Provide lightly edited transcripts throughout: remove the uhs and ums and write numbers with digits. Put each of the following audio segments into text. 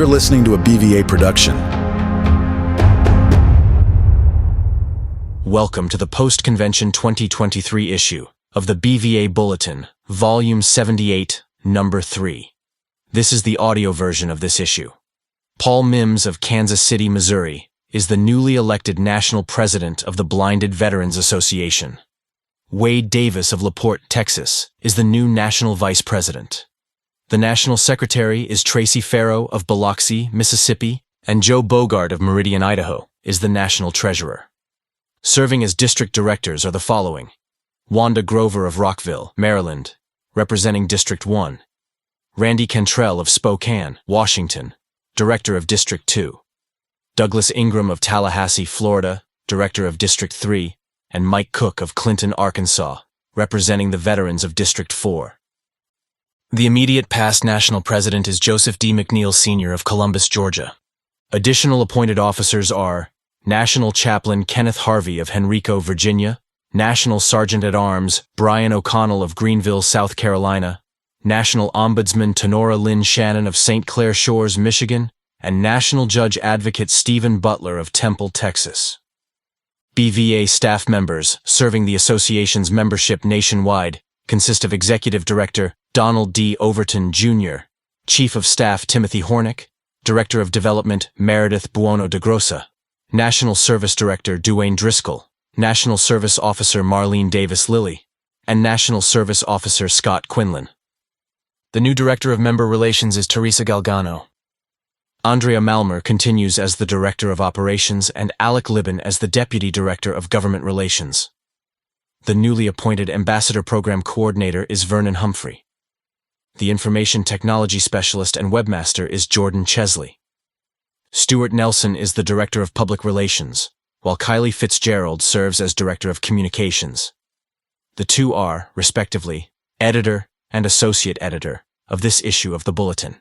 You're listening to a BVA production. Welcome to the Post-Convention 2023 issue of the BVA Bulletin, Volume 78, Number 3. This is the audio version of this issue. Paul Mims of Kansas City, Missouri, is the newly elected national president of the Blinded Veterans Association. Wade Davis of LaPorte, Texas, is the new national vice president. The national secretary is Tracy Farrow of Biloxi, Mississippi, and Joe Bogart of Meridian, Idaho, is the national treasurer. Serving as district directors are the following: Wanda Grover of Rockville, Maryland, representing District 1. Randy Cantrell of Spokane, Washington, director of District 2. Douglas Ingram of Tallahassee, Florida, director of District 3, and Mike Cook of Clinton, Arkansas, representing the veterans of District 4. The immediate past national president is Joseph D. McNeil Sr. of Columbus, Georgia. Additional appointed officers are National Chaplain Kenneth Harvey of Henrico, Virginia, National Sergeant-at-Arms Brian O'Connell of Greenville, South Carolina, National Ombudsman Tenora Lynn Shannon of St. Clair Shores, Michigan, and National Judge Advocate Stephen Butler of Temple, Texas. BVA staff members serving the association's membership nationwide consist of Executive Director Donald D. Overton, Jr., Chief of Staff Timothy Hornick, Director of Development Meredith Buono de Grossa, National Service Director Duane Driscoll, National Service Officer Marlene Davis Lilly, and National Service Officer Scott Quinlan. The new Director of Member Relations is Teresa Galgano. Andrea Malmer continues as the Director of Operations and Alec Libben as the Deputy Director of Government Relations. The newly appointed Ambassador Program Coordinator is Vernon Humphrey. The Information Technology Specialist and Webmaster is Jordan Chesley. Stuart Nelson is the Director of Public Relations, while Kylie Fitzgerald serves as Director of Communications. The two are, respectively, Editor and Associate Editor of this issue of the Bulletin.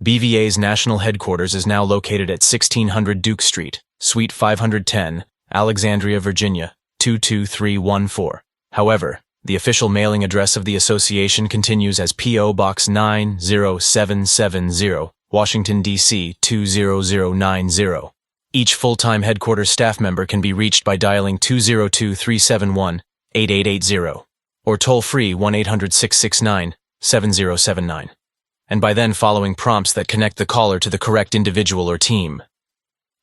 BVA's national headquarters is now located at 1600 Duke Street, Suite 510, Alexandria, Virginia, 22314. However, the official mailing address of the association continues as P.O. Box 90770, Washington, D.C. 20090. Each full-time headquarters staff member can be reached by dialing 202-371-8880 or toll-free 1-800-669-7079, and by then following prompts that connect the caller to the correct individual or team.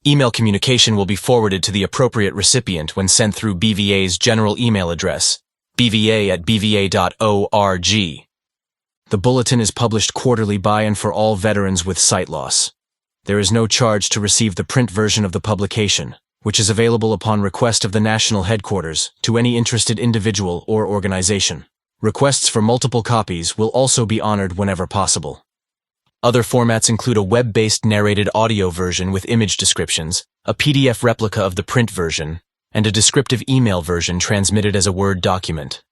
Email communication will be forwarded to the appropriate recipient when sent through BVA's general email address, bva@bva.org. The Bulletin is published quarterly by and for all veterans with sight loss. There is no charge to receive the print version of the publication, which is available upon request of the national headquarters to any interested individual or organization. Requests for multiple copies will also be honored whenever possible. Other formats include a web-based narrated audio version with image descriptions, a PDF replica of the print version, and a descriptive email version transmitted as a Word document.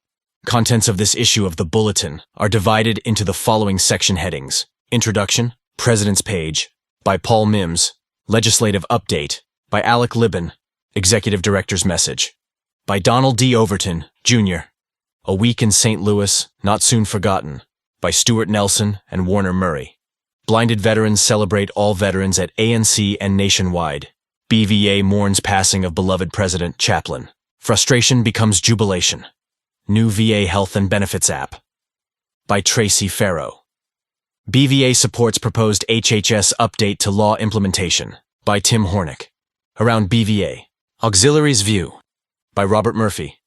Contents of this issue of the Bulletin are divided into the following section headings: Introduction, President's Page, by Paul Mims, Legislative Update, by Alec Libben, Executive Director's Message, by Donald D. Overton, Jr., A Week in St. Louis, Not Soon Forgotten, by Stuart Nelson and Warner Murray. Blinded veterans celebrate all veterans at ANC and nationwide. BVA mourns passing of beloved President Chaplain. Frustration becomes jubilation. New VA Health and Benefits app. By Tracy Farrow. BVA supports proposed HHS update to law implementation. By Tim Hornick. Around BVA. Auxiliary's View. By Robert Murphy.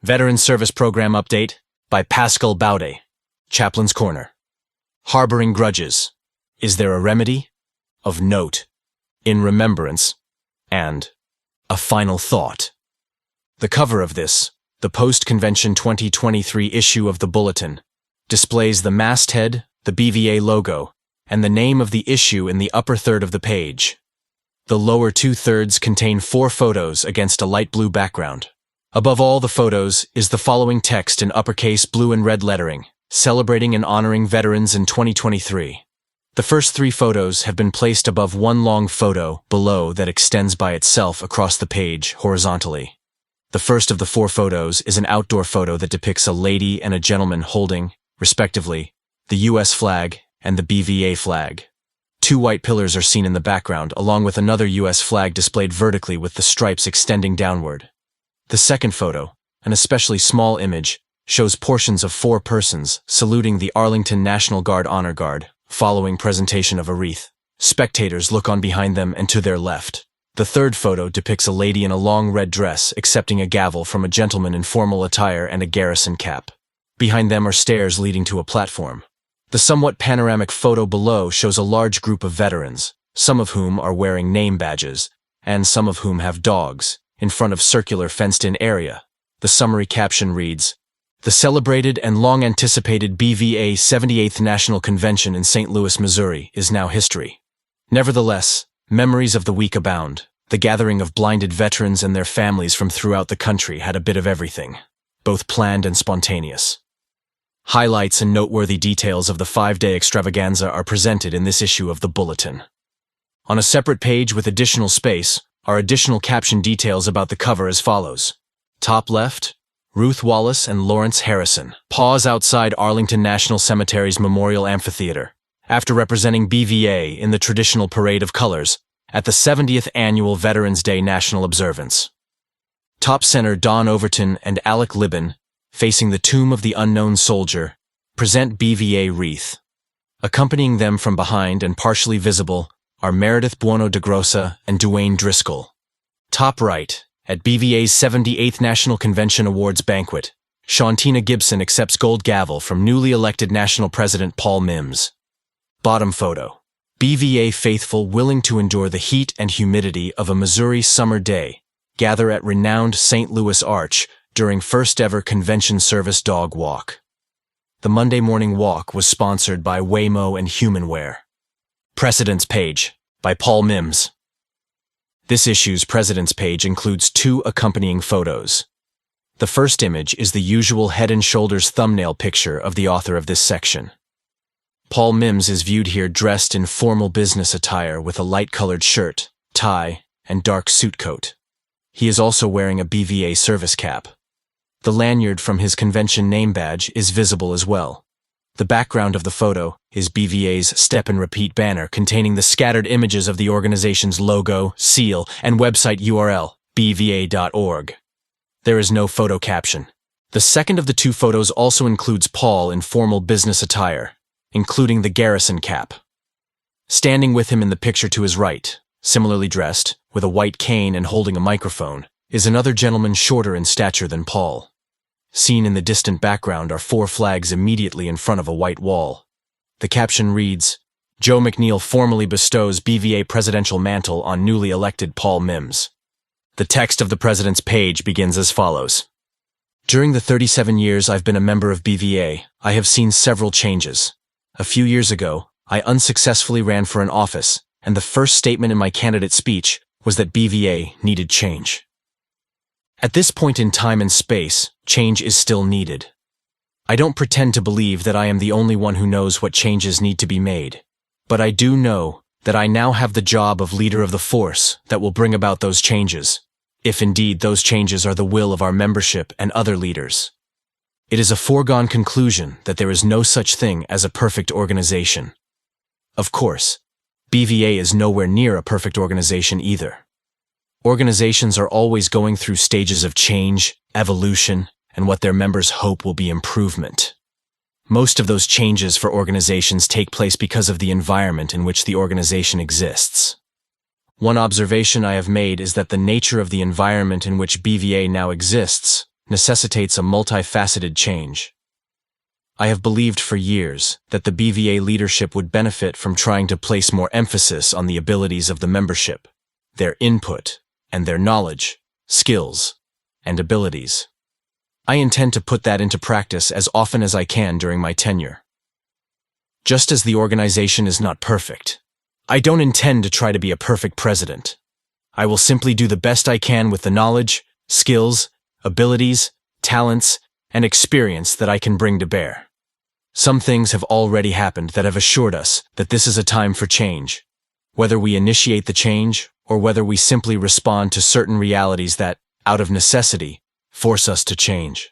Veteran Service Program Update. By Pascal Baude. Chaplain's Corner. Harboring Grudges. Is There a Remedy? Of Note. In Remembrance. And A Final Thought. The cover of this, the Post-Convention 2023 issue of the Bulletin, displays the masthead, the BVA logo, and the name of the issue in the upper third of the page. The lower two-thirds contain 4 photos against a light blue background. Above all the photos is the following text in uppercase blue and red lettering, celebrating and honoring veterans in 2023. The first 3 photos have been placed above one long photo below that extends by itself across the page horizontally. The first of the 4 photos is an outdoor photo that depicts a lady and a gentleman holding, respectively, the U.S. flag and the BVA flag. Two white pillars are seen in the background, along with another U.S. flag displayed vertically with the stripes extending downward. The second photo, an especially small image, shows portions of four persons saluting the Arlington National Guard Honor Guard, following presentation of a wreath. Spectators look on behind them and to their left. The third photo depicts a lady in a long red dress accepting a gavel from a gentleman in formal attire and a garrison cap. Behind them are stairs leading to a platform. The somewhat panoramic photo below shows a large group of veterans, some of whom are wearing name badges, and some of whom have dogs, in front of circular fenced-in area. The summary caption reads, "The celebrated and long-anticipated BVA 78th National Convention in St. Louis, Missouri is now history. Nevertheless, memories of the week abound. The gathering of blinded veterans and their families from throughout the country had a bit of everything, both planned and spontaneous." Highlights and noteworthy details of the 5-day extravaganza are presented in this issue of the Bulletin. On a separate page with additional space are additional caption details about the cover as follows. Top left, Ruth Wallace and Lawrence Harrison pause outside Arlington National Cemetery's Memorial Amphitheater, after representing BVA in the traditional parade of colors at the 70th Annual Veterans Day National Observance. Top center Don Overton and Alec Libben, facing the tomb of the unknown soldier, present BVA wreath. Accompanying them from behind and partially visible are Meredith Buono de Grossa and Duane Driscoll. Top right, at BVA's 78th National Convention Awards banquet, Shauntina Gibson accepts gold gavel from newly elected National President Paul Mims. Bottom photo. BVA faithful willing to endure the heat and humidity of a Missouri summer day gather at renowned St. Louis Arch during first-ever convention service dog walk. The Monday morning walk was sponsored by Waymo and Humanware. Precedence page, by Paul Mims. This issue's precedence page includes two accompanying photos. The first image is the usual head and shoulders thumbnail picture of the author of this section. Paul Mims is viewed here dressed in formal business attire with a light-colored shirt, tie, and dark suit coat. He is also wearing a BVA service cap. The lanyard from his convention name badge is visible as well. The background of the photo is BVA's Step and Repeat banner containing the scattered images of the organization's logo, seal, and website URL, bva.org. There is no photo caption. The second of the two photos also includes Paul in formal business attire, including the garrison cap. Standing with him in the picture to his right, similarly dressed, with a white cane and holding a microphone, is another gentleman shorter in stature than Paul. Seen in the distant background are four flags immediately in front of a white wall. The caption reads, "Joe McNeil formally bestows BVA presidential mantle on newly elected Paul Mims." The text of the president's page begins as follows. "During the 37 years I've been a member of BVA, I have seen several changes. A few years ago, I unsuccessfully ran for an office, and the first statement in my candidate speech was that BVA needed change. At this point in time and space, change is still needed. I don't pretend to believe that I am the only one who knows what changes need to be made, but I do know that I now have the job of leader of the force that will bring about those changes, if indeed those changes are the will of our membership and other leaders. It is a foregone conclusion that there is no such thing as a perfect organization. Of course, BVA is nowhere near a perfect organization either. Organizations are always going through stages of change, evolution, and what their members hope will be improvement. Most of those changes for organizations take place because of the environment in which the organization exists. One observation I have made is that the nature of the environment in which BVA now exists necessitates a multifaceted change. I have believed for years that the BVA leadership would benefit from trying to place more emphasis on the abilities of the membership, their input, and their knowledge, skills, and abilities. I intend to put that into practice as often as I can during my tenure. Just as the organization is not perfect, I don't intend to try to be a perfect president. I will simply do the best I can with the knowledge, skills, abilities, talents, and experience that I can bring to bear. Some things have already happened that have assured us that this is a time for change, whether we initiate the change or whether we simply respond to certain realities that, out of necessity, force us to change.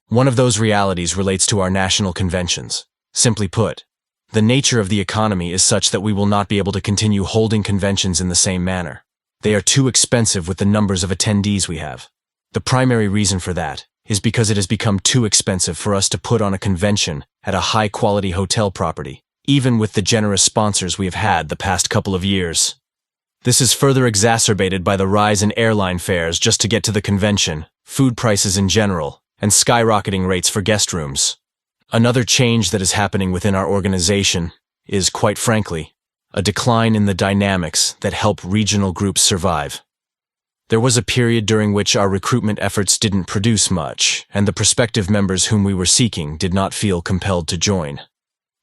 One of those realities relates to our national conventions. Simply put, The nature of the economy is such that we will not be able to continue holding conventions in the same manner. They are too expensive with the numbers of attendees we have. The primary reason for that is because it has become too expensive for us to put on a convention at a high-quality hotel property, even with the generous sponsors we have had the past couple of years. This is further exacerbated by the rise in airline fares just to get to the convention, food prices in general, and skyrocketing rates for guest rooms. Another change that is happening within our organization is, quite frankly, a decline in the dynamics that help regional groups survive. There was a period during which our recruitment efforts didn't produce much, and the prospective members whom we were seeking did not feel compelled to join.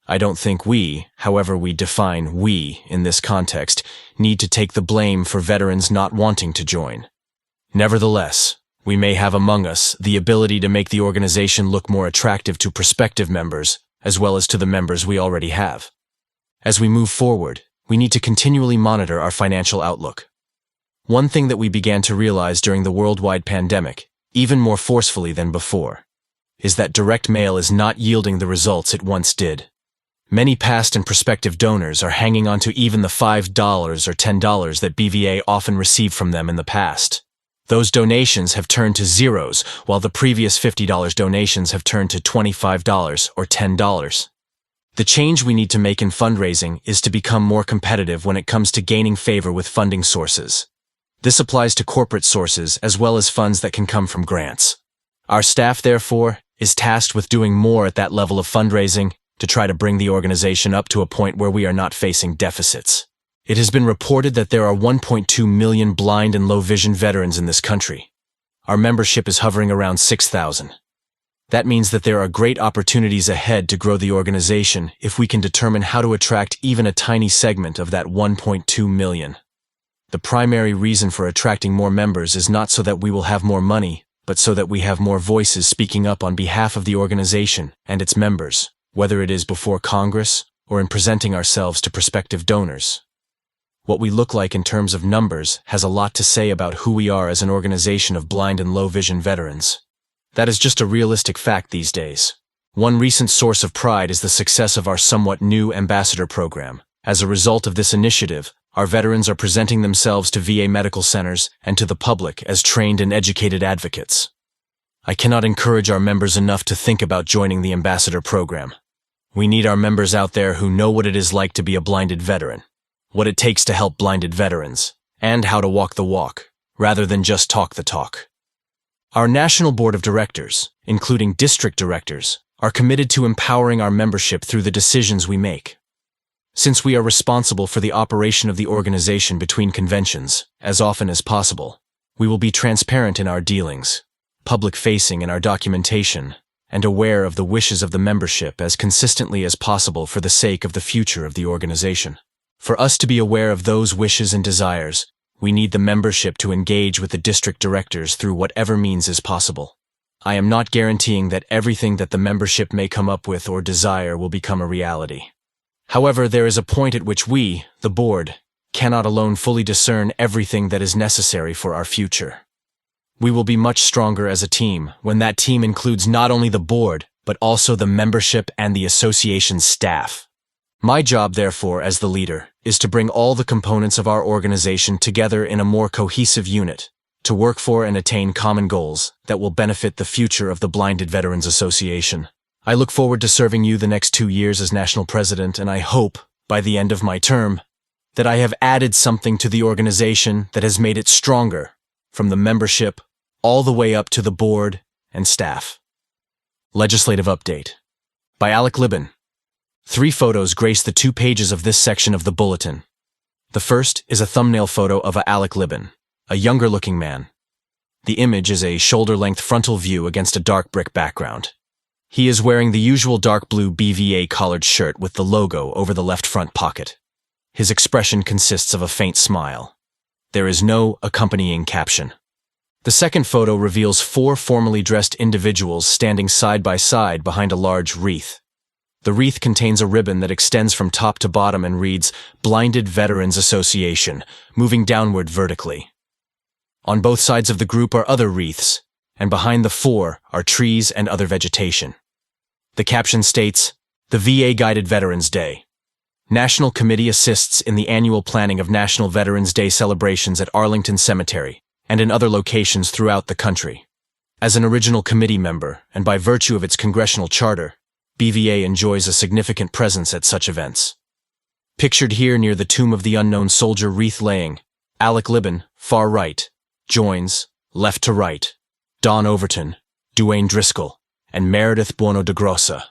I don't think we, however we define we in this context, need to take the blame for veterans not wanting to join. Nevertheless, we may have among us the ability to make the organization look more attractive to prospective members, as well as to the members we already have. As we move forward, we need to continually monitor our financial outlook. One thing that we began to realize during the worldwide pandemic, even more forcefully than before, is that direct mail is not yielding the results it once did. Many past and prospective donors are hanging on to even the $5 or $10 that BVA often received from them in the past. Those donations have turned to zeros, while the previous $50 donations have turned to $25 or $10. The change we need to make in fundraising is to become more competitive when it comes to gaining favor with funding sources. This applies to corporate sources as well as funds that can come from grants. Our staff, therefore, is tasked with doing more at that level of fundraising to try to bring the organization up to a point where we are not facing deficits. It has been reported that there are 1.2 million blind and low-vision veterans in this country. Our membership is hovering around 6,000. That means that there are great opportunities ahead to grow the organization if we can determine how to attract even a tiny segment of that 1.2 million. The primary reason for attracting more members is not so that we will have more money, but so that we have more voices speaking up on behalf of the organization and its members, whether it is before Congress or in presenting ourselves to prospective donors. What we look like in terms of numbers has a lot to say about who we are as an organization of blind and low-vision veterans. That is just a realistic fact these days. One recent source of pride is the success of our somewhat new ambassador program. As a result of this initiative, our veterans are presenting themselves to VA medical centers and to the public as trained and educated advocates. I cannot encourage our members enough to think about joining the ambassador program. We need our members out there who know what it is like to be a blinded veteran, what it takes to help blinded veterans, and how to walk the walk, rather than just talk the talk. Our National Board of Directors, including district directors, are committed to empowering our membership through the decisions we make. Since we are responsible for the operation of the organization between conventions, as often as possible, we will be transparent in our dealings, public-facing in our documentation, and aware of the wishes of the membership as consistently as possible for the sake of the future of the organization. For us to be aware of those wishes and desires, we need the membership to engage with the district directors through whatever means is possible. I am not guaranteeing that everything that the membership may come up with or desire will become a reality. However, there is a point at which we, the board, cannot alone fully discern everything that is necessary for our future. We will be much stronger as a team when that team includes not only the board, but also the membership and the association's staff. My job, therefore, as the leader, is to bring all the components of our organization together in a more cohesive unit, to work for and attain common goals that will benefit the future of the Blinded Veterans Association. I look forward to serving you the next 2 years as national president, and I hope, by the end of my term, that I have added something to the organization that has made it stronger, from the membership all the way up to the board and staff. Legislative Update by Alec Libin. 3 photos grace the 2 pages of this section of the Bulletin. The first is a thumbnail photo of Alec Libin, a younger-looking man. The image is a shoulder-length frontal view against a dark brick background. He is wearing the usual dark blue BVA collared shirt with the logo over the left front pocket. His expression consists of a faint smile. There is no accompanying caption. The second photo reveals 4 formally dressed individuals standing side by side behind a large wreath. The wreath contains a ribbon that extends from top to bottom and reads, Blinded Veterans Association, moving downward vertically. On both sides of the group are other wreaths, and behind the 4 are trees and other vegetation. The caption states, The VA Guided Veterans Day. National Committee assists in the annual planning of National Veterans Day celebrations at Arlington Cemetery and in other locations throughout the country. As an original committee member, and by virtue of its congressional charter, BVA enjoys a significant presence at such events. Pictured here near the Tomb of the Unknown Soldier wreath-laying, Alec Libben, far right, joins, left to right, Don Overton, Duane Driscoll, and Meredith Buono de Grossa.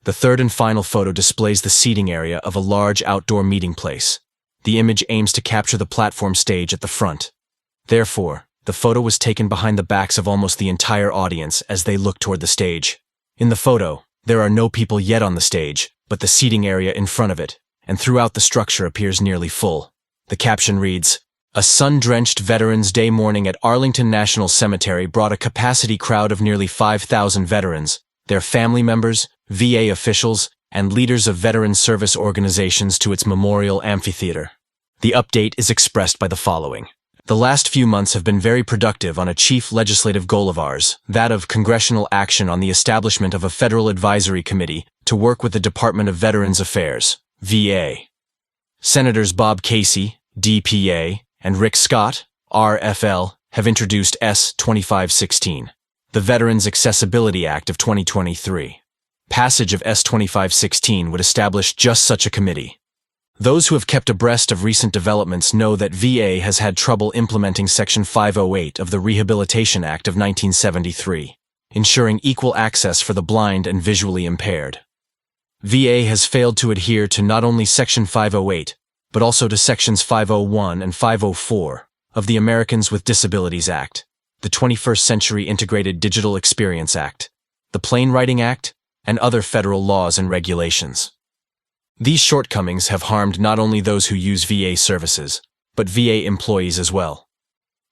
The third and final photo displays the seating area of a large outdoor meeting place. The image aims to capture the platform stage at the front. Therefore, the photo was taken behind the backs of almost the entire audience as they look toward the stage. In the photo, there are no people yet on the stage, but the seating area in front of it, and throughout the structure appears nearly full. The caption reads, "A sun-drenched Veterans Day morning at Arlington National Cemetery brought a capacity crowd of nearly 5,000 veterans, their family members, VA officials, and leaders of veteran service organizations to its memorial amphitheater." The update is expressed by the following. The last few months have been very productive on a chief legislative goal of ours, that of congressional action on the establishment of a federal advisory committee to work with the Department of Veterans Affairs, VA. Senators Bob Casey, DPA, and Rick Scott, RFL, have introduced S. 2516, the Veterans Accessibility Act of 2023. Passage of S. 2516 would establish just such a committee. Those who have kept abreast of recent developments know that VA has had trouble implementing Section 508 of the Rehabilitation Act of 1973, ensuring equal access for the blind and visually impaired. VA has failed to adhere to not only Section 508, but also to Sections 501 and 504 of the Americans with Disabilities Act, the 21st Century Integrated Digital Experience Act, the Plain Writing Act, and other federal laws and regulations. These shortcomings have harmed not only those who use VA services, but VA employees as well.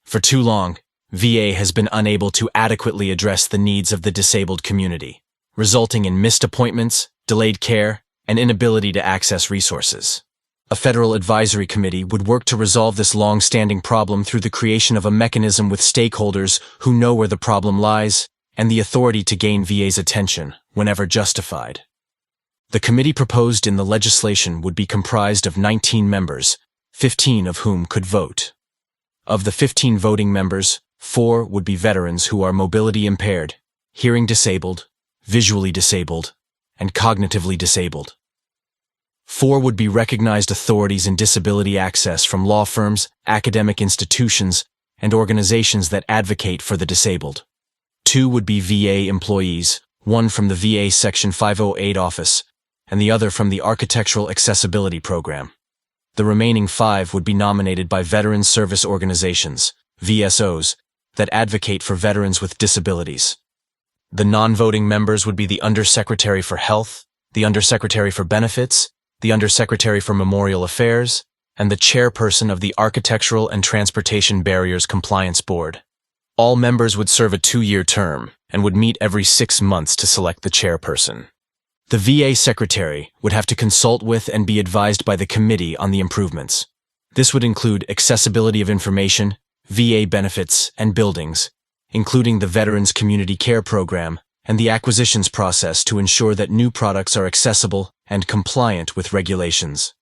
For too long, VA has been unable to adequately address the needs of the disabled community, resulting in missed appointments, delayed care, and inability to access resources. A federal advisory committee would work to resolve this long-standing problem through the creation of a mechanism with stakeholders who know where the problem lies and the authority to gain VA's attention whenever justified. The committee proposed in the legislation would be comprised of 19 members, 15 of whom could vote. Of the 15 voting members, 4 would be veterans who are mobility impaired, hearing disabled, visually disabled, and cognitively disabled. 4 would be recognized authorities in disability access from law firms, academic institutions, and organizations that advocate for the disabled. 2 would be VA employees, 1 from the VA Section 508 office, and the other from the Architectural Accessibility Program. The remaining 5 would be nominated by veteran service organizations, VSOs, that advocate for veterans with disabilities. The non-voting members would be the Undersecretary for Health, the Undersecretary for Benefits, the Undersecretary for Memorial Affairs, and the chairperson of the Architectural and Transportation Barriers Compliance Board. All members would serve a 2-year term and would meet every 6 months to select the chairperson. The VA secretary would have to consult with and be advised by the committee on the improvements. This would include accessibility of information, VA benefits, and buildings, including the Veterans Community Care Program and the acquisitions process to ensure that new products are accessible and compliant with regulations.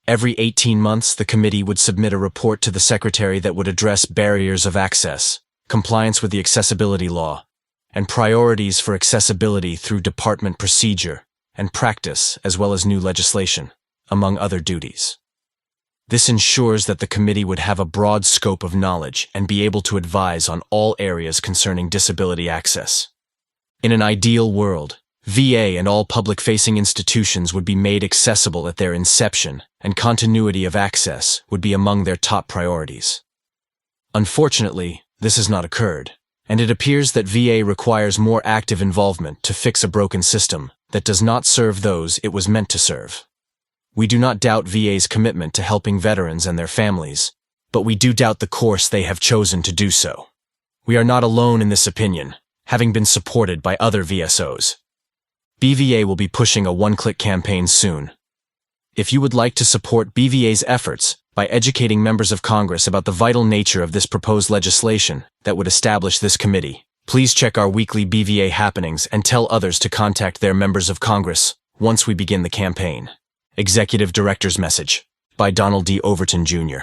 Every 18 months, the committee would submit a report to the secretary that would address barriers of access, compliance with the accessibility law, and priorities for accessibility through department procedure and practice as well as new legislation, among other duties. This ensures that the committee would have a broad scope of knowledge and be able to advise on all areas concerning disability access. In an ideal world, VA and all public-facing institutions would be made accessible at their inception, and continuity of access would be among their top priorities. Unfortunately, this has not occurred, and it appears that VA requires more active involvement to fix a broken system that does not serve those it was meant to serve. We do not doubt VA's commitment to helping veterans and their families, but we do doubt the course they have chosen to do so. We are not alone in this opinion, having been supported by other VSOs. BVA will be pushing a one-click campaign soon. If you would like to support BVA's efforts by educating members of Congress about the vital nature of this proposed legislation that would establish this committee, Please check our weekly BVA happenings and tell others to contact their members of Congress once we begin the campaign. Executive Director's Message by Donald D. Overton, Jr.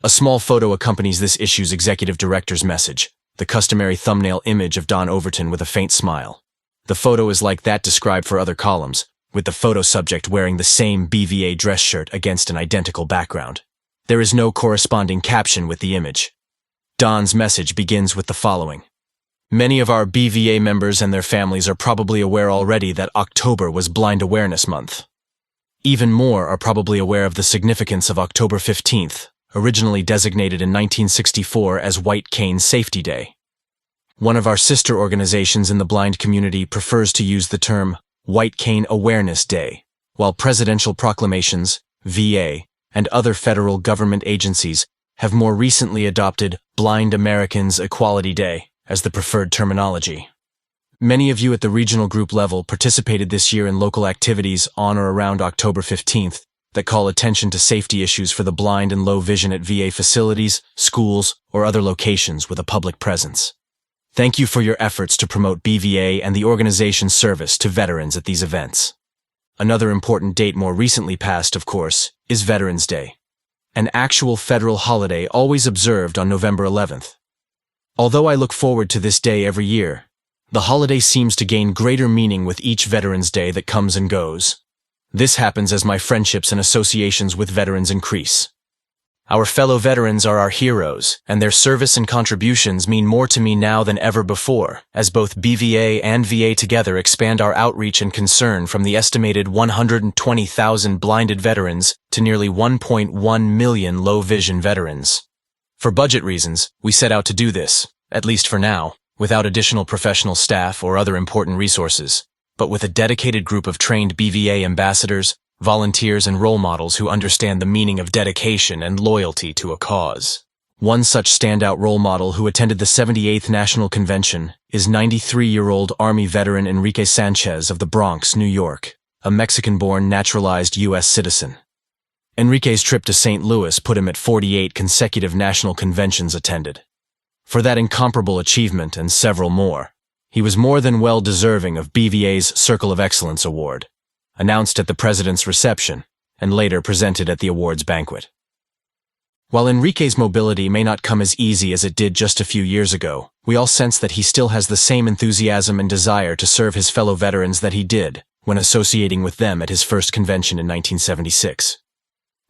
A small photo accompanies this issue's Executive Director's Message, the customary thumbnail image of Don Overton with a faint smile. The photo is like that described for other columns, with the photo subject wearing the same BVA dress shirt against an identical background. There is no corresponding caption with the image. Don's message begins with the following. Many of our BVA members and their families are probably aware already that October was Blind Awareness Month. Even more are probably aware of the significance of October 15th, originally designated in 1964 as White Cane Safety Day. One of our sister organizations in the blind community prefers to use the term White Cane Awareness Day, while presidential proclamations, VA, and other federal government agencies have more recently adopted Blind Americans Equality Day as the preferred terminology. Many of you at the regional group level participated this year in local activities on or around October 15th that call attention to safety issues for the blind and low vision at VA facilities, schools, or other locations with a public presence. Thank you for your efforts to promote BVA and the organization's service to veterans at these events. Another important date more recently passed, of course, is Veterans Day, an actual federal holiday always observed on November 11th. Although I look forward to this day every year, the holiday seems to gain greater meaning with each Veterans Day that comes and goes. This happens as my friendships and associations with veterans increase. Our fellow veterans are our heroes, and their service and contributions mean more to me now than ever before, as both BVA and VA together expand our outreach and concern from the estimated 120,000 blinded veterans to nearly 1.1 million low-vision veterans. For budget reasons, we set out to do this, at least for now, without additional professional staff or other important resources, but with a dedicated group of trained BVA ambassadors, volunteers, and role models who understand the meaning of dedication and loyalty to a cause. One such standout role model who attended the 78th National Convention is 93-year-old Army veteran Enrique Sanchez of the Bronx, New York, a Mexican-born naturalized U.S. citizen. Enrique's trip to St. Louis put him at 48 consecutive national conventions attended. For that incomparable achievement and several more, he was more than well deserving of BVA's Circle of Excellence Award, announced at the President's reception and later presented at the awards banquet. While Enrique's mobility may not come as easy as it did just a few years ago, we all sense that he still has the same enthusiasm and desire to serve his fellow veterans that he did when associating with them at his first convention in 1976.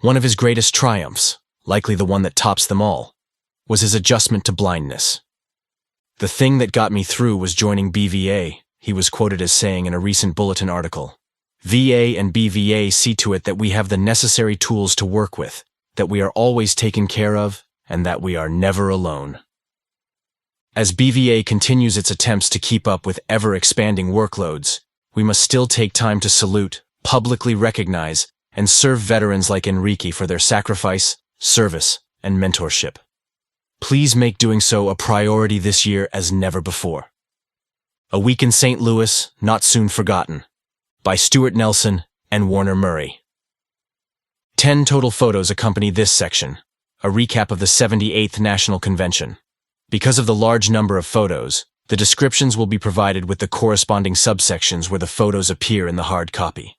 One of his greatest triumphs, likely the one that tops them all, was his adjustment to blindness. "The thing that got me through was joining BVA," he was quoted as saying in a recent Bulletin article. "VA and BVA see to it that we have the necessary tools to work with, that we are always taken care of, and that we are never alone." As BVA continues its attempts to keep up with ever-expanding workloads, we must still take time to salute, publicly recognize, and serve veterans like Enrique for their sacrifice, service, and mentorship. Please make doing so a priority this year as never before. A Week in St. Louis, Not Soon Forgotten, by Stuart Nelson and Warner Murray. 10 total photos accompany this section, a recap of the 78th National Convention. Because of the large number of photos, the descriptions will be provided with the corresponding subsections where the photos appear in the hard copy.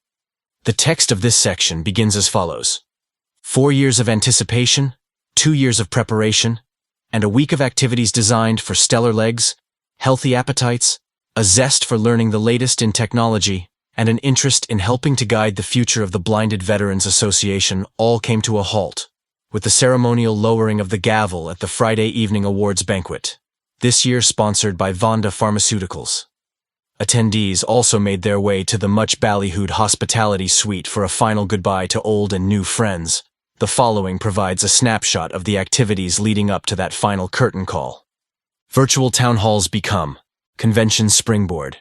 The text of this section begins as follows. 4 years of anticipation, 2 years of preparation, and a week of activities designed for stellar legs, healthy appetites, a zest for learning the latest in technology, and an interest in helping to guide the future of the Blinded Veterans Association all came to a halt, with the ceremonial lowering of the gavel at the Friday evening awards banquet, this year sponsored by Vonda Pharmaceuticals. Attendees also made their way to the much ballyhooed hospitality suite for a final goodbye to old and new friends. The following provides a snapshot of the activities leading up to that final curtain call. Virtual town halls become Convention Springboard.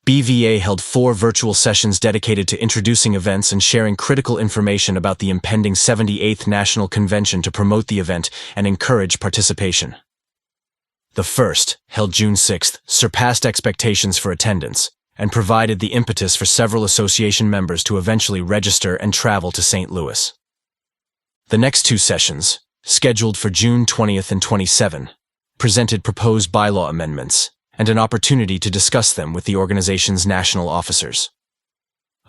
BVA held 4 virtual sessions dedicated to introducing events and sharing critical information about the impending 78th National Convention to promote the event and encourage participation. The first, held June 6th, surpassed expectations for attendance and provided the impetus for several association members to eventually register and travel to St. Louis. The next 2 sessions, scheduled for June 20th and 27, presented proposed bylaw amendments and an opportunity to discuss them with the organization's national officers.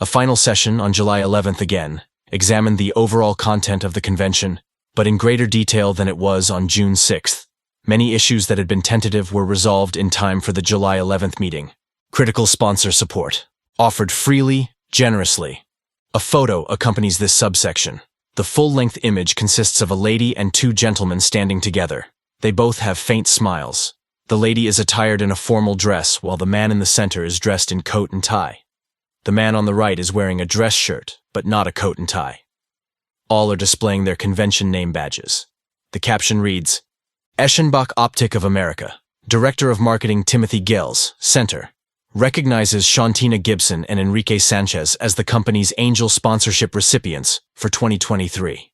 A final session on July 11th again examined the overall content of the convention, but in greater detail than it was on June 6th. Many issues that had been tentative were resolved in time for the July 11th meeting. Critical sponsor support, offered freely, generously. A photo accompanies this subsection. The full-length image consists of a lady and two gentlemen standing together. They both have faint smiles. The lady is attired in a formal dress, while the man in the center is dressed in coat and tie. The man on the right is wearing a dress shirt, but not a coat and tie. All are displaying their convention name badges. The caption reads, Eschenbach Optic of America, Director of Marketing Timothy Gales, Center, recognizes Shantina Gibson and Enrique Sanchez as the company's angel sponsorship recipients for 2023.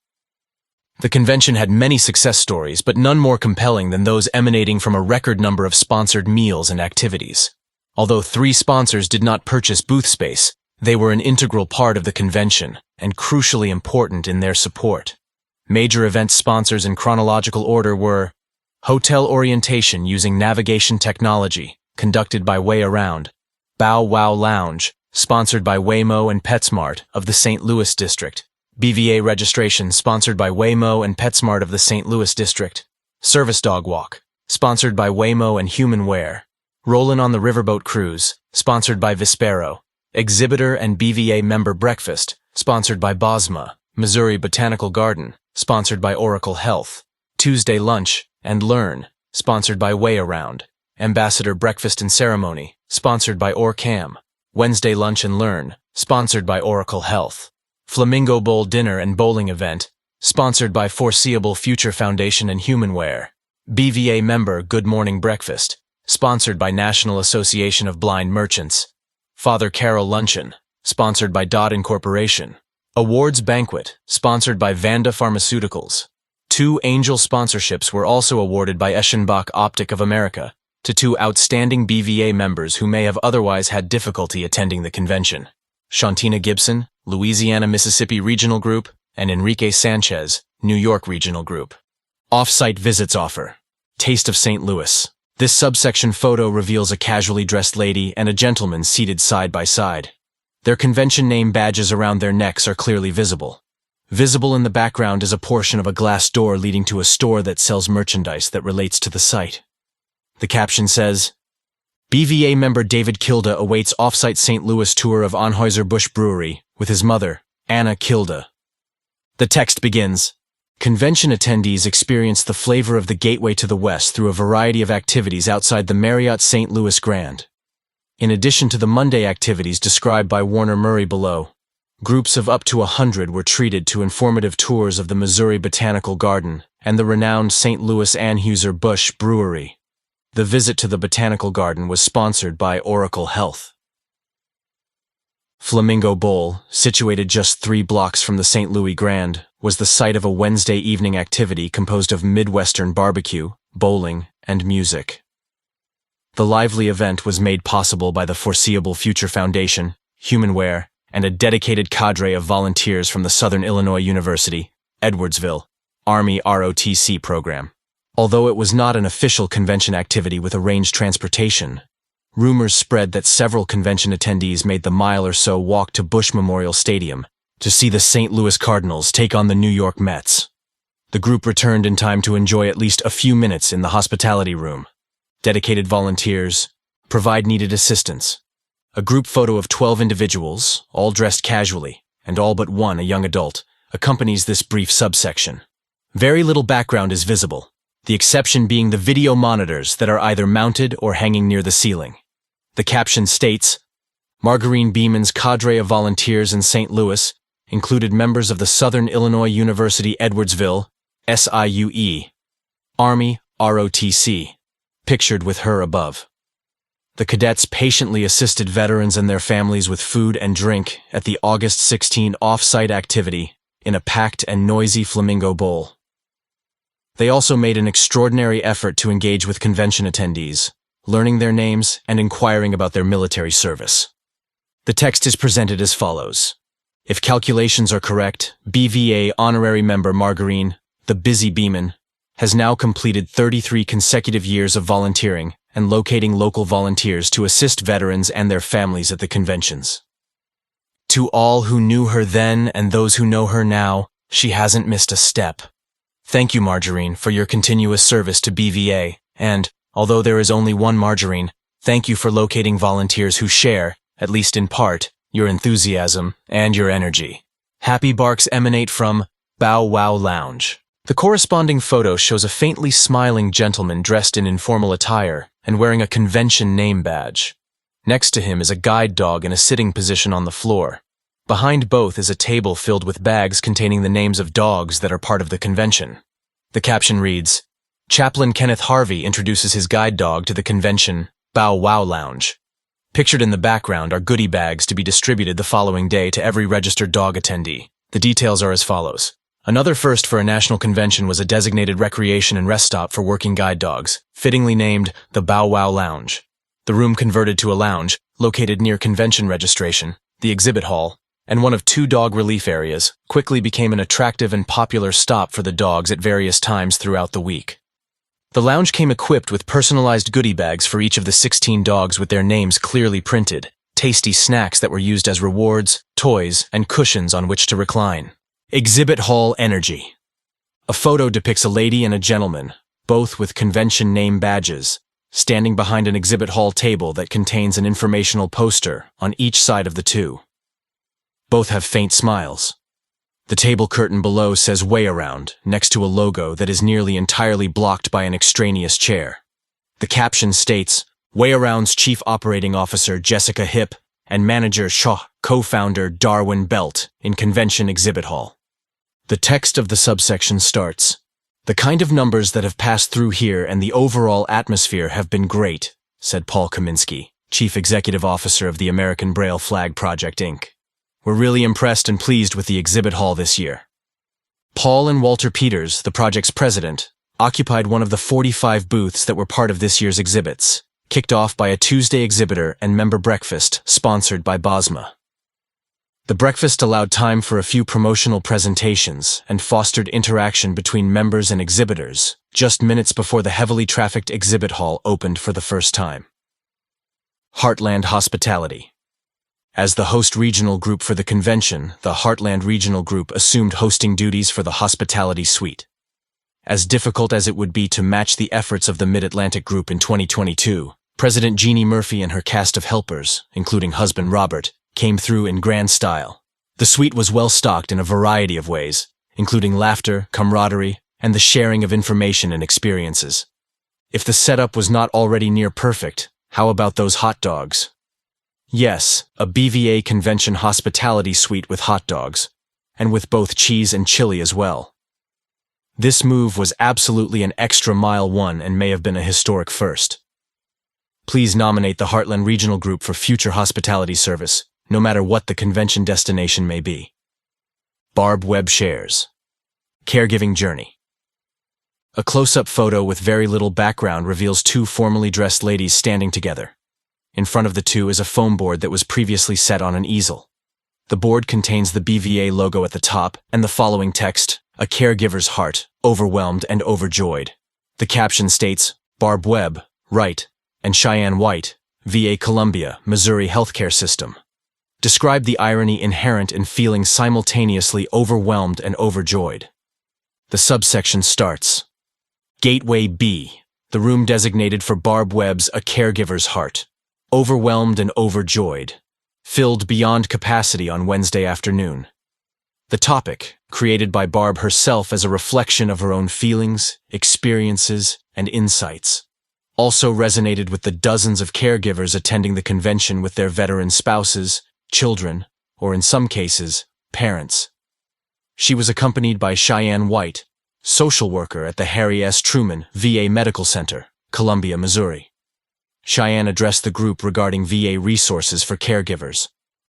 The convention had many success stories, but none more compelling than those emanating from a record number of sponsored meals and activities. Although 3 sponsors did not purchase booth space, they were an integral part of the convention and crucially important in their support. Major event sponsors in chronological order were Hotel Orientation using navigation technology, conducted by Way Around, Bow Wow Lounge, sponsored by Waymo and PetSmart of the St. Louis District, BVA Registration, sponsored by Waymo and PetSmart of the St. Louis District, Service Dog Walk, sponsored by Waymo and HumanWare, Rollin' on the Riverboat Cruise, sponsored by Vispero, Exhibitor and BVA Member Breakfast, sponsored by Bosma, Missouri Botanical Garden, sponsored by Oracle Health, Tuesday Lunch and Learn, sponsored by Way Around, Ambassador Breakfast and Ceremony, sponsored by OrCam, Wednesday Lunch and Learn, sponsored by Oracle Health, Flamingo Bowl Dinner and Bowling Event, sponsored by Foreseeable Future Foundation and HumanWare, BVA Member Good Morning Breakfast, sponsored by National Association of Blind Merchants, Father Carol Luncheon, sponsored by Dodd Incorporation, Awards Banquet, sponsored by Vanda Pharmaceuticals. 2 angel sponsorships were also awarded by Eschenbach Optic of America to 2 outstanding BVA members who may have otherwise had difficulty attending the convention. Shantina Gibson, Louisiana-Mississippi Regional Group, and Enrique Sanchez, New York Regional Group. Off-site visits offer. Taste of St. Louis. This subsection photo reveals a casually dressed lady and a gentleman seated side by side. Their convention name badges around their necks are clearly visible. Visible in the background is a portion of a glass door leading to a store that sells merchandise that relates to the site. The caption says, BVA member David Kilda awaits off-site St. Louis tour of Anheuser-Busch Brewery with his mother, Anna Kilda. The text begins, Convention attendees experience the flavor of the gateway to the West through a variety of activities outside the Marriott St. Louis Grand. In addition to the Monday activities described by Warner Murray below, groups of up to 100 were treated to informative tours of the Missouri Botanical Garden and the renowned St. Louis Anheuser-Busch Brewery. The visit to the Botanical Garden was sponsored by Oracle Health. Flamingo Bowl, situated just 3 blocks from the St. Louis Grand, was the site of a Wednesday evening activity composed of Midwestern barbecue, bowling, and music. The lively event was made possible by the Foreseeable Future Foundation, HumanWare, and a dedicated cadre of volunteers from the Southern Illinois University, Edwardsville, Army ROTC program. Although it was not an official convention activity with arranged transportation, rumors spread that several convention attendees made the mile or so walk to Bush Memorial Stadium to see the St. Louis Cardinals take on the New York Mets. The group returned in time to enjoy at least a few minutes in the hospitality room. Dedicated volunteers provide needed assistance. A group photo of 12 individuals, all dressed casually, and all but one a young adult, accompanies this brief subsection. Very little background is visible, the exception being the video monitors that are either mounted or hanging near the ceiling. The caption states, Margarine Beeman's cadre of volunteers in St. Louis included members of the Southern Illinois University Edwardsville, SIUE, Army, ROTC, pictured with her above. The cadets patiently assisted veterans and their families with food and drink at the August 16 off-site activity in a packed and noisy Flamingo Bowl. They also made an extraordinary effort to engage with convention attendees, learning their names and inquiring about their military service. The text is presented as follows. If calculations are correct, BVA honorary member Margarine, the Busy Beeman, has now completed 33 consecutive years of volunteering and locating local volunteers to assist veterans and their families at the conventions. To all who knew her then and those who know her now, she hasn't missed a step. Thank you, Margarine, for your continuous service to BVA, and, although there is only one Margarine, thank you for locating volunteers who share, at least in part, your enthusiasm and your energy. Happy barks emanate from Bow Wow Lounge. The corresponding photo shows a faintly smiling gentleman dressed in informal attire and wearing a convention name badge. Next to him is a guide dog in a sitting position on the floor. Behind both is a table filled with bags containing the names of dogs that are part of the convention. The caption reads, Chaplain Kenneth Harvey introduces his guide dog to the convention Bow Wow Lounge. Pictured in the background are goodie bags to be distributed the following day to every registered dog attendee. The details are as follows. Another first for a national convention was a designated recreation and rest stop for working guide dogs, fittingly named the Bow Wow Lounge. The room converted to a lounge, located near convention registration, the exhibit hall, and one of 2 dog relief areas, quickly became an attractive and popular stop for the dogs at various times throughout the week. The lounge came equipped with personalized goodie bags for each of the 16 dogs with their names clearly printed, tasty snacks that were used as rewards, toys, and cushions on which to recline. Exhibit hall energy. A photo depicts a lady and a gentleman, both with convention name badges, standing behind an exhibit hall table that contains an informational poster on each side of the two. Both have faint smiles. The table curtain below says Way Around, next to a logo that is nearly entirely blocked by an extraneous chair. The caption states, Way Around's Chief Operating Officer Jessica Hipp and Manager Shaw, co-founder Darwin Belt in Convention Exhibit Hall. The text of the subsection starts, The kind of numbers that have passed through here and the overall atmosphere have been great, said Paul Kaminsky, Chief Executive Officer of the American Braille Flag Project, Inc. We're really impressed and pleased with the exhibit hall this year. Paul and Walter Peters, the project's president, occupied one of the 45 booths that were part of this year's exhibits, kicked off by a Tuesday exhibitor and member breakfast sponsored by BOSMA. The breakfast allowed time for a few promotional presentations and fostered interaction between members and exhibitors just minutes before the heavily trafficked exhibit hall opened for the first time. Heartland Hospitality. As the host regional group for the convention, the Heartland Regional Group assumed hosting duties for the hospitality suite. As difficult as it would be to match the efforts of the Mid-Atlantic Group in 2022, President Jeannie Murphy and her cast of helpers, including husband Robert, came through in grand style. The suite was well stocked in a variety of ways, including laughter, camaraderie, and the sharing of information and experiences. If the setup was not already near perfect, how about those hot dogs? Yes, a BVA convention hospitality suite with hot dogs, and with both cheese and chili as well. This move was absolutely an extra mile one and may have been a historic first. Please nominate the Heartland Regional Group for future hospitality service, no matter what the convention destination may be. Barb Webb shares. Caregiving journey. A close-up photo with very little background reveals 2 formally dressed ladies standing together. In front of the 2 is a foam board that was previously set on an easel. The board contains the BVA logo at the top and the following text, A Caregiver's Heart, Overwhelmed and Overjoyed. The caption states, Barb Webb, Wright, and Cheyenne White, VA Columbia, Missouri Healthcare System. Describe the irony inherent in feeling simultaneously overwhelmed and overjoyed. The subsection starts. Gateway B, the room designated for Barb Webb's A Caregiver's Heart, overwhelmed and overjoyed, filled beyond capacity on Wednesday afternoon. The topic, created by Barb herself as a reflection of her own feelings, experiences, and insights, also resonated with the dozens of caregivers attending the convention with their veteran spouses, children, or in some cases, parents. She was accompanied by Cheyenne White, social worker at the Harry S. Truman VA Medical Center, Columbia, Missouri. Cheyenne addressed the group regarding VA resources for caregivers.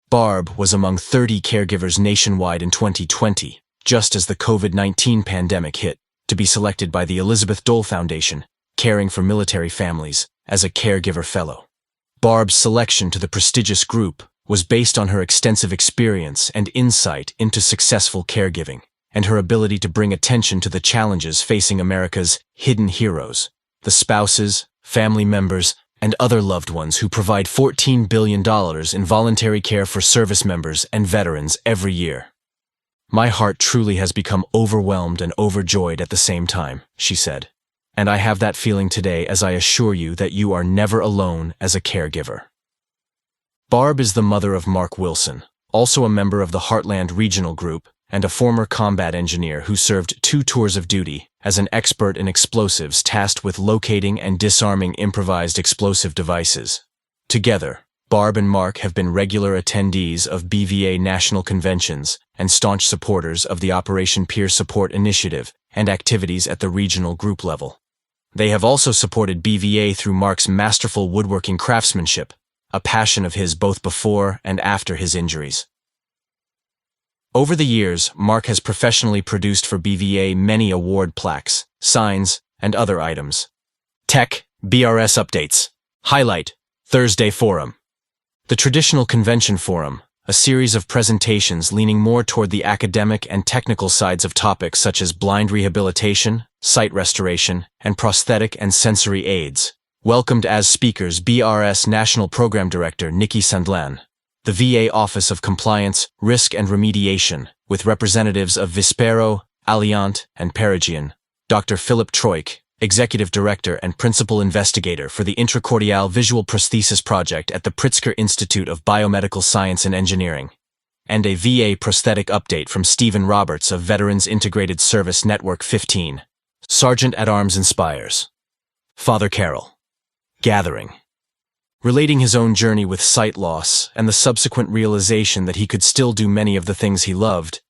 Barb was among 30 caregivers nationwide in 2020, just as the COVID-19 pandemic hit, to be selected by the Elizabeth Dole Foundation, Caring for Military Families, as a caregiver fellow. Barb's selection to the prestigious group was based on her extensive experience and insight into successful caregiving, and her ability to bring attention to the challenges facing America's hidden heroes, the spouses, family members, and other loved ones who provide $14 billion in voluntary care for service members and veterans every year. My heart truly has become overwhelmed and overjoyed at the same time, she said. And I have that feeling today as I assure you that you are never alone as a caregiver. Barb is the mother of Mark Wilson, also a member of the Heartland Regional Group and a former combat engineer who served 2 tours of duty as an expert in explosives tasked with locating and disarming improvised explosive devices. Together, Barb and Mark have been regular attendees of BVA national conventions and staunch supporters of the Operation Peer Support Initiative and activities at the regional group level. They have also supported BVA through Mark's masterful woodworking craftsmanship, a passion of his both before and after his injuries. Over the years, Mark has professionally produced for BVA many award plaques, signs, and other items. Tech, BRS updates. Highlight, Thursday Forum. The Traditional Convention Forum, a series of presentations leaning more toward the academic and technical sides of topics such as blind rehabilitation, sight restoration, and prosthetic and sensory aids, welcomed as speakers BRS National Program Director Nikki Sandlan, the VA Office of Compliance, Risk and Remediation, with representatives of Vispero, Alliant, and Perigian, Dr. Philip Troik, Executive Director and Principal Investigator for the Intracortical Visual Prosthesis Project at the Pritzker Institute of Biomedical Science and Engineering, and a VA prosthetic update from Stephen Roberts of Veterans Integrated Service Network 15. Sergeant at Arms inspires. Father Carroll. Gathering. Relating his own journey with sight loss and the subsequent realization that he could still do many of the things he loved,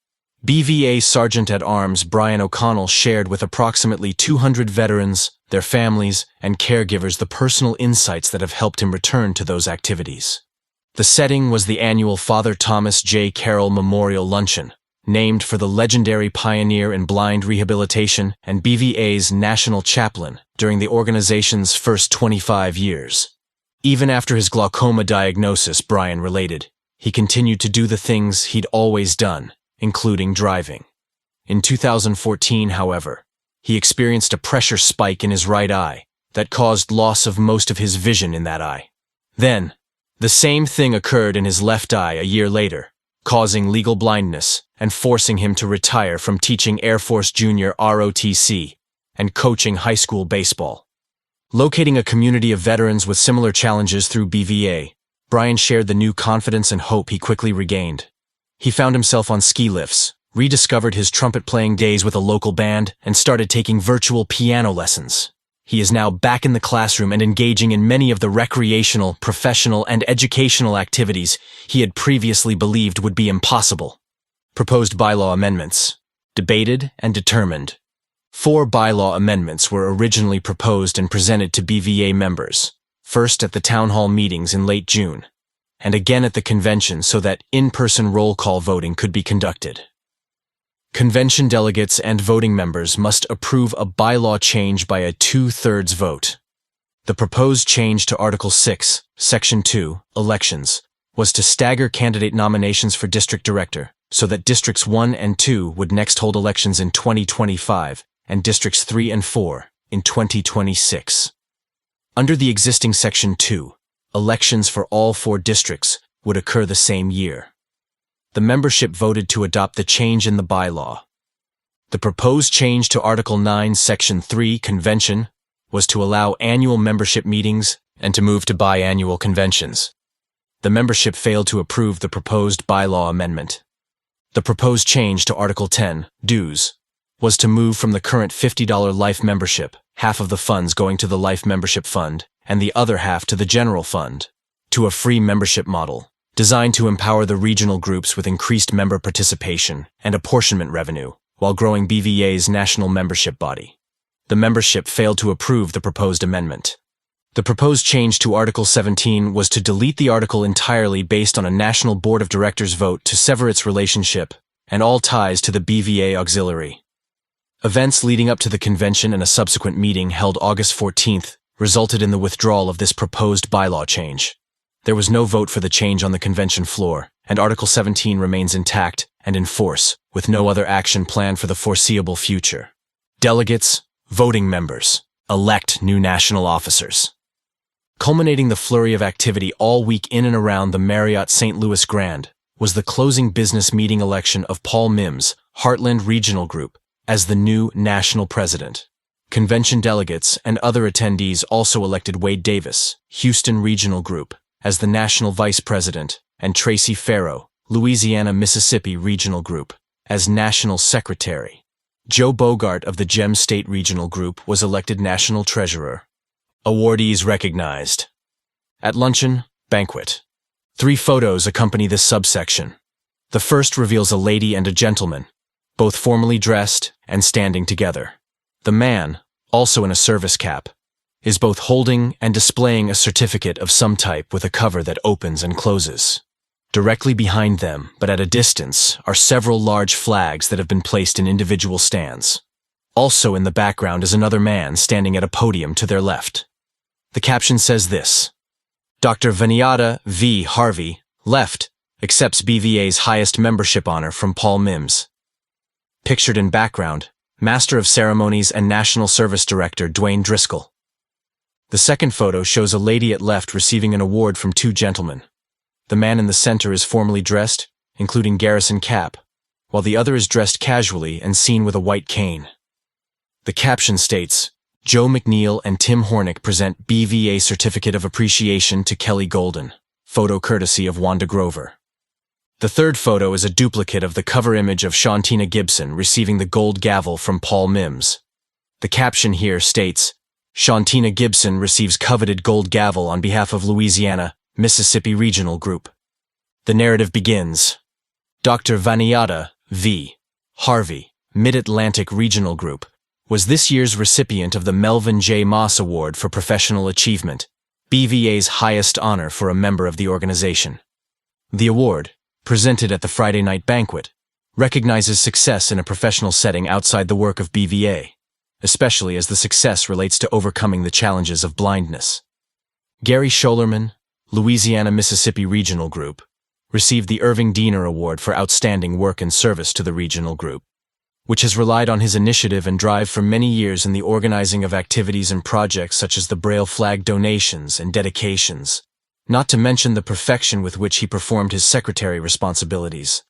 BVA Sergeant at Arms Brian O'Connell shared with approximately 200 veterans, their families, and caregivers the personal insights that have helped him return to those activities. The setting was the annual Father Thomas J. Carroll Memorial Luncheon, named for the legendary pioneer in blind rehabilitation and BVA's national chaplain during the organization's first 25 years. Even after his glaucoma diagnosis, Brian related, he continued to do the things he'd always done, including driving. In 2014, however, he experienced a pressure spike in his right eye that caused loss of most of his vision in that eye. Then, the same thing occurred in his left eye a year later, causing legal blindness and forcing him to retire from teaching Air Force Junior ROTC and coaching high school baseball. Locating a community of veterans with similar challenges through BVA, Brian shared the new confidence and hope he quickly regained. He found himself on ski lifts, rediscovered his trumpet-playing days with a local band, and started taking virtual piano lessons. He is now back in the classroom and engaging in many of the recreational, professional, and educational activities he had previously believed would be impossible. Proposed bylaw amendments. Debated and determined. 4 bylaw amendments were originally proposed and presented to BVA members, first at the town hall meetings in late June, and again at the convention so that in-person roll call voting could be conducted. Convention delegates and voting members must approve a bylaw change by a 2/3 vote. The proposed change to Article 6, Section 2, Elections, was to stagger candidate nominations for district director, so that Districts 1 and 2 would next hold elections in 2025, and Districts 3 and 4 in 2026. Under the existing Section 2, elections for all 4 districts would occur the same year. The membership voted to adopt the change in the bylaw. The proposed change to Article 9, Section 3, Convention, was to allow annual membership meetings and to move to biannual conventions. The membership failed to approve the proposed bylaw amendment. The proposed change to Article 10, Dues, was to move from the current $50 life membership, half of the funds going to the Life Membership Fund and the other half to the General Fund, to a free membership model, designed to empower the regional groups with increased member participation and apportionment revenue, while growing BVA's national membership body. The membership failed to approve the proposed amendment. The proposed change to Article 17 was to delete the article entirely based on a National Board of Directors vote to sever its relationship and all ties to the BVA Auxiliary. Events leading up to the convention and a subsequent meeting held August 14th resulted in the withdrawal of this proposed bylaw change. There was no vote for the change on the convention floor, and Article 17 remains intact and in force, with no other action planned for the foreseeable future. Delegates, voting members, elect new national officers. Culminating the flurry of activity all week in and around the Marriott St. Louis Grand was the closing business meeting election of Paul Mims, Heartland Regional Group, as the new national president. Convention delegates and other attendees also elected Wade Davis, Houston Regional Group, as the national vice president, and Tracy Farrow, Louisiana-Mississippi Regional Group, as national secretary. Joe Bogart of the Gem State Regional Group was elected national treasurer. Awardees recognized. At luncheon, banquet. 3 photos accompany this subsection. The first reveals a lady and a gentleman, both formally dressed and standing together. The man, also in a service cap, is both holding and displaying a certificate of some type with a cover that opens and closes. Directly behind them, but at a distance, are several large flags that have been placed in individual stands. Also in the background is another man standing at a podium to their left. The caption says this: Dr. Vaniata V. Harvey, left, accepts BVA's highest membership honor from Paul Mims. Pictured in background, Master of Ceremonies and National Service Director Dwayne Driscoll. The second photo shows a lady at left receiving an award from 2 gentlemen. The man in the center is formally dressed, including garrison cap, while the other is dressed casually and seen with a white cane. The caption states, Joe McNeil and Tim Hornick present BVA Certificate of Appreciation to Kelly Golden, photo courtesy of Wanda Grover. The third photo is a duplicate of the cover image of Shauntina Gibson receiving the gold gavel from Paul Mims. The caption here states, Shauntina Gibson receives coveted gold gavel on behalf of Louisiana-Mississippi Regional Group. The narrative begins. Dr. Vaniata V. Harvey, Mid-Atlantic Regional Group, was this year's recipient of the Melvin J. Moss Award for Professional Achievement, BVA's highest honor for a member of the organization. The award, presented at the Friday night banquet, recognizes success in a professional setting outside the work of BVA, especially as the success relates to overcoming the challenges of blindness. Gary Scholerman, Louisiana-Mississippi Regional Group, received the Irving Diener Award for outstanding work and service to the regional group, which has relied on his initiative and drive for many years in the organizing of activities and projects such as the Braille flag donations and dedications, not to mention the perfection with which he performed his secretary responsibilities.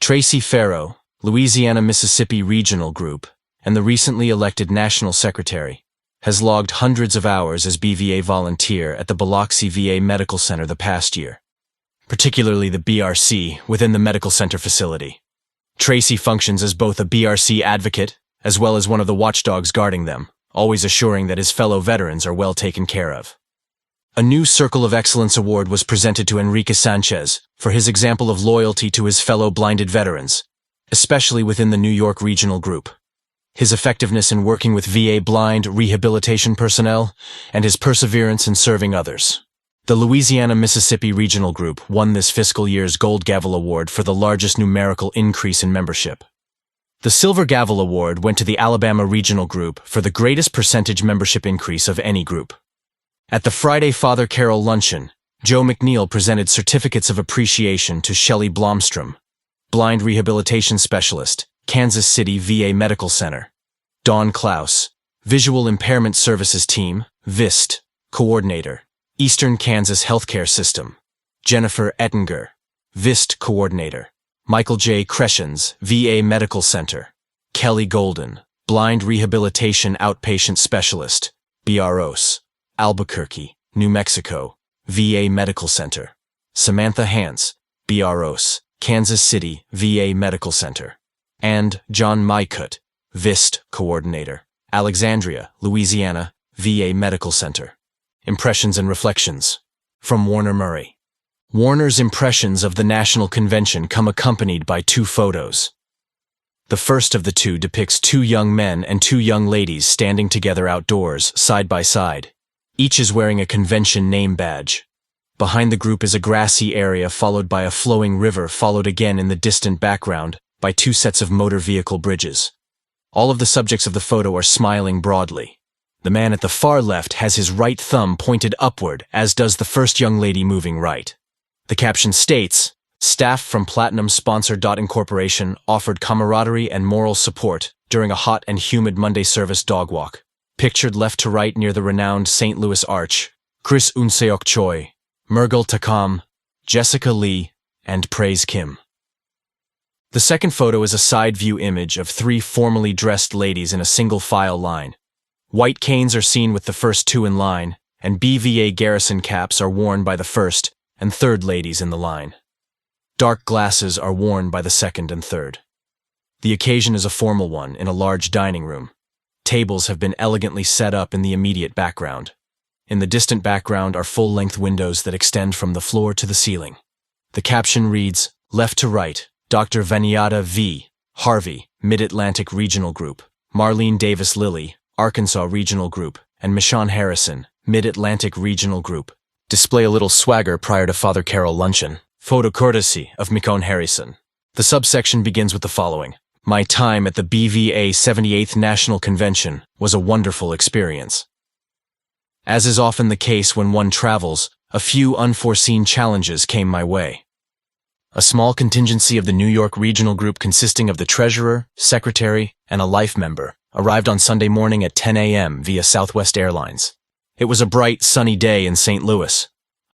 Tracy Farrow, Louisiana-Mississippi Regional Group, and the recently elected national secretary, has logged hundreds of hours as BVA volunteer at the Biloxi VA Medical Center the past year, particularly the BRC within the medical center facility. Tracy functions as both a BRC advocate as well as one of the watchdogs guarding them, always assuring that his fellow veterans are well taken care of. A new Circle of Excellence Award was presented to Enrique Sanchez for his example of loyalty to his fellow blinded veterans, especially within the New York Regional Group. His effectiveness in working with VA blind rehabilitation personnel, and his perseverance in serving others. The Louisiana-Mississippi Regional Group won this fiscal year's Gold Gavel Award for the largest numerical increase in membership. The Silver Gavel Award went to the Alabama Regional Group for the greatest percentage membership increase of any group. At the Friday Father Carol luncheon, Joe McNeil presented certificates of appreciation to Shelley Blomstrom, blind rehabilitation specialist, Kansas City VA Medical Center; Dawn Klaus, Visual Impairment Services Team, VIST, Coordinator, Eastern Kansas Healthcare System; Jennifer Ettinger, VIST Coordinator; Michael J. Crescens, VA Medical Center; Kelly Golden, Blind Rehabilitation Outpatient Specialist, BROS, Albuquerque, New Mexico, VA Medical Center; Samantha Hance, BROS, Kansas City VA Medical Center; and John Mykut, VIST Coordinator, Alexandria, Louisiana, VA Medical Center. Impressions and Reflections. From Warner Murray. Warner's impressions of the National Convention come accompanied by 2 photos. The first of the 2 depicts 2 young men and 2 young ladies standing together outdoors, side by side. Each is wearing a convention name badge. Behind the group is a grassy area followed by a flowing river, followed again in the distant background by 2 sets of motor vehicle bridges. All of the subjects of the photo are smiling broadly. The man at the far left has his right thumb pointed upward, as does the first young lady moving right. The caption states, Staff from Platinum Sponsor. Incorporation offered camaraderie and moral support during a hot and humid Monday service dog walk. Pictured left to right near the renowned St. Louis Arch, Chris Unseok Choi, Murgal Takam, Jessica Lee, and Praise Kim. The second photo is a side view image of 3 formally dressed ladies in a single file line. White canes are seen with the first 2 in line, and BVA garrison caps are worn by the first and third ladies in the line. Dark glasses are worn by the second and third. The occasion is a formal one in a large dining room. Tables have been elegantly set up in the immediate background. In the distant background are full-length windows that extend from the floor to the ceiling. The caption reads, "Left to right, Dr. Vaniata V. Harvey, Mid-Atlantic Regional Group, Marlene Davis Lilly, Arkansas Regional Group, and Michonne Harrison, Mid-Atlantic Regional Group. Display a little swagger prior to Father Carol luncheon. Photo courtesy of Michonne Harrison." The subsection begins with the following. "My time at the BVA 78th National Convention was a wonderful experience. As is often the case when one travels, a few unforeseen challenges came my way. A small contingency of the New York Regional Group consisting of the treasurer, secretary, and a life member arrived on Sunday morning at 10 a.m. via Southwest Airlines. It was a bright, sunny day in St. Louis.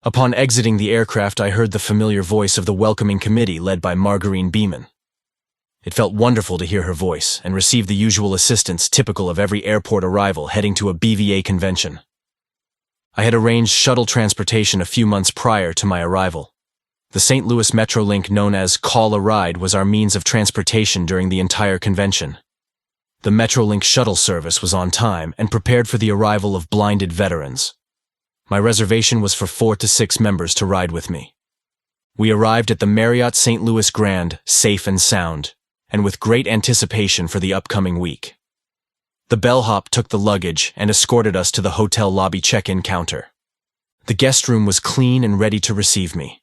Upon exiting the aircraft, I heard the familiar voice of the welcoming committee led by Margarine Beeman. It felt wonderful to hear her voice and receive the usual assistance typical of every airport arrival heading to a BVA convention. I had arranged shuttle transportation a few months prior to my arrival. The St. Louis Metrolink known as Call a Ride was our means of transportation during the entire convention. The Metrolink shuttle service was on time and prepared for the arrival of blinded veterans. My reservation was for 4 to 6 members to ride with me. We arrived at the Marriott St. Louis Grand, safe and sound, and with great anticipation for the upcoming week. The bellhop took the luggage and escorted us to the hotel lobby check-in counter. The guest room was clean and ready to receive me.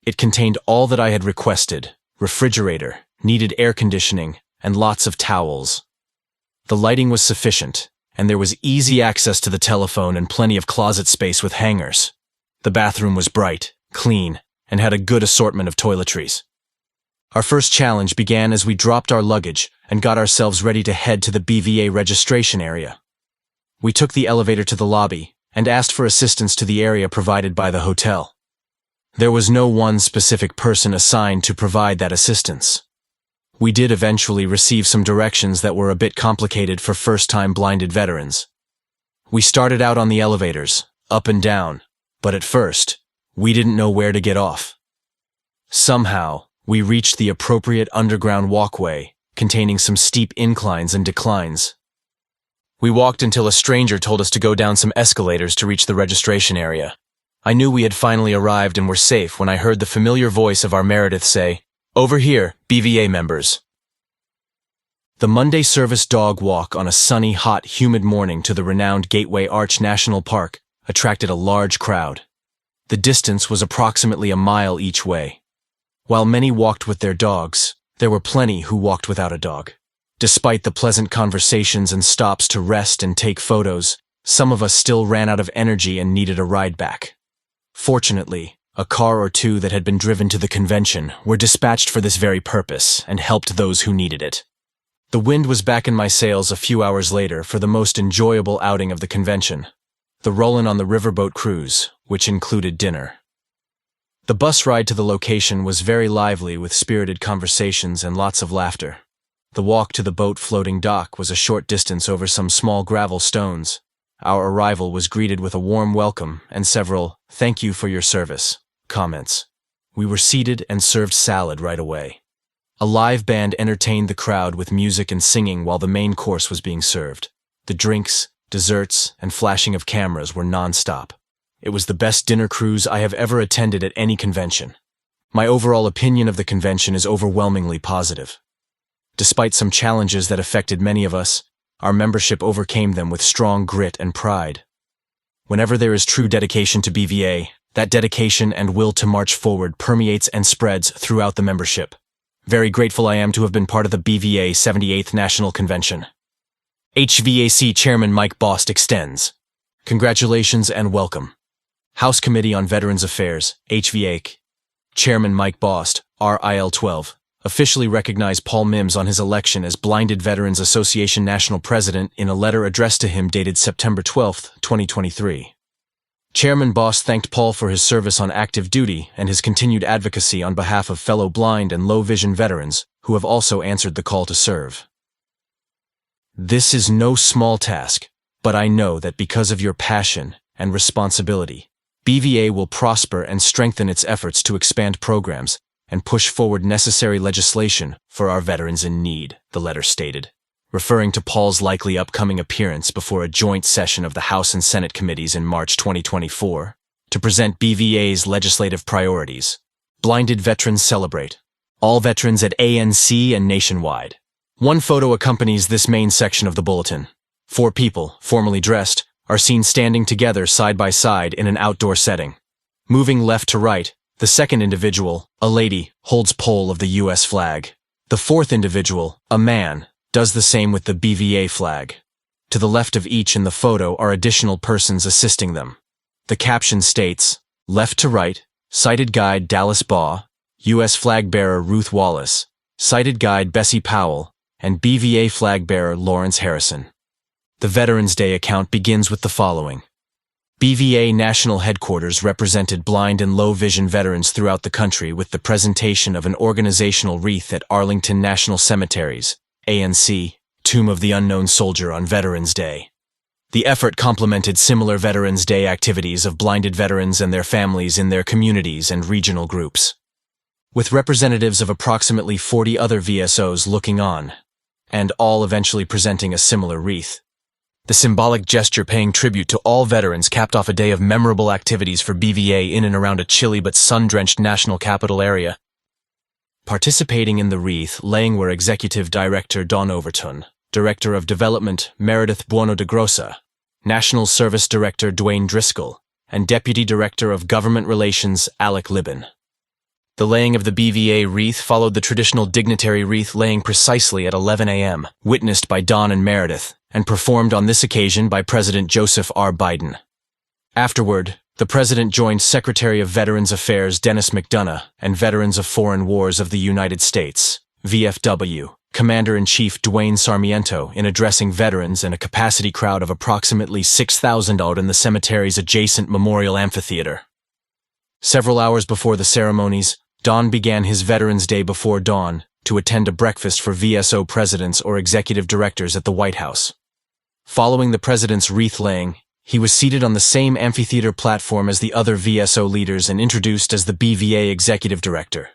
It contained all that I had requested: refrigerator, needed air conditioning, and lots of towels. The lighting was sufficient, and there was easy access to the telephone and plenty of closet space with hangers. The bathroom was bright, clean, and had a good assortment of toiletries. Our first challenge began as we dropped our luggage and got ourselves ready to head to the BVA registration area. We took the elevator to the lobby and asked for assistance to the area provided by the hotel. There was no one specific person assigned to provide that assistance. We did eventually receive some directions that were a bit complicated for first-time blinded veterans. We started out on the elevators, up and down, but at first, we didn't know where to get off. Somehow, we reached the appropriate underground walkway, containing some steep inclines and declines. We walked until a stranger told us to go down some escalators to reach the registration area. I knew we had finally arrived and were safe when I heard the familiar voice of our Meredith say, "Over here, BVA members." The Monday service dog walk on a sunny, hot, humid morning to the renowned Gateway Arch National Park attracted a large crowd. The distance was approximately a mile each way. While many walked with their dogs, there were plenty who walked without a dog. Despite the pleasant conversations and stops to rest and take photos, some of us still ran out of energy and needed a ride back. Fortunately, a car or two that had been driven to the convention were dispatched for this very purpose and helped those who needed it. The wind was back in my sails a few hours later for the most enjoyable outing of the convention, the rollin' on the riverboat cruise, which included dinner. The bus ride to the location was very lively with spirited conversations and lots of laughter. The walk to the boat floating dock was a short distance over some small gravel stones. Our arrival was greeted with a warm welcome and several "thank you for your service" comments. We were seated and served salad right away. A live band entertained the crowd with music and singing while the main course was being served. The drinks, desserts, and flashing of cameras were non-stop. It was the best dinner cruise I have ever attended at any convention. My overall opinion of the convention is overwhelmingly positive. Despite some challenges that affected many of us, our membership overcame them with strong grit and pride. Whenever there is true dedication to BVA, that dedication and will to march forward permeates and spreads throughout the membership. Very grateful I am to have been part of the BVA 78th National Convention. HVAC Chairman Mike Bost extends. Congratulations and welcome. House Committee on Veterans Affairs, HVAC. Chairman Mike Bost, RIL 12, officially recognized Paul Mims on his election as Blinded Veterans Association National President in a letter addressed to him dated September 12, 2023. Chairman Boss thanked Paul for his service on active duty and his continued advocacy on behalf of fellow blind and low-vision veterans who have also answered the call to serve. This is no small task, but I know that because of your passion and responsibility, BVA will prosper and strengthen its efforts to expand programs and push forward necessary legislation for our veterans in need, the letter stated, referring to Paul's likely upcoming appearance before a joint session of the House and Senate committees in March 2024 to present BVA's legislative priorities. Blinded Veterans Celebrate. All veterans at ANC and nationwide. One photo accompanies this main section of the bulletin. 4 people, formally dressed, are seen standing together side by side in an outdoor setting. Moving left to right, the second individual, a lady, holds pole of the U.S. flag. The fourth individual, a man, does the same with the BVA flag. To the left of each in the photo are additional persons assisting them. The caption states, left to right, sighted guide Dallas Baugh, U.S. flag bearer Ruth Wallace, sighted guide Bessie Powell, and BVA flag bearer Lawrence Harrison. The Veterans Day account begins with the following. BVA National Headquarters represented blind and low-vision veterans throughout the country with the presentation of an organizational wreath at Arlington National Cemetery's, ANC, Tomb of the Unknown Soldier on Veterans Day. The effort complemented similar Veterans Day activities of blinded veterans and their families in their communities and regional groups, with representatives of approximately 40 other VSOs looking on, and all eventually presenting a similar wreath. The symbolic gesture paying tribute to all veterans capped off a day of memorable activities for BVA in and around a chilly but sun-drenched national capital area. Participating in the wreath laying were Executive Director Don Overton, Director of Development Meredith Buono de Grossa, National Service Director Dwayne Driscoll, and Deputy Director of Government Relations Alec Libben. The laying of the BVA wreath followed the traditional dignitary wreath laying precisely at 11 a.m., witnessed by Don and Meredith, and performed on this occasion by President Joseph R. Biden. Afterward, the President joined Secretary of Veterans Affairs Dennis McDonough and Veterans of Foreign Wars of the United States, VFW, Commander-in-Chief Dwayne Sarmiento in addressing veterans and a capacity crowd of approximately 6,000 out in the cemetery's adjacent Memorial Amphitheater. Several hours before the ceremonies, Don began his Veterans Day before dawn to attend a breakfast for VSO presidents or executive directors at the White House. Following the president's wreath-laying, he was seated on the same amphitheater platform as the other VSO leaders and introduced as the BVA executive director.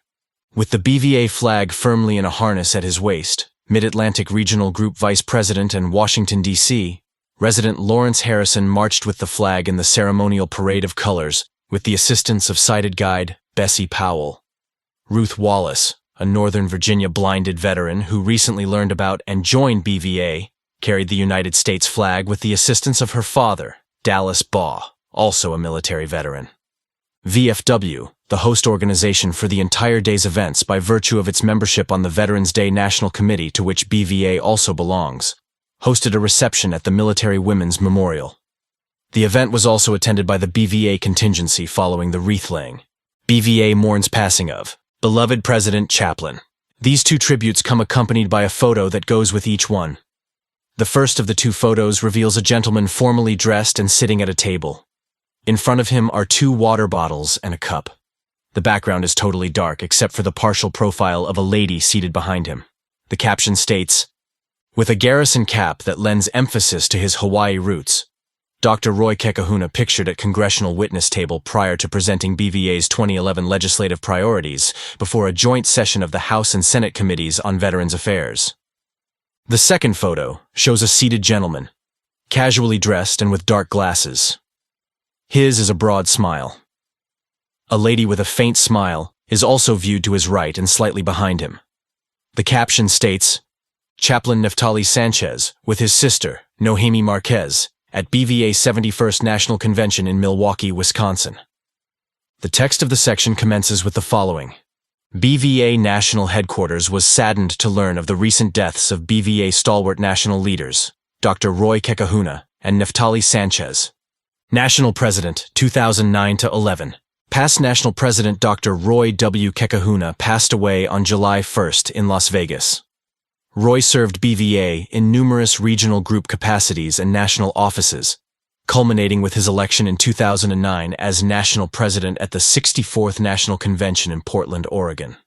With the BVA flag firmly in a harness at his waist, Mid-Atlantic Regional Group Vice President and Washington, D.C., Resident Lawrence Harrison marched with the flag in the ceremonial parade of colors with the assistance of sighted guide Bessie Powell. Ruth Wallace, a Northern Virginia blinded veteran who recently learned about and joined BVA, carried the United States flag with the assistance of her father, Dallas Baugh, also a military veteran. VFW, the host organization for the entire day's events by virtue of its membership on the Veterans Day National Committee to which BVA also belongs, hosted a reception at the Military Women's Memorial. The event was also attended by the BVA contingency following the wreath-laying. BVA mourns passing of beloved President Chaplain. These 2 tributes come accompanied by a photo that goes with each one. The first of the 2 photos reveals a gentleman formally dressed and sitting at a table. In front of him are 2 water bottles and a cup. The background is totally dark except for the partial profile of a lady seated behind him. The caption states, with a garrison cap that lends emphasis to his Hawaii roots, Dr. Roy Kekahuna pictured at congressional witness table prior to presenting BVA's 2011 legislative priorities before a joint session of the House and Senate committees on Veterans Affairs. The second photo shows a seated gentleman, casually dressed and with dark glasses. His is a broad smile. A lady with a faint smile is also viewed to his right and slightly behind him. The caption states, Chaplain Neftali Sanchez with his sister, Nohemi Marquez, at BVA 71st National Convention in Milwaukee, Wisconsin. The text of the section commences with the following. BVA National Headquarters was saddened to learn of the recent deaths of BVA stalwart national leaders, Dr. Roy Kekahuna and Neftali Sanchez. National President, 2009-11. Past National President Dr. Roy W. Kekahuna passed away on July 1st in Las Vegas. Roy served BVA in numerous regional group capacities and national offices, culminating with his election in 2009 as national president at the 64th National Convention in Portland, Oregon.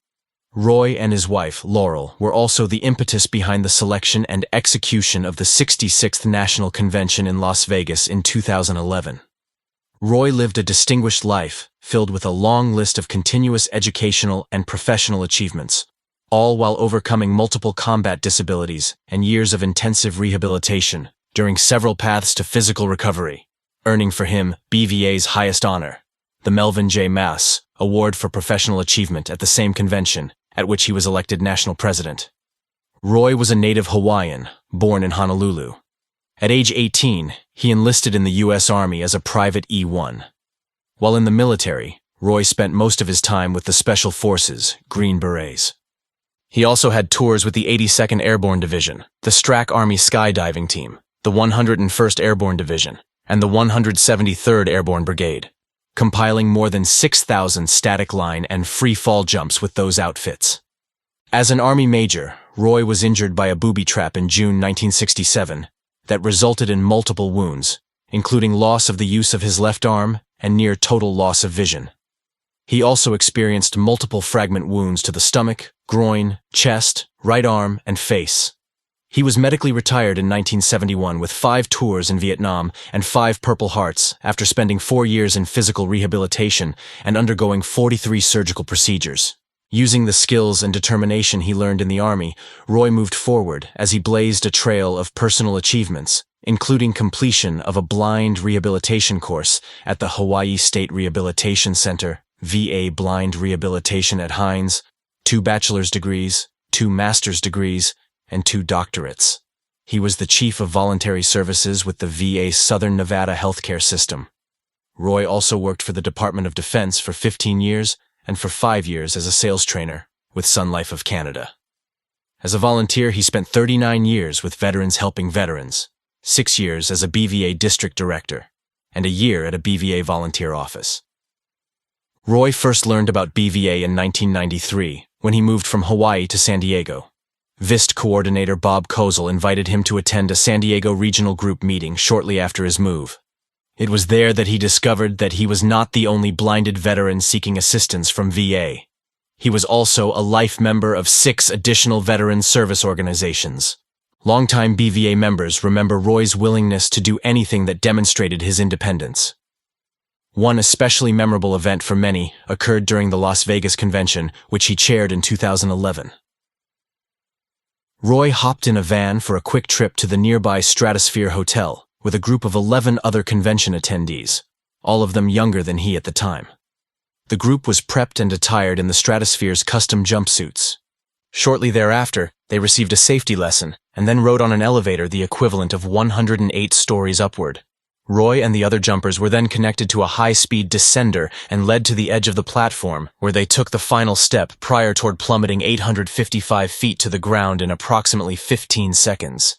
Roy and his wife, Laurel, were also the impetus behind the selection and execution of the 66th National Convention in Las Vegas in 2011. Roy lived a distinguished life, filled with a long list of continuous educational and professional achievements, all while overcoming multiple combat disabilities and years of intensive rehabilitation during several paths to physical recovery, earning for him BVA's highest honor, the Melvin J. Mass Award for Professional Achievement at the same convention at which he was elected national president. Roy was a native Hawaiian, born in Honolulu. At age 18, he enlisted in the U.S. Army as a private E-1. While in the military, Roy spent most of his time with the Special Forces, Green Berets. He also had tours with the 82nd Airborne Division, the Strack Army Skydiving Team, the 101st Airborne Division, and the 173rd Airborne Brigade, compiling more than 6,000 static line and free fall jumps with those outfits. As an Army major, Roy was injured by a booby trap in June 1967 that resulted in multiple wounds, including loss of the use of his left arm and near total loss of vision. He also experienced multiple fragment wounds to the stomach, groin, chest, right arm, and face. He was medically retired in 1971 with 5 tours in Vietnam and 5 Purple Hearts after spending 4 years in physical rehabilitation and undergoing 43 surgical procedures. Using the skills and determination he learned in the Army, Roy moved forward as he blazed a trail of personal achievements, including completion of a blind rehabilitation course at the Hawaii State Rehabilitation Center, VA Blind Rehabilitation at Hines, 2 bachelor's degrees, 2 master's degrees, and 2 doctorates. He was the Chief of Voluntary Services with the VA Southern Nevada Healthcare System. Roy also worked for the Department of Defense for 15 years and for 5 years as a sales trainer with Sun Life of Canada. As a volunteer, he spent 39 years with Veterans Helping Veterans, 6 years as a BVA district director, and a year at a BVA volunteer office. Roy first learned about BVA in 1993 when he moved from Hawaii to San Diego. VIST coordinator Bob Kozel invited him to attend a San Diego regional group meeting shortly after his move. It was there that he discovered that he was not the only blinded veteran seeking assistance from VA. He was also a life member of 6 additional veteran service organizations. Longtime BVA members remember Roy's willingness to do anything that demonstrated his independence. One especially memorable event for many occurred during the Las Vegas convention, which he chaired in 2011. Roy hopped in a van for a quick trip to the nearby Stratosphere Hotel with a group of 11 other convention attendees, all of them younger than he at the time. The group was prepped and attired in the Stratosphere's custom jumpsuits. Shortly thereafter, they received a safety lesson and then rode on an elevator the equivalent of 108 stories upward. Roy and the other jumpers were then connected to a high-speed descender and led to the edge of the platform, where they took the final step prior toward plummeting 855 feet to the ground in approximately 15 seconds.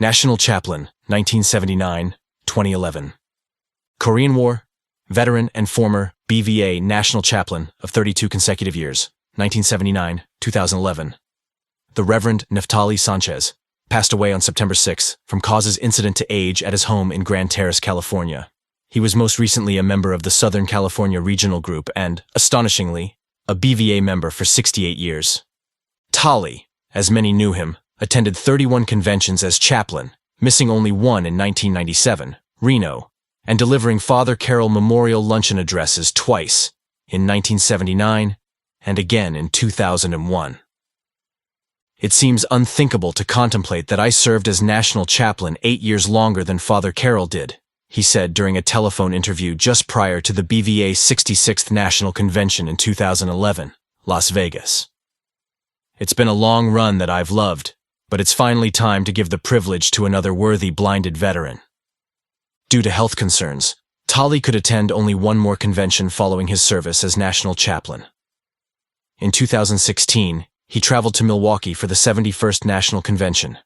National Chaplain, 1979-2011. Korean War, veteran and former BVA National Chaplain of 32 consecutive years, 1979-2011. The Reverend Neftali Sanchez passed away on September 6 from causes incident to age at his home in Grand Terrace, California. He was most recently a member of the Southern California Regional Group and, astonishingly, a BVA member for 68 years. Tali, as many knew him, attended 31 conventions as chaplain, missing only one in 1997, Reno, and delivering Father Carroll Memorial Luncheon addresses twice, in 1979 and again in 2001. It seems unthinkable to contemplate that I served as national chaplain 8 years longer than Father Carroll did, he said during a telephone interview just prior to the BVA 66th National Convention in 2011, Las Vegas. It's been a long run that I've loved, but it's finally time to give the privilege to another worthy blinded veteran. Due to health concerns, Tali could attend only one more convention following his service as national chaplain. In 2016, he traveled to Milwaukee for the 71st National Convention,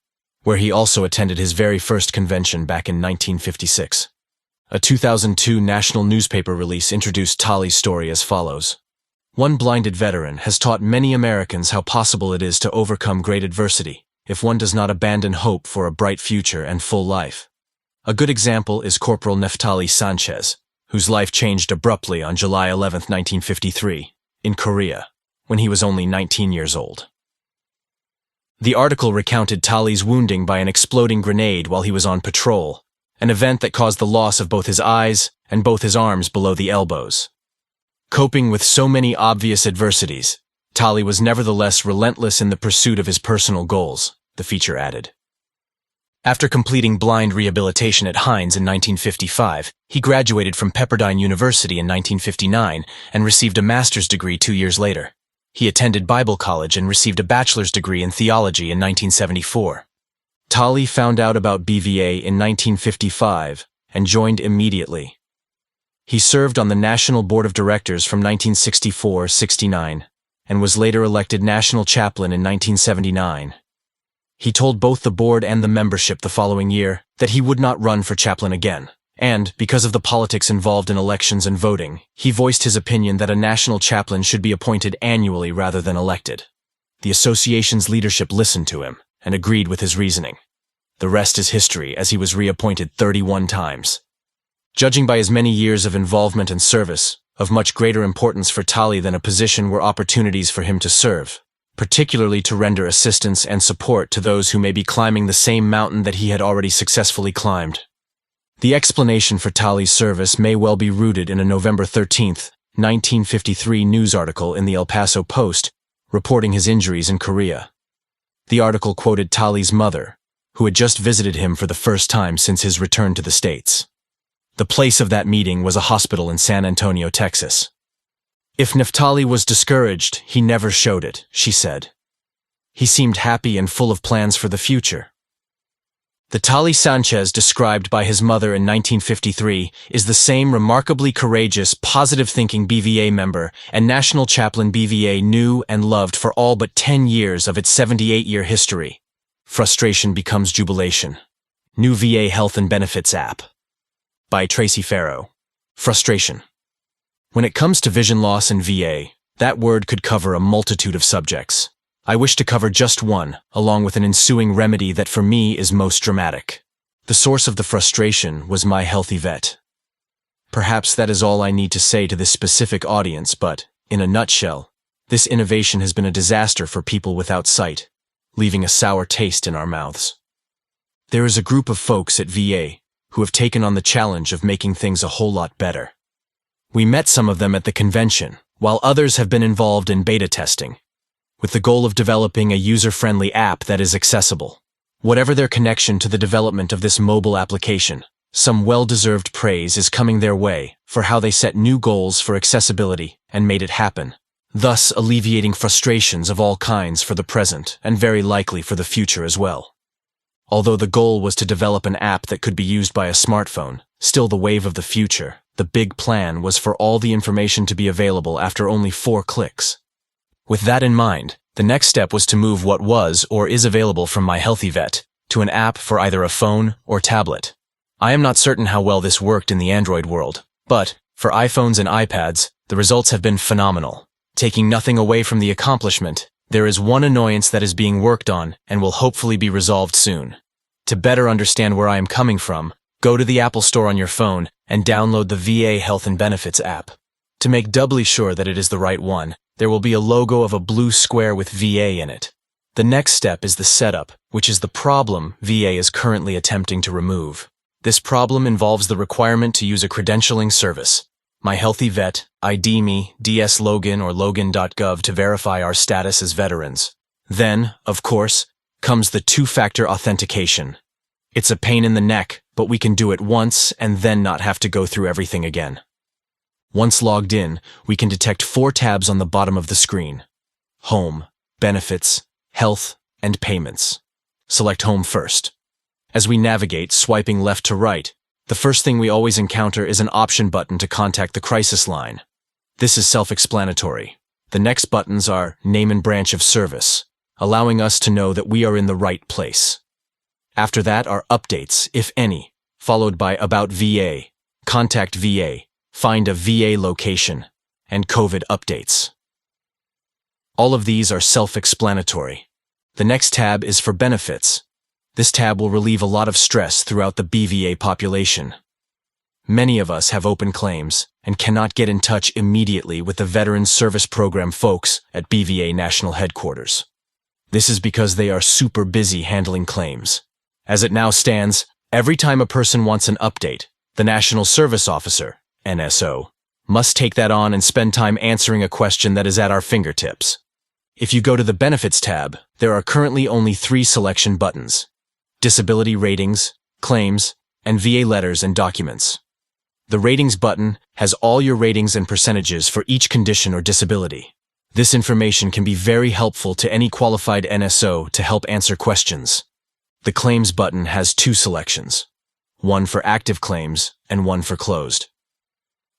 where he also attended his very first convention back in 1956. A 2002 national newspaper release introduced Tali's story as follows. One blinded veteran has taught many Americans how possible it is to overcome great adversity if one does not abandon hope for a bright future and full life. A good example is Corporal Neftali Sanchez, whose life changed abruptly on July 11, 1953, in Korea, when he was only 19 years old. The article recounted Tali's wounding by an exploding grenade while he was on patrol, an event that caused the loss of both his eyes and both his arms below the elbows. Coping with so many obvious adversities, Tali was nevertheless relentless in the pursuit of his personal goals, the feature added. After completing blind rehabilitation at Hines in 1955, he graduated from Pepperdine University in 1959 and received a master's degree 2 years later. He attended Bible college and received a bachelor's degree in theology in 1974. Tali found out about BVA in 1955 and joined immediately. He served on the National Board of Directors from 1964-69 and was later elected National Chaplain in 1979. He told both the board and the membership the following year that he would not run for chaplain again, and, because of the politics involved in elections and voting, he voiced his opinion that a national chaplain should be appointed annually rather than elected. The association's leadership listened to him and agreed with his reasoning. The rest is history, as he was reappointed 31 times. Judging by his many years of involvement and service, of much greater importance for Tali than a position were opportunities for him to serve, particularly to render assistance and support to those who may be climbing the same mountain that he had already successfully climbed. The explanation for Tali's service may well be rooted in a November 13, 1953 news article in the El Paso Post reporting his injuries in Korea. The article quoted Tali's mother, who had just visited him for the first time since his return to the States. The place of that meeting was a hospital in San Antonio, Texas. If Neftali was discouraged, he never showed it, she said. He seemed happy and full of plans for the future. The Tali Sanchez described by his mother in 1953 is the same remarkably courageous, positive-thinking BVA member and National Chaplain BVA knew and loved for all but 10 years of its 78-year history. Frustration becomes jubilation. New VA Health and Benefits app. By Tracy Farrow. Frustration. When it comes to vision loss in VA, that word could cover a multitude of subjects. I wish to cover just one, along with an ensuing remedy that for me is most dramatic. The source of the frustration was my healthy vet. Perhaps that is all I need to say to this specific audience, but, in a nutshell, this innovation has been a disaster for people without sight, leaving a sour taste in our mouths. There is a group of folks at VA who have taken on the challenge of making things a whole lot better. We met some of them at the convention, while others have been involved in beta testing, with the goal of developing a user-friendly app that is accessible. Whatever their connection to the development of this mobile application, some well-deserved praise is coming their way for how they set new goals for accessibility and made it happen, thus alleviating frustrations of all kinds for the present and very likely for the future as well. Although the goal was to develop an app that could be used by a smartphone, still the wave of the future, the big plan was for all the information to be available after only 4 clicks. With that in mind, the next step was to move what was or is available from My Healthy Vet to an app for either a phone or tablet. I am not certain how well this worked in the Android world, but, for iPhones and iPads, the results have been phenomenal. Taking nothing away from the accomplishment, there is one annoyance that is being worked on and will hopefully be resolved soon. To better understand where I am coming from, go to the Apple Store on your phone and download the VA Health and Benefits app. To make doubly sure that it is the right one, there will be a logo of a blue square with VA in it. The next step is the setup, which is the problem VA is currently attempting to remove. This problem involves the requirement to use a credentialing service. My Healthy Vet, ID Me, DS Login or login.gov to verify our status as veterans. Then, of course, comes the 2-factor authentication. It's a pain in the neck, but we can do it once and then not have to go through everything again. Once logged in, we can detect 4 tabs on the bottom of the screen: Home, Benefits, Health, and Payments. Select Home first. As we navigate, swiping left to right, the first thing we always encounter is an option button to contact the crisis line. This is self-explanatory. The next buttons are Name and Branch of Service, allowing us to know that we are in the right place. After that are Updates, if any, followed by About VA, Contact VA, Find a VA Location, and COVID Updates. All of these are self-explanatory. The next tab is for Benefits. This tab will relieve a lot of stress throughout the BVA population. Many of us have open claims and cannot get in touch immediately with the Veterans Service Program folks at BVA National Headquarters. This is because they are super busy handling claims. As it now stands, every time a person wants an update, the National Service Officer, NSO, must take that on and spend time answering a question that is at our fingertips. If you go to the Benefits tab, there are currently only 3 selection buttons: Disability Ratings, Claims, and VA Letters and Documents. The Ratings button has all your ratings and percentages for each condition or disability. This information can be very helpful to any qualified NSO to help answer questions. The Claims button has 2 selections, one for active claims and one for closed.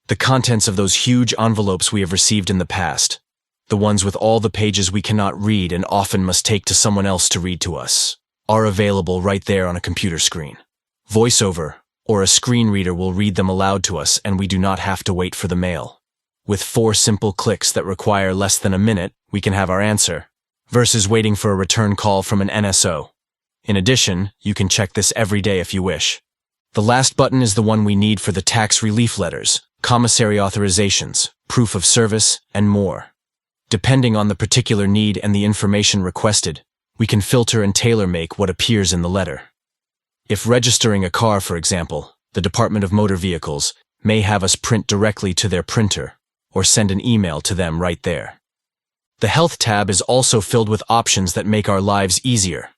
The contents of those huge envelopes we have received in the past, the ones with all the pages we cannot read and often must take to someone else to read to us, are available right there on a computer screen. VoiceOver or a screen reader will read them aloud to us, and we do not have to wait for the mail. With 4 simple clicks that require less than a minute, we can have our answer, versus waiting for a return call from an NSO. In addition, you can check this every day if you wish. The last button is the one we need for the tax relief letters, commissary authorizations, proof of service, and more. Depending on the particular need and the information requested, we can filter and tailor-make what appears in the letter. If registering a car, for example, the Department of Motor Vehicles may have us print directly to their printer or send an email to them right there. The Health tab is also filled with options that make our lives easier.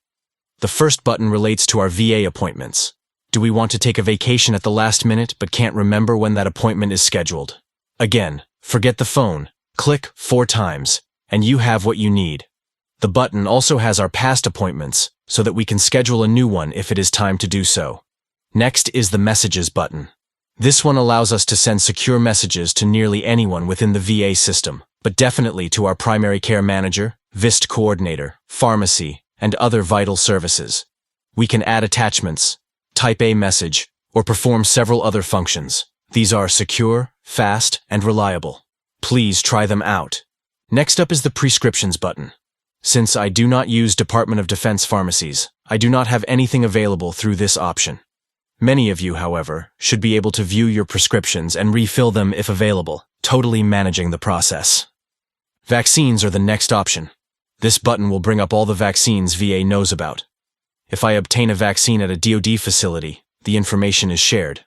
The first button relates to our VA appointments. Do we want to take a vacation at the last minute but can't remember when that appointment is scheduled? Again, forget the phone. Click 4 times, and you have what you need. The button also has our past appointments, so that we can schedule a new one if it is time to do so. Next is the Messages button. This one allows us to send secure messages to nearly anyone within the VA system, but definitely to our primary care manager, VIST coordinator, pharmacy, and other vital services. We can add attachments, type a message, or perform several other functions. These are secure, fast, and reliable. Please try them out. Next up is the Prescriptions button. Since I do not use Department of Defense pharmacies, I do not have anything available through this option. Many of you, however, should be able to view your prescriptions and refill them if available, totally managing the process. Vaccines are the next option. This button will bring up all the vaccines VA knows about. If I obtain a vaccine at a DoD facility, the information is shared.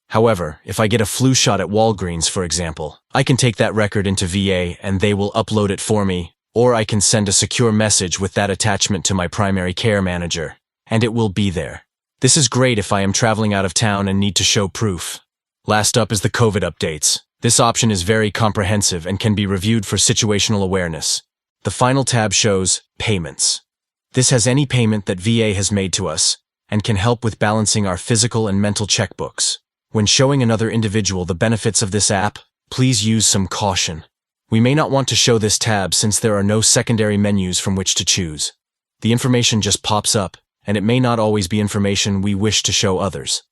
However, if I get a flu shot at Walgreens, for example, I can take that record into VA and they will upload it for me, or I can send a secure message with that attachment to my primary care manager, and it will be there. This is great if I am traveling out of town and need to show proof. Last up is the COVID updates. This option is very comprehensive and can be reviewed for situational awareness. The final tab shows Payments. This has any payment that VA has made to us and can help with balancing our physical and mental checkbooks. When showing another individual the benefits of this app, please use some caution. We may not want to show this tab since there are no secondary menus from which to choose. The information just pops up, and it may not always be information we wish to show others.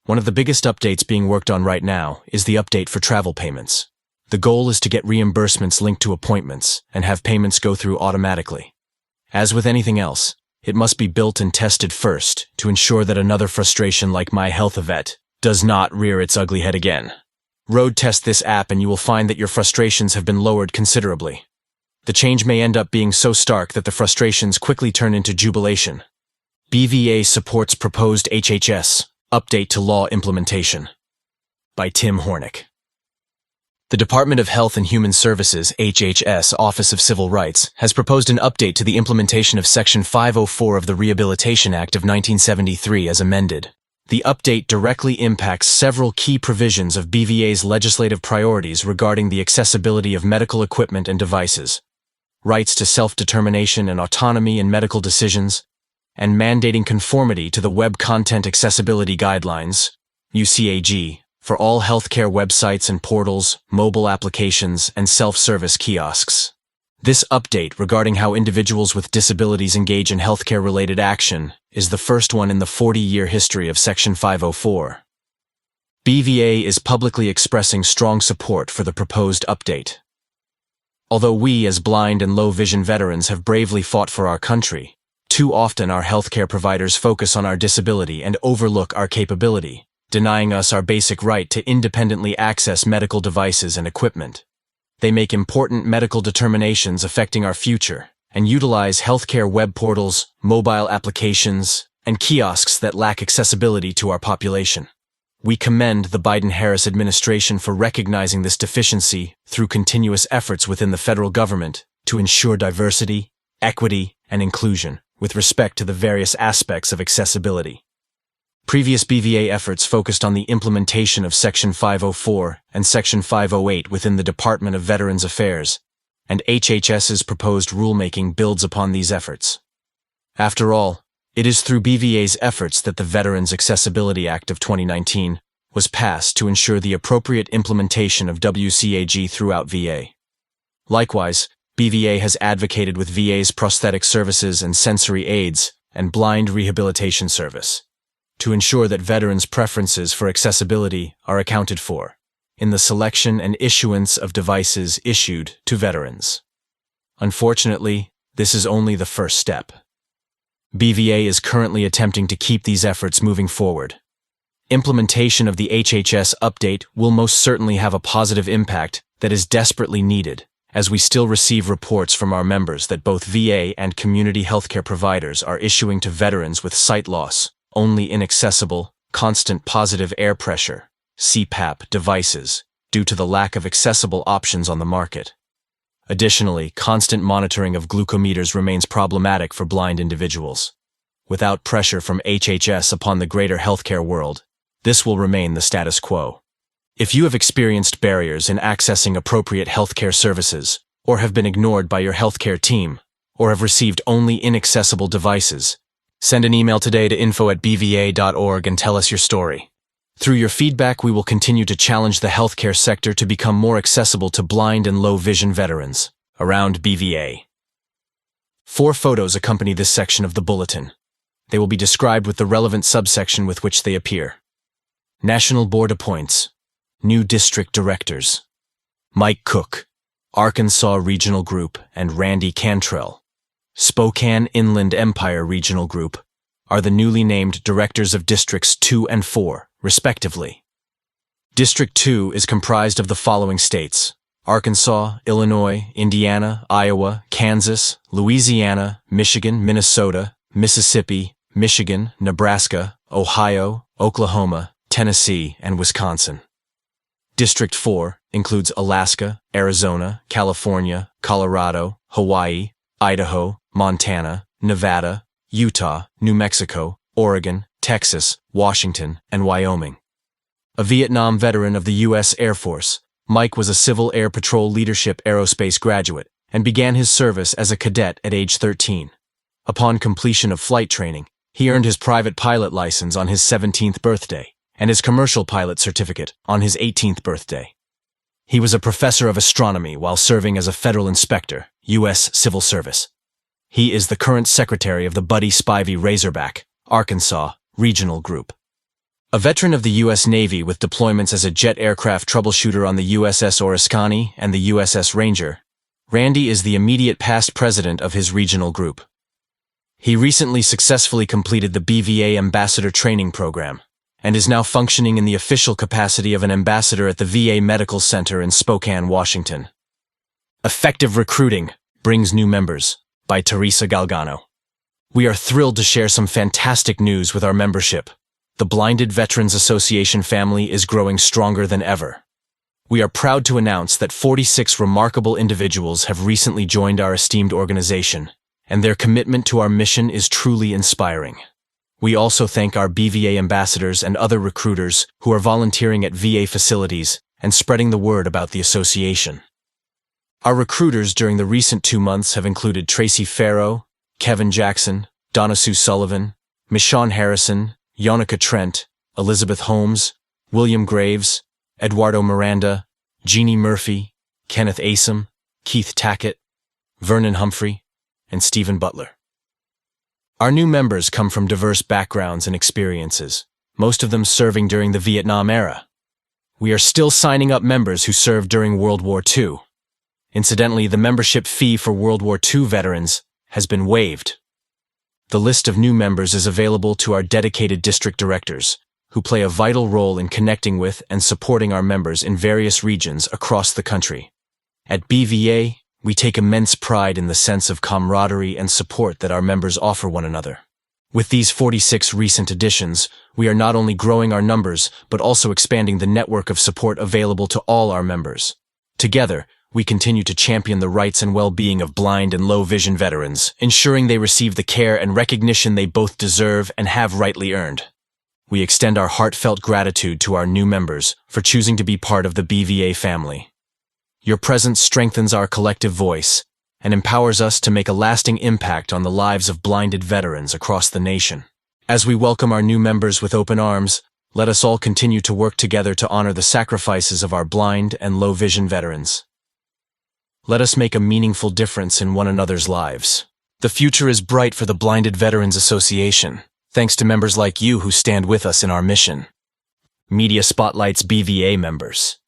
One of the biggest updates being worked on right now is the update for travel payments. The goal is to get reimbursements linked to appointments and have payments go through automatically. As with anything else, it must be built and tested first to ensure that another frustration like My Health Vet does not rear its ugly head again. Road test this app and you will find that your frustrations have been lowered considerably. The change may end up being so stark that the frustrations quickly turn into jubilation. BVA supports proposed HHS, Update to Law Implementation. By Tim Hornick. The Department of Health and Human Services, HHS, Office of Civil Rights, has proposed an update to the implementation of Section 504 of the Rehabilitation Act of 1973 as amended. The update directly impacts several key provisions of BVA's legislative priorities regarding the accessibility of medical equipment and devices, rights to self-determination and autonomy in medical decisions, and mandating conformity to the Web Content Accessibility Guidelines, UCAG, for all healthcare websites and portals, mobile applications, and self-service kiosks. This update regarding how individuals with disabilities engage in healthcare-related action is the first one in the 40-year history of Section 504. BVA is publicly expressing strong support for the proposed update. Although we, as blind and low-vision veterans, have bravely fought for our country, Too often our healthcare providers focus on our disability and overlook our capability, denying us our basic right to independently access medical devices and equipment. They make important medical determinations affecting our future and utilize healthcare web portals, mobile applications, and kiosks that lack accessibility to our population. We commend the Biden-Harris administration for recognizing this deficiency through continuous efforts within the federal government to ensure diversity, equity, and inclusion with respect to the various aspects of accessibility. Previous BVA efforts focused on the implementation of Section 504 and Section 508 within the Department of Veterans Affairs, and HHS's proposed rulemaking builds upon these efforts. After all, it is through BVA's efforts that the Veterans Accessibility Act of 2019 was passed to ensure the appropriate implementation of WCAG throughout VA. Likewise, BVA has advocated with VA's prosthetic services and sensory aids and blind rehabilitation service to ensure that veterans' preferences for accessibility are accounted for in the selection and issuance of devices issued to veterans. Unfortunately, this is only the first step. BVA is currently attempting to keep these efforts moving forward. Implementation of the HHS update will most certainly have a positive impact that is desperately needed, as we still receive reports from our members that both VA and community healthcare providers are issuing to veterans with sight loss only inaccessible, constant positive air pressure, CPAP, devices due to the lack of accessible options on the market. Additionally, constant monitoring of glucometers remains problematic for blind individuals. Without pressure from HHS upon the greater healthcare world, this will remain the status quo. If you have experienced barriers in accessing appropriate healthcare services, or have been ignored by your healthcare team, or have received only inaccessible devices, send an email today to info@bva.org and tell us your story. Through your feedback, we will continue to challenge the healthcare sector to become more accessible to blind and low-vision veterans around BVA. 4 photos accompany this section of the bulletin. They will be described with the relevant subsection with which they appear. National Board appoints new district directors. Mike Cook, Arkansas Regional Group, and Randy Cantrell, Spokane Inland Empire Regional Group, are the newly named directors of Districts 2 and 4, respectively. District 2 is comprised of the following states: Arkansas, Illinois, Indiana, Iowa, Kansas, Louisiana, Michigan, Minnesota, Mississippi, Michigan, Nebraska, Ohio, Oklahoma, Tennessee, and Wisconsin. District 4 includes Alaska, Arizona, California, Colorado, Hawaii, Idaho, Montana, Nevada, Utah, New Mexico, Oregon, Texas, Washington, and Wyoming. A Vietnam veteran of the U.S. Air Force, Mike was a Civil Air Patrol Leadership Aerospace graduate and began his service as a cadet at age 13. Upon completion of flight training, he earned his private pilot license on his 17th birthday and his commercial pilot certificate on his 18th birthday. He was a professor of astronomy while serving as a federal inspector, U.S. Civil Service. He is the current secretary of the Buddy Spivey Razorback, Arkansas Regional Group. A veteran of the U.S. Navy with deployments as a jet aircraft troubleshooter on the USS Oriskany and the USS Ranger, Randy is the immediate past president of his regional group. He recently successfully completed the BVA Ambassador Training Program and is now functioning in the official capacity of an ambassador at the VA Medical Center in Spokane, Washington. Effective Recruiting Brings New Members by Teresa Galgano. We are thrilled to share some fantastic news with our membership. The Blinded Veterans Association family is growing stronger than ever. We are proud to announce that 46 remarkable individuals have recently joined our esteemed organization, and their commitment to our mission is truly inspiring. We also thank our BVA ambassadors and other recruiters who are volunteering at VA facilities and spreading the word about the association. Our recruiters during the recent 2 months have included Tracy Farrow, Kevin Jackson, Donna Sue Sullivan, Michonne Harrison, Yonica Trent, Elizabeth Holmes, William Graves, Eduardo Miranda, Jeannie Murphy, Kenneth Asom, Keith Tackett, Vernon Humphrey, and Stephen Butler. Our new members come from diverse backgrounds and experiences, most of them serving during the Vietnam era. We are still signing up members who served during World War II. Incidentally, the membership fee for World War II veterans has been waived. The list of new members is available to our dedicated district directors, who play a vital role in connecting with and supporting our members in various regions across the country. At BVA, we take immense pride in the sense of camaraderie and support that our members offer one another. With these 46 recent additions, we are not only growing our numbers, but also expanding the network of support available to all our members. Together, we continue to champion the rights and well-being of blind and low-vision veterans, ensuring they receive the care and recognition they both deserve and have rightly earned. We extend our heartfelt gratitude to our new members for choosing to be part of the BVA family. Your presence strengthens our collective voice and empowers us to make a lasting impact on the lives of blinded veterans across the nation. As we welcome our new members with open arms, let us all continue to work together to honor the sacrifices of our blind and low-vision veterans. Let us make a meaningful difference in one another's lives. The future is bright for the Blinded Veterans Association, thanks to members like you who stand with us in our mission. Media spotlights BVA members.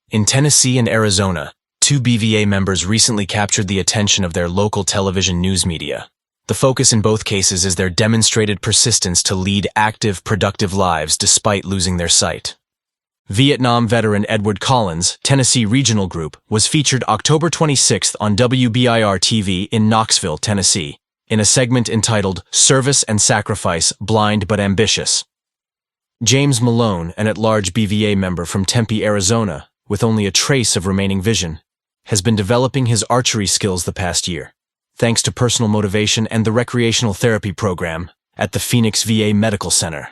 In Tennessee and Arizona, 2 BVA members recently captured the attention of their local television news media. The focus in both cases is their demonstrated persistence to lead active, productive lives despite losing their sight. Vietnam veteran Edward Collins, Tennessee Regional Group, was featured October 26th on WBIR-TV in Knoxville, Tennessee, in a segment entitled Service and Sacrifice, Blind but Ambitious. James Malone, an at-large BVA member from Tempe, Arizona, with only a trace of remaining vision, has been developing his archery skills the past year, thanks to personal motivation and the recreational therapy program at the Phoenix VA Medical Center.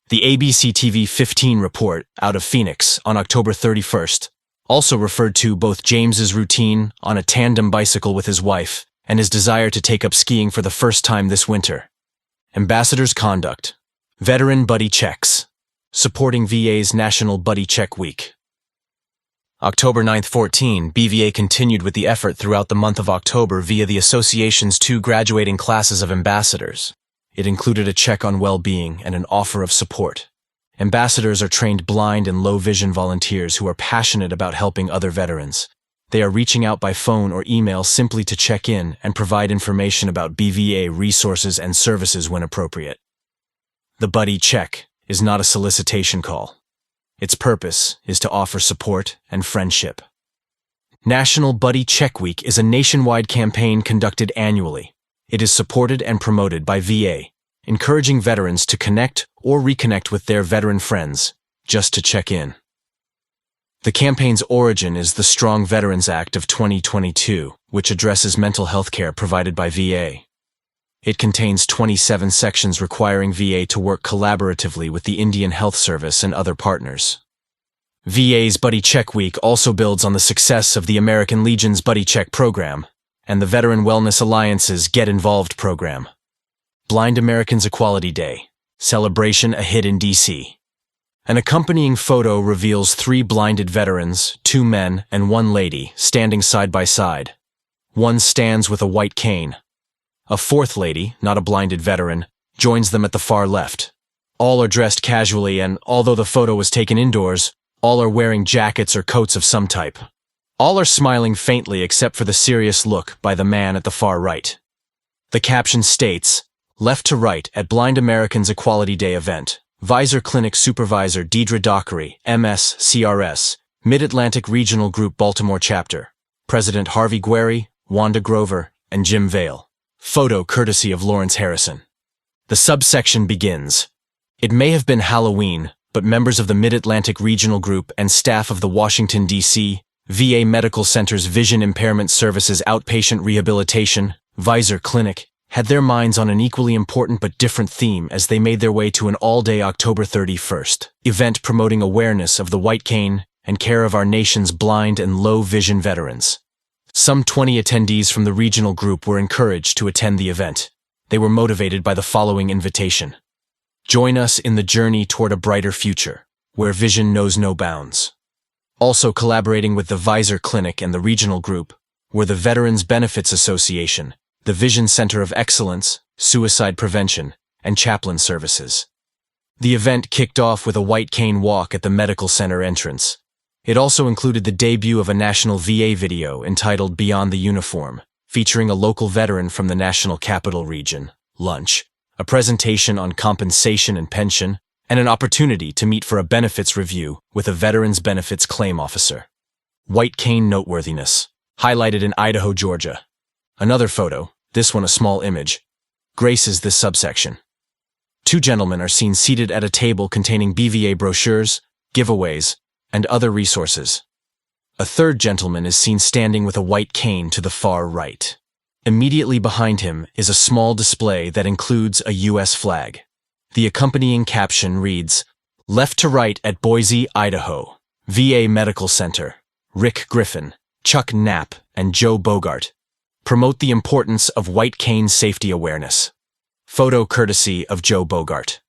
The ABC TV 15 report out of Phoenix on October 31st also referred to both James's routine on a tandem bicycle with his wife and his desire to take up skiing for the first time this winter. Ambassador's Conduct. Veteran Buddy Checks. Supporting VA's National Buddy Check Week. October 9-14, BVA continued with the effort throughout the month of October via the association's 2 graduating classes of ambassadors. It included a check on well-being and an offer of support. Ambassadors are trained blind and low-vision volunteers who are passionate about helping other veterans. They are reaching out by phone or email simply to check in and provide information about BVA resources and services when appropriate. The Buddy Check is not a solicitation call. Its purpose is to offer support and friendship. National Buddy Check Week is a nationwide campaign conducted annually. It is supported and promoted by VA, encouraging veterans to connect or reconnect with their veteran friends, just to check in. The campaign's origin is the Strong Veterans Act of 2022, which addresses mental health care provided by VA. It contains 27 sections requiring VA to work collaboratively with the Indian Health Service and other partners. VA's Buddy Check Week also builds on the success of the American Legion's Buddy Check program and the Veteran Wellness Alliance's Get Involved program. Blind Americans Equality Day. Celebration a hit in D.C. An accompanying photo reveals 3 blinded veterans, 2 men and 1 lady, standing side by side. One stands with a white cane. A 4th lady, not a blinded veteran, joins them at the far left. All are dressed casually and, although the photo was taken indoors, all are wearing jackets or coats of some type. All are smiling faintly except for the serious look by the man at the far right. The caption states, "Left to right at Blind Americans Equality Day event. Visor Clinic Supervisor Deidre Dockery, MS, CRS, Mid-Atlantic Regional Group Baltimore Chapter. President Harvey Guerry, Wanda Grover, and Jim Vale." Photo courtesy of Lawrence Harrison. The subsection begins. It may have been Halloween, but members of the Mid-Atlantic Regional Group and staff of the Washington, D.C., VA Medical Center's Vision Impairment Services Outpatient Rehabilitation, Visor Clinic, had their minds on an equally important but different theme as they made their way to an all-day October 31st event promoting awareness of the white cane and care of our nation's blind and low-vision veterans. Some 20 attendees from the regional group were encouraged to attend the event. They were motivated by the following invitation. Join us in the journey toward a brighter future, where vision knows no bounds. Also collaborating with the Visor Clinic and the regional group were the Veterans Benefits Association, the Vision Center of Excellence, Suicide Prevention, and Chaplain Services. The event kicked off with a white cane walk at the medical center entrance. It also included the debut of a national VA video entitled Beyond the Uniform, featuring a local veteran from the National Capital Region, lunch, a presentation on compensation and pension, and an opportunity to meet for a benefits review with a Veterans Benefits Claim Officer. White cane noteworthiness, highlighted in Idaho, Georgia. Another photo, this one a small image, graces this subsection. Two gentlemen are seen seated at a table containing BVA brochures, giveaways, and other resources. A third gentleman is seen standing with a white cane to the far right. Immediately behind him is a small display that includes a U.S. flag. The accompanying caption reads, "Left to right at Boise, Idaho, VA Medical Center, Rick Griffin, Chuck Knapp, and Joe Bogart. Promote the importance of white cane safety awareness." Photo courtesy of Joe Bogart.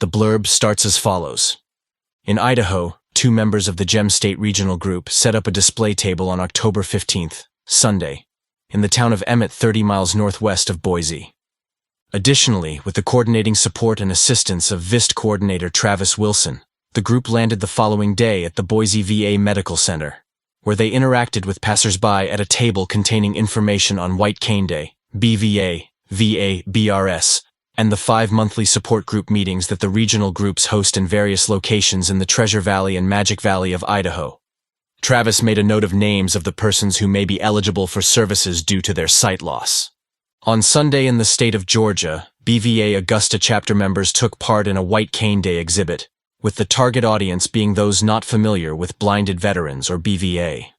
The blurb starts as follows. In Idaho, 2 members of the Gem State Regional Group set up a display table on October 15th, Sunday, in the town of Emmett 30 miles northwest of Boise. Additionally, with the coordinating support and assistance of VIST coordinator Travis Wilson, the group landed the following day at the Boise VA Medical Center, where they interacted with passersby at a table containing information on White Cane Day, BVA, VA, BRS, and the 5 monthly support group meetings that the regional groups host in various locations in the Treasure Valley and Magic Valley of Idaho. Travis made a note of names of the persons who may be eligible for services due to their sight loss. On Sunday in the state of Georgia, BVA Augusta chapter members took part in a White Cane Day exhibit, with the target audience being those not familiar with blinded veterans or BVA.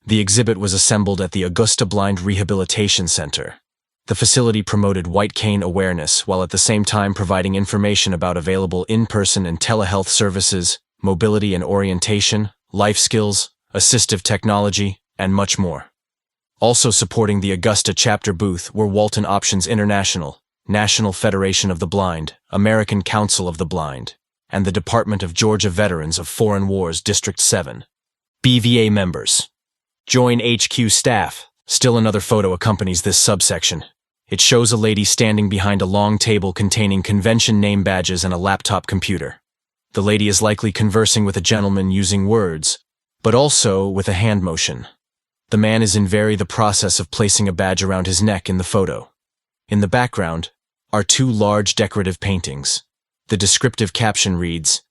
The exhibit was assembled at the Augusta Blind Rehabilitation Center. The facility promoted white cane awareness while at the same time providing information about available in-person and telehealth services, mobility and orientation, life skills, assistive technology, and much more. Also supporting the Augusta chapter booth were Walton Options International, National Federation of the Blind, American Council of the Blind, and the Department of Georgia Veterans of Foreign Wars District 7. BVA members. Join HQ staff. Still another photo accompanies this subsection. It shows a lady standing behind a long table containing convention name badges and a laptop computer. The lady is likely conversing with a gentleman using words, but also with a hand motion. The man is in the process of placing a badge around his neck in the photo. In the background are 2 large decorative paintings. The descriptive caption reads,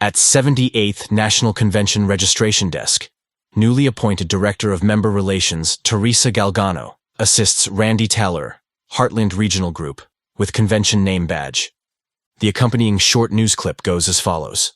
"At 78th National Convention Registration Desk, newly appointed Director of Member Relations Teresa Galgano assists Randy Taller, Heartland Regional Group, with convention name badge." The accompanying short news clip goes as follows.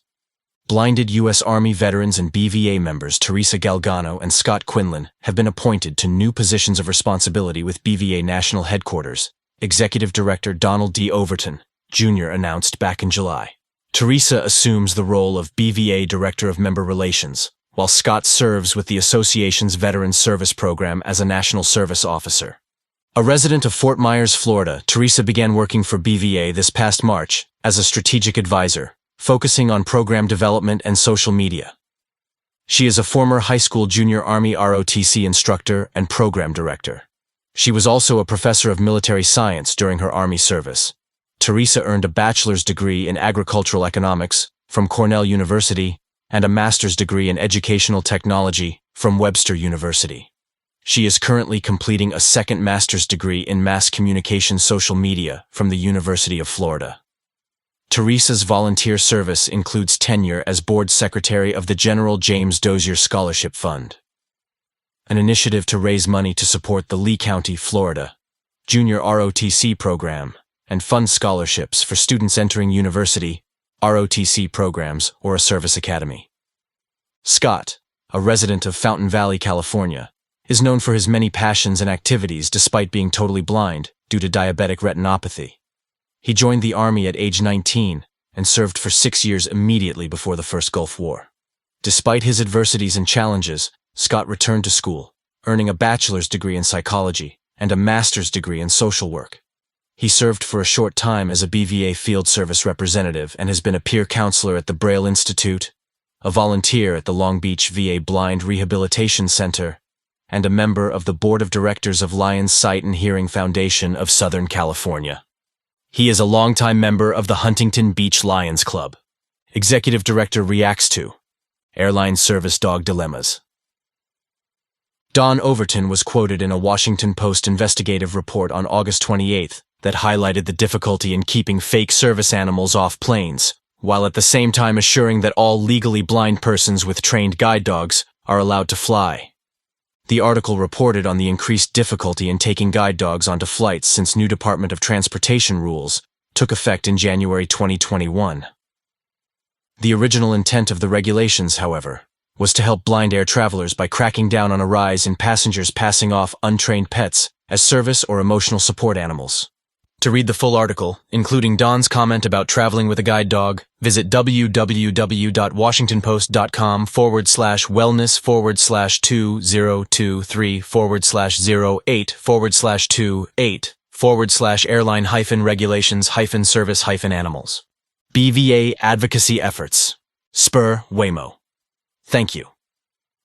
Blinded U.S. Army veterans and BVA members Teresa Galgano and Scott Quinlan have been appointed to new positions of responsibility with BVA National Headquarters. Executive Director Donald D. Overton, Jr. announced back in July. Teresa assumes the role of BVA Director of Member Relations, while Scott serves with the association's Veterans Service Program as a National Service Officer. A resident of Fort Myers, Florida, Teresa began working for BVA this past March as a strategic advisor, focusing on program development and social media. She is a former high school junior Army ROTC instructor and program director. She was also a professor of military science during her Army service. Teresa earned a bachelor's degree in agricultural economics from Cornell University and a master's degree in educational technology from Webster University. She is currently completing a second master's degree in mass communication social media from the University of Florida. Teresa's volunteer service includes tenure as board secretary of the General James Dozier Scholarship Fund, an initiative to raise money to support the Lee County, Florida, junior ROTC program, and fund scholarships for students entering university, ROTC programs, or a service academy. Scott, a resident of Fountain Valley, California, is known for his many passions and activities despite being totally blind due to diabetic retinopathy. He joined the Army at age 19 and served for 6 years immediately before the First Gulf War. Despite his adversities and challenges, Scott returned to school, earning a bachelor's degree in psychology and a master's degree in social work. He served for a short time as a BVA field service representative and has been a peer counselor at the Braille Institute, a volunteer at the Long Beach VA Blind Rehabilitation Center, and a member of the board of directors of Lions Sight and Hearing Foundation of Southern California. He is a longtime member of the Huntington Beach Lions Club. Executive Director reacts to airline service dog dilemmas. Don Overton was quoted in a Washington Post investigative report on August 28, that highlighted the difficulty in keeping fake service animals off planes, while at the same time assuring that all legally blind persons with trained guide dogs are allowed to fly. The article reported on the increased difficulty in taking guide dogs onto flights since new Department of Transportation rules took effect in January 2021. The original intent of the regulations, however, was to help blind air travelers by cracking down on a rise in passengers passing off untrained pets as service or emotional support animals. To read the full article, including Don's comment about traveling with a guide dog, visit www.washingtonpost.com/wellness/2023/08/airline-regulations-service-animals. BVA advocacy efforts. Spur Waymo. Thank you.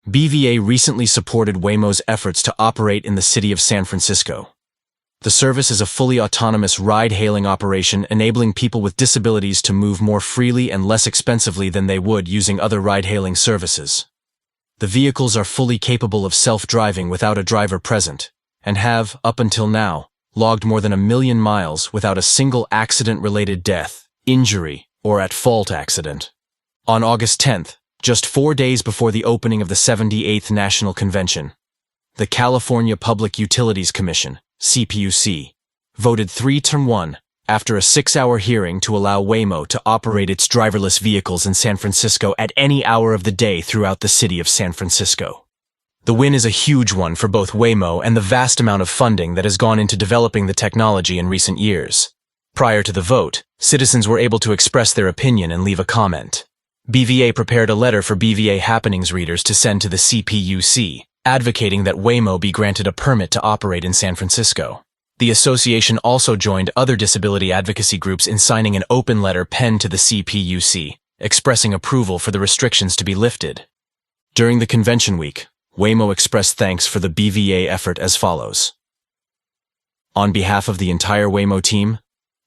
BVA recently supported Waymo's efforts to operate in the city of San Francisco. The service is a fully autonomous ride-hailing operation enabling people with disabilities to move more freely and less expensively than they would using other ride-hailing services. The vehicles are fully capable of self-driving without a driver present, and have, up until now, logged more than 1 million miles without a single accident-related death, injury, or at-fault accident. On August 10th, just 4 days before the opening of the 78th National Convention, the California Public Utilities Commission, CPUC, voted 3-1 after a 6-hour hearing to allow Waymo to operate its driverless vehicles in San Francisco at any hour of the day throughout the city of San Francisco. The win is a huge one for both Waymo and the vast amount of funding that has gone into developing the technology in recent years. Prior to the vote, citizens were able to express their opinion and leave a comment. BVA prepared a letter for BVA Happenings readers to send to the CPUC, advocating that Waymo be granted a permit to operate in San Francisco. The association also joined other disability advocacy groups in signing an open letter penned to the CPUC, expressing approval for the restrictions to be lifted. During the convention week, Waymo expressed thanks for the BVA effort as follows. On behalf of the entire Waymo team,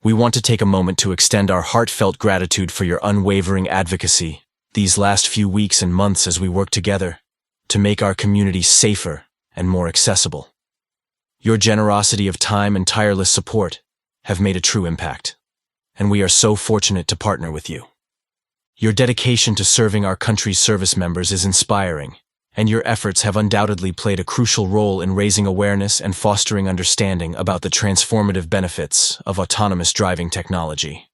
we want to take a moment to extend our heartfelt gratitude for your unwavering advocacy these last few weeks and months as we work together to make our community safer and more accessible. Your generosity of time and tireless support have made a true impact, and we are so fortunate to partner with you. Your dedication to serving our country's service members is inspiring, and your efforts have undoubtedly played a crucial role in raising awareness and fostering understanding about the transformative benefits of autonomous driving technology.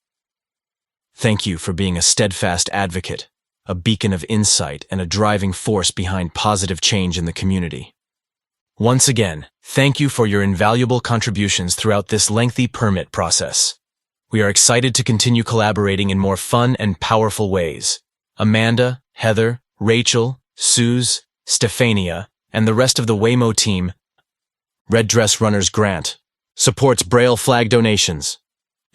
Thank you for being a steadfast advocate, a beacon of insight, and a driving force behind positive change in the community. Once again, thank you for your invaluable contributions throughout this lengthy permit process. We are excited to continue collaborating in more fun and powerful ways. Amanda, Heather, Rachel, Suze, Stefania, and the rest of the Waymo team. Red Dress Runners Grant supports Braille flag donations.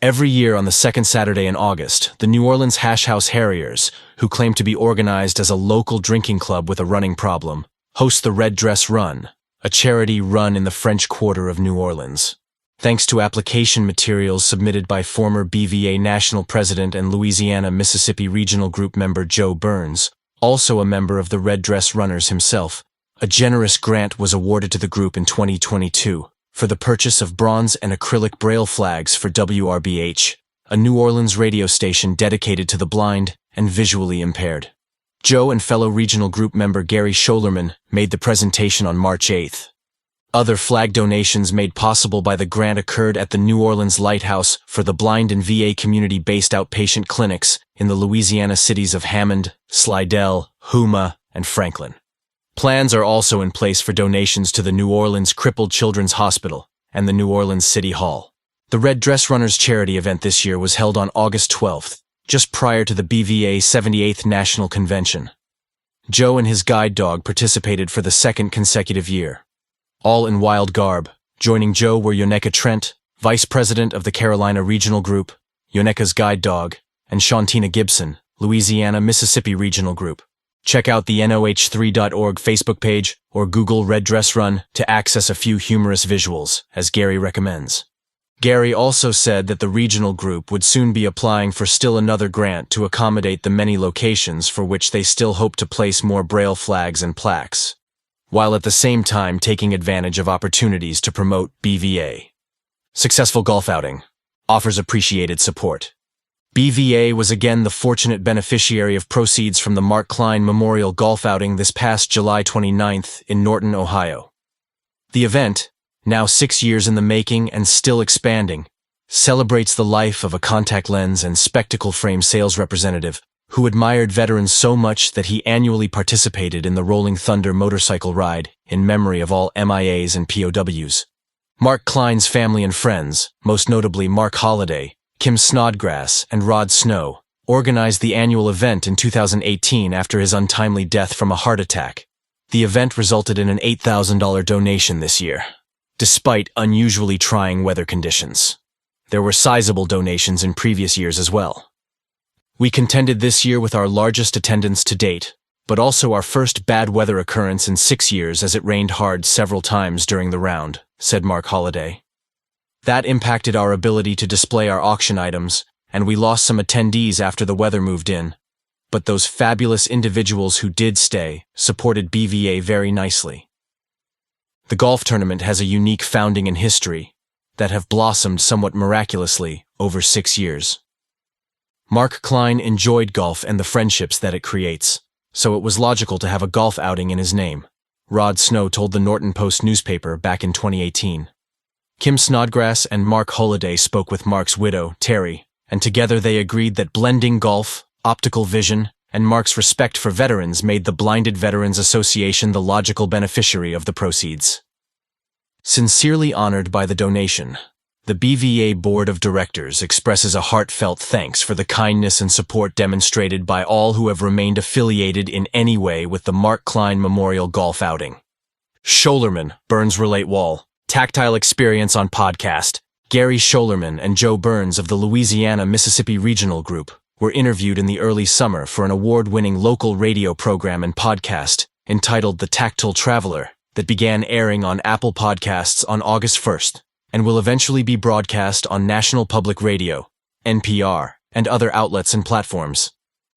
Every year on the second Saturday in August, the New Orleans Hash House Harriers, who claim to be organized as a local drinking club with a running problem, host the Red Dress Run, a charity run in the French Quarter of New Orleans. Thanks to application materials submitted by former BVA National President and Louisiana-Mississippi Regional Group member Joe Burns, also a member of the Red Dress Runners himself, a generous grant was awarded to the group in 2022 for the purchase of bronze and acrylic Braille flags for WRBH, a New Orleans radio station dedicated to the blind and visually impaired. Joe and fellow regional group member Gary Scholerman made the presentation on March 8th. Other flag donations made possible by the grant occurred at the New Orleans Lighthouse for the blind and VA community-based outpatient clinics in the Louisiana cities of Hammond, Slidell, Houma, and Franklin. Plans are also in place for donations to the New Orleans Crippled Children's Hospital and the New Orleans City Hall. The Red Dress Runners charity event this year was held on August 12th, just prior to the BVA 78th National Convention. Joe and his guide dog participated for the second consecutive year. All in wild garb, joining Joe were Yoneka Trent, Vice President of the Carolina Regional Group, Yoneka's guide dog, and Shantina Gibson, Louisiana-Mississippi Regional Group. Check out the noh3.org Facebook page or Google Red Dress Run to access a few humorous visuals, as Gary recommends. Gary also said that the regional group would soon be applying for still another grant to accommodate the many locations for which they still hope to place more Braille flags and plaques, while at the same time taking advantage of opportunities to promote BVA. Successful golf outing. Offers appreciated support. BVA was again the fortunate beneficiary of proceeds from the Mark Klein Memorial Golf Outing this past July 29th in Norton, Ohio. The event, now 6 years in the making and still expanding, celebrates the life of a contact lens and spectacle frame sales representative who admired veterans so much that he annually participated in the Rolling Thunder motorcycle ride in memory of all MIAs and POWs. Mark Klein's family and friends, most notably Mark Holliday, Kim Snodgrass, and Rod Snow, organized the annual event in 2018 after his untimely death from a heart attack. The event resulted in an $8,000 donation this year, despite unusually trying weather conditions. There were sizable donations in previous years as well. We contended this year with our largest attendance to date, but also our first bad weather occurrence in 6 years as it rained hard several times during the round, said Mark Holliday. That impacted our ability to display our auction items, and we lost some attendees after the weather moved in. But those fabulous individuals who did stay supported BVA very nicely. The golf tournament has a unique founding and history that have blossomed somewhat miraculously over 6 years. Mark Klein enjoyed golf and the friendships that it creates, so it was logical to have a golf outing in his name, Rod Snow told the Norton Post newspaper back in 2018. Kim Snodgrass and Mark Holliday spoke with Mark's widow, Terry, and together they agreed that blending golf, optical vision, and Mark's respect for veterans made the Blinded Veterans Association the logical beneficiary of the proceeds. Sincerely honored by the donation, the BVA Board of Directors expresses a heartfelt thanks for the kindness and support demonstrated by all who have remained affiliated in any way with the Mark Klein Memorial Golf Outing. Scholerman, Burns Relate Wall, Tactile Experience on Podcast. Gary Scholerman and Joe Burns of the Louisiana-Mississippi Regional Group were interviewed in the early summer for an award-winning local radio program and podcast entitled The Tactile Traveler that began airing on Apple Podcasts on August 1st and will eventually be broadcast on National Public Radio, NPR, and other outlets and platforms.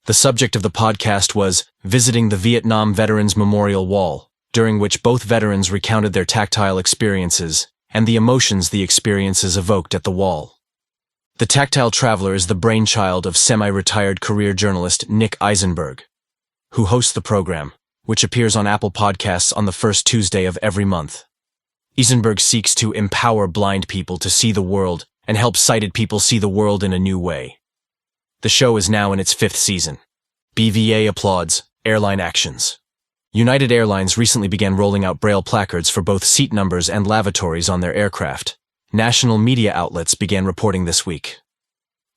The subject of the podcast was Visiting the Vietnam Veterans Memorial Wall, during which both veterans recounted their tactile experiences and the emotions the experiences evoked at the wall. The Tactile Traveler is the brainchild of semi-retired career journalist Nick Eisenberg, who hosts the program, which appears on Apple Podcasts on the first Tuesday of every month. Eisenberg seeks to empower blind people to see the world and help sighted people see the world in a new way. The show is now in its 5th season. BVA applauds airline actions. United Airlines recently began rolling out Braille placards for both seat numbers and lavatories on their aircraft. National media outlets began reporting this week.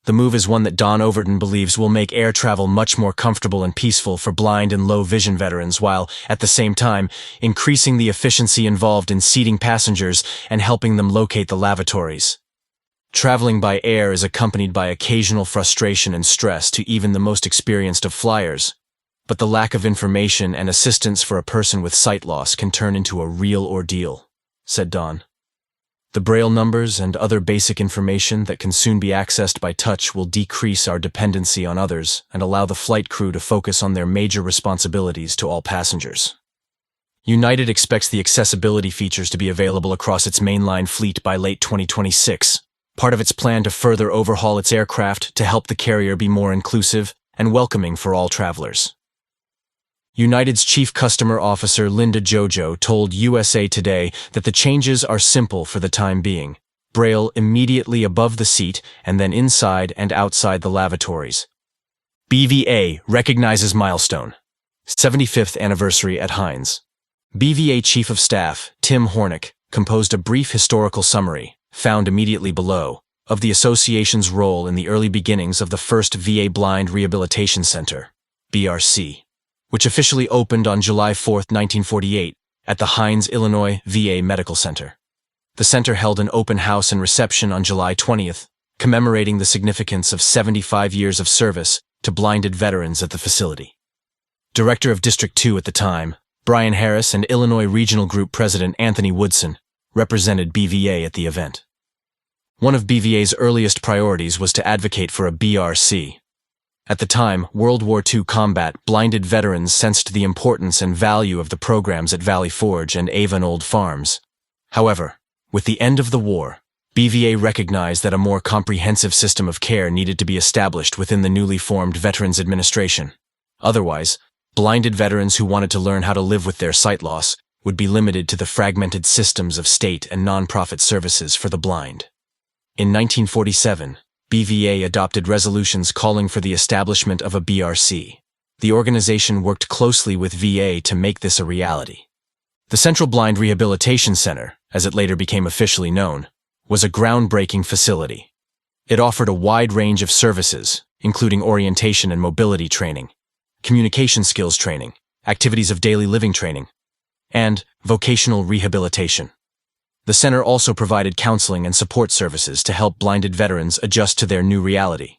The move is one that Don Overton believes will make air travel much more comfortable and peaceful for blind and low vision veterans while, at the same time, increasing the efficiency involved in seating passengers and helping them locate the lavatories. Traveling by air is accompanied by occasional frustration and stress to even the most experienced of flyers. But the lack of information and assistance for a person with sight loss can turn into a real ordeal, said Don. The Braille numbers and other basic information that can soon be accessed by touch will decrease our dependency on others and allow the flight crew to focus on their major responsibilities to all passengers. United expects the accessibility features to be available across its mainline fleet by late 2026, part of its plan to further overhaul its aircraft to help the carrier be more inclusive and welcoming for all travelers. United's Chief Customer Officer Linda Jojo told USA Today that the changes are simple for the time being. Braille immediately above the seat and then inside and outside the lavatories. BVA recognizes milestone. 75th anniversary at Heinz. BVA Chief of Staff Tim Hornick composed a brief historical summary, found immediately below, of the association's role in the early beginnings of the first VA Blind Rehabilitation Center, BRC, which officially opened on July 4, 1948, at the Heinz, Illinois VA Medical Center. The center held an open house and reception on July 20th, commemorating the significance of 75 years of service to blinded veterans at the facility. Director of District 2 at the time, Brian Harris, and Illinois Regional Group President Anthony Woodson represented BVA at the event. One of BVA's earliest priorities was to advocate for a BRC. At the time, World War II combat blinded veterans sensed the importance and value of the programs at Valley Forge and Avon Old Farms. However, with the end of the war, BVA recognized that a more comprehensive system of care needed to be established within the newly formed Veterans Administration. Otherwise, blinded veterans who wanted to learn how to live with their sight loss would be limited to the fragmented systems of state and nonprofit services for the blind. In 1947, BVA adopted resolutions calling for the establishment of a BRC. The organization worked closely with VA to make this a reality. The Central Blind Rehabilitation Center, as it later became officially known, was a groundbreaking facility. It offered a wide range of services, including orientation and mobility training, communication skills training, activities of daily living training, and vocational rehabilitation. The center also provided counseling and support services to help blinded veterans adjust to their new reality.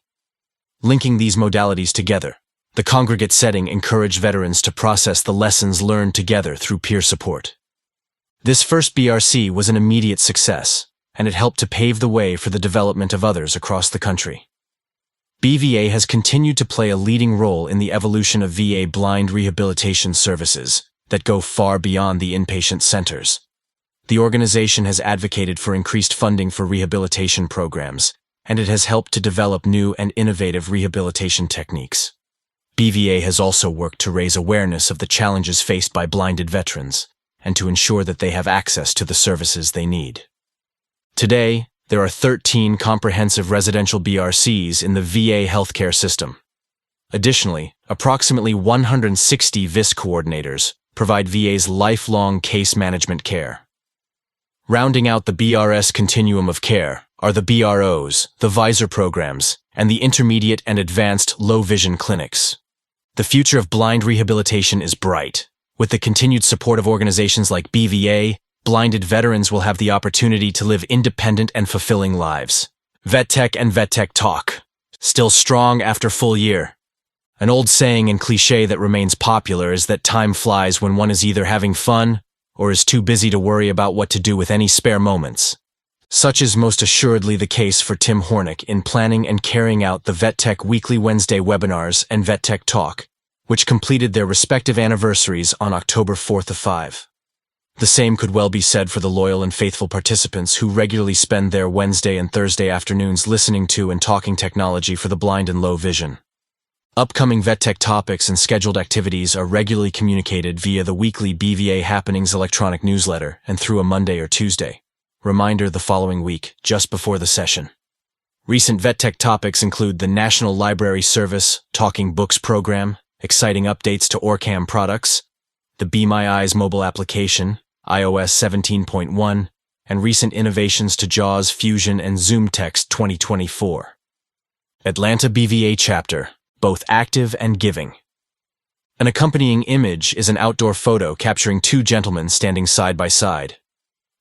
Linking these modalities together, the congregate setting encouraged veterans to process the lessons learned together through peer support. This first BRC was an immediate success, and it helped to pave the way for the development of others across the country. BVA has continued to play a leading role in the evolution of VA blind rehabilitation services that go far beyond the inpatient centers. The organization has advocated for increased funding for rehabilitation programs, and it has helped to develop new and innovative rehabilitation techniques. BVA has also worked to raise awareness of the challenges faced by blinded veterans and to ensure that they have access to the services they need. Today, there are 13 comprehensive residential BRCs in the VA healthcare system. Additionally, approximately 160 VIS coordinators provide VA's lifelong case management care. Rounding out the BRS continuum of care are the BROs, the VISOR programs, and the intermediate and advanced low-vision clinics. The future of blind rehabilitation is bright. With the continued support of organizations like BVA, blinded veterans will have the opportunity to live independent and fulfilling lives. VetTech and VetTech Talk. Still strong after full year. An old saying and cliche that remains popular is that time flies when one is either having fun or is too busy to worry about what to do with any spare moments. Such is most assuredly the case for Tim Hornick in planning and carrying out the VetTech Weekly Wednesday webinars and VetTech Talk, which completed their respective anniversaries on October 4th of 5. The same could well be said for the loyal and faithful participants who regularly spend their Wednesday and Thursday afternoons listening to and talking technology for the blind and low vision. Upcoming VetTech topics and scheduled activities are regularly communicated via the weekly BVA Happenings electronic newsletter and through a Monday or Tuesday. Reminder the following week, just before the session. Recent VetTech topics include the National Library Service Talking Books program, exciting updates to Orcam products, the Be My Eyes mobile application, iOS 17.1, and recent innovations to JAWS Fusion and Zoom Text 2024. Atlanta BVA Chapter, both active and giving. An accompanying image is an outdoor photo capturing two gentlemen standing side by side.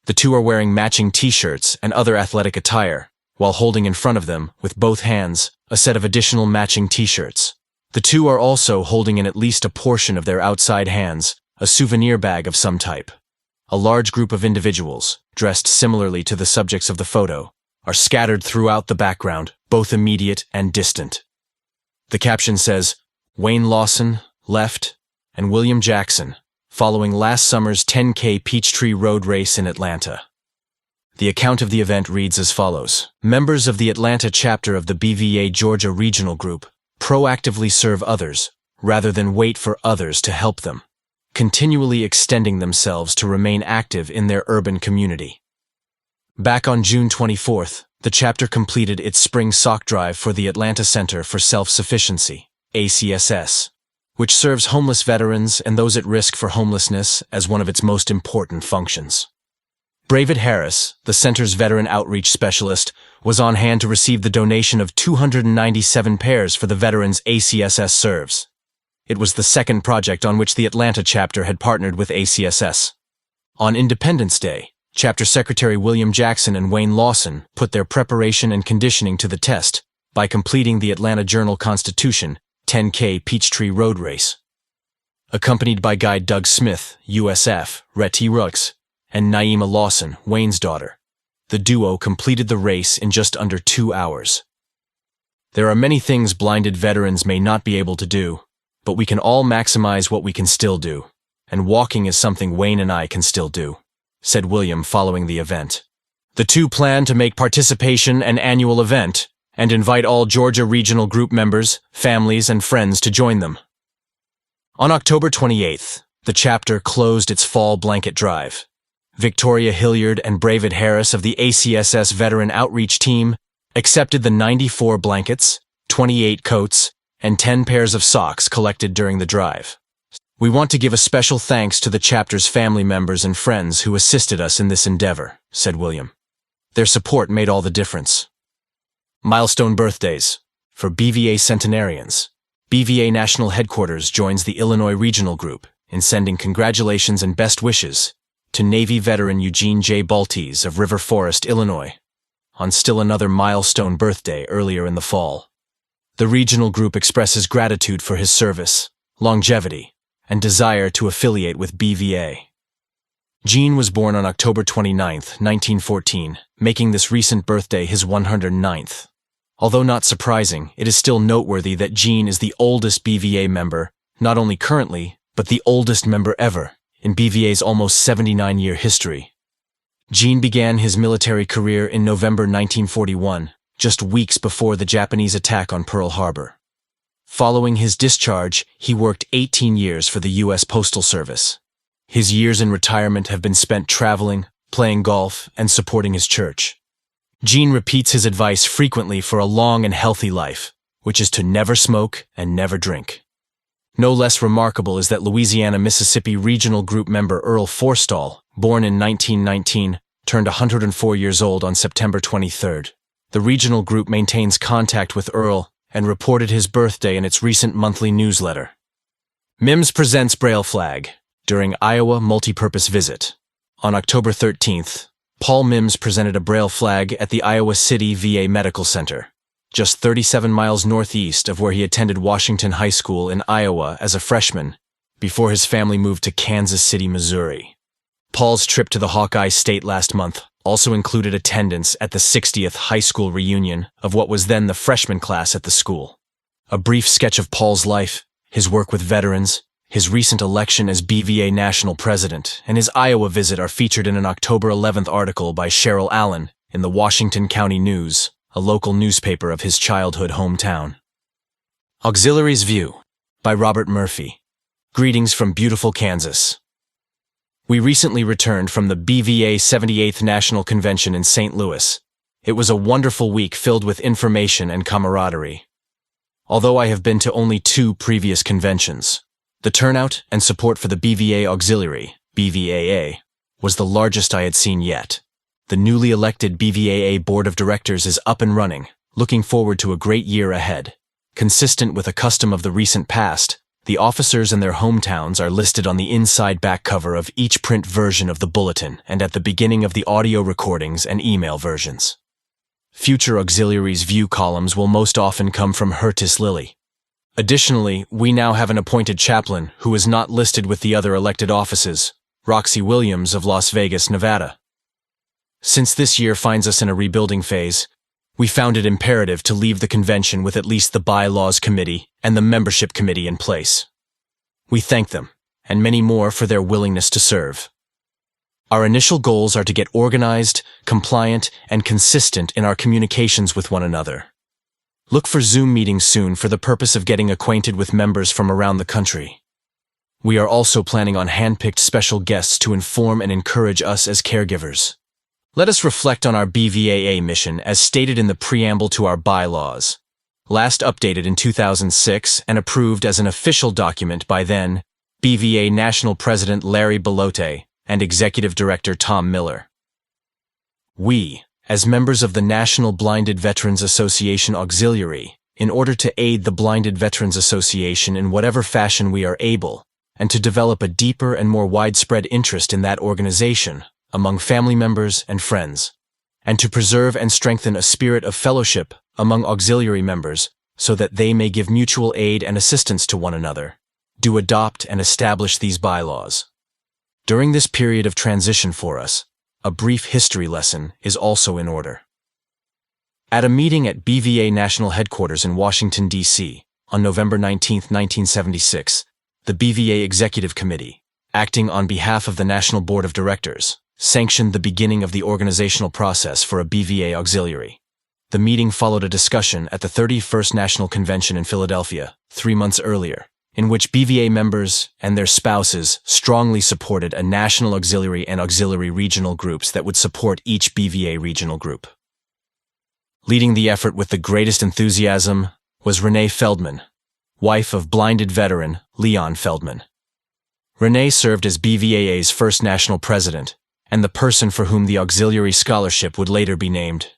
The two are wearing matching t-shirts and other athletic attire, while holding in front of them, with both hands, a set of additional matching t-shirts. The two are also holding in at least a portion of their outside hands, a souvenir bag of some type. A large group of individuals, dressed similarly to the subjects of the photo, are scattered throughout the background, both immediate and distant. The caption says, Wayne Lawson, left, and William Jackson, following last summer's 10K Peachtree Road Race in Atlanta. The account of the event reads as follows. Members of the Atlanta chapter of the BVA Georgia Regional Group proactively serve others, rather than wait for others to help them, continually extending themselves to remain active in their urban community. Back on June 24th, the chapter completed its spring sock drive for the Atlanta Center for Self-Sufficiency, ACSS, which serves homeless veterans and those at risk for homelessness as one of its most important functions. Bravid Harris, the center's veteran outreach specialist, was on hand to receive the donation of 297 pairs for the veterans ACSS serves. It was the second project on which the Atlanta chapter had partnered with ACSS. On Independence Day, Chapter Secretary William Jackson and Wayne Lawson put their preparation and conditioning to the test by completing the Atlanta Journal-Constitution 10K Peachtree Road Race. Accompanied by guide Doug Smith, USF, Reti Rooks, and Naima Lawson, Wayne's daughter, the duo completed the race in just under 2 hours. There are many things blinded veterans may not be able to do, but we can all maximize what we can still do, and walking is something Wayne and I can still do, said William following the event. The two plan to make participation an annual event and invite all Georgia Regional Group members, families, and friends to join them. On October 28th, the chapter closed its fall blanket drive. Victoria Hilliard and Bravid Harris of the ACSS Veteran Outreach Team accepted the 94 blankets, 28 coats, and 10 pairs of socks collected during the drive. We want to give a special thanks to the chapter's family members and friends who assisted us in this endeavor, said William. Their support made all the difference. Milestone birthdays. For BVA centenarians, BVA National Headquarters joins the Illinois Regional Group in sending congratulations and best wishes to Navy veteran Eugene J. Baltes of River Forest, Illinois, on still another milestone birthday earlier in the fall. The regional group expresses gratitude for his service, longevity, and desire to affiliate with BVA. Gene was born on October 29, 1914, making this recent birthday his 109th. Although not surprising, it is still noteworthy that Gene is the oldest BVA member, not only currently, but the oldest member ever in BVA's almost 79-year history. Gene began his military career in November 1941, just weeks before the Japanese attack on Pearl Harbor. Following his discharge, he worked 18 years for the U.S. Postal Service. His years in retirement have been spent traveling, playing golf, and supporting his church. Gene repeats his advice frequently for a long and healthy life, which is to never smoke and never drink. No less remarkable is that Louisiana-Mississippi Regional Group member Earl Forstall, born in 1919, turned 104 years old on September 23rd. The regional group maintains contact with Earl and reported his birthday in its recent monthly newsletter. MIMS presents Braille Flag during Iowa multipurpose visit. On October 13th, Paul Mims presented a Braille flag at the Iowa City VA Medical Center, just 37 miles northeast of where he attended Washington High School in Iowa as a freshman, before his family moved to Kansas City, Missouri. Paul's trip to the Hawkeye State last month also included attendance at the 60th high school reunion of what was then the freshman class at the school. A brief sketch of Paul's life, his work with veterans, his recent election as BVA national president, and his Iowa visit are featured in an October 11th article by Cheryl Allen in the Washington County News, a local newspaper of his childhood hometown. Auxiliary's View by Robert Murphy. Greetings from beautiful Kansas. We recently returned from the BVA 78th National Convention in St. Louis. It was a wonderful week filled with information and camaraderie. Although I have been to only 2 previous conventions, the turnout and support for the BVA Auxiliary, BVAA, was the largest I had seen yet. The newly elected BVAA Board of Directors is up and running, looking forward to a great year ahead. Consistent with a custom of the recent past, the officers and their hometowns are listed on the inside back cover of each print version of the Bulletin and at the beginning of the audio recordings and email versions. Future Auxiliaries' view columns will most often come from Hertis Lilly. Additionally, we now have an appointed chaplain who is not listed with the other elected offices, Roxy Williams of Las Vegas, Nevada. Since this year finds us in a rebuilding phase, we found it imperative to leave the convention with at least the bylaws committee and the membership committee in place. We thank them, and many more for their willingness to serve. Our initial goals are to get organized, compliant, and consistent in our communications with one another. Look for Zoom meetings soon for the purpose of getting acquainted with members from around the country. We are also planning on hand-picked special guests to inform and encourage us as caregivers. Let us reflect on our BVAA mission as stated in the preamble to our bylaws, last updated in 2006 and approved as an official document by then BVA National President Larry Belote and Executive Director Tom Miller. We, as members of the National Blinded Veterans Association Auxiliary, in order to aid the Blinded Veterans Association in whatever fashion we are able, and to develop a deeper and more widespread interest in that organization, among family members and friends, and to preserve and strengthen a spirit of fellowship among auxiliary members so that they may give mutual aid and assistance to one another, do adopt and establish these bylaws. During this period of transition for us, a brief history lesson is also in order. At a meeting at BVA National Headquarters in Washington, D.C., on November 19, 1976, the BVA Executive Committee, acting on behalf of the National Board of Directors, sanctioned the beginning of the organizational process for a BVA Auxiliary. The meeting followed a discussion at the 31st National Convention in Philadelphia, 3 months earlier, in which BVA members and their spouses strongly supported a national auxiliary and auxiliary regional groups that would support each BVA regional group. Leading the effort with the greatest enthusiasm was Renee Feldman, wife of blinded veteran Leon Feldman. Renee served as BVAA's first national president and the person for whom the auxiliary scholarship would later be named.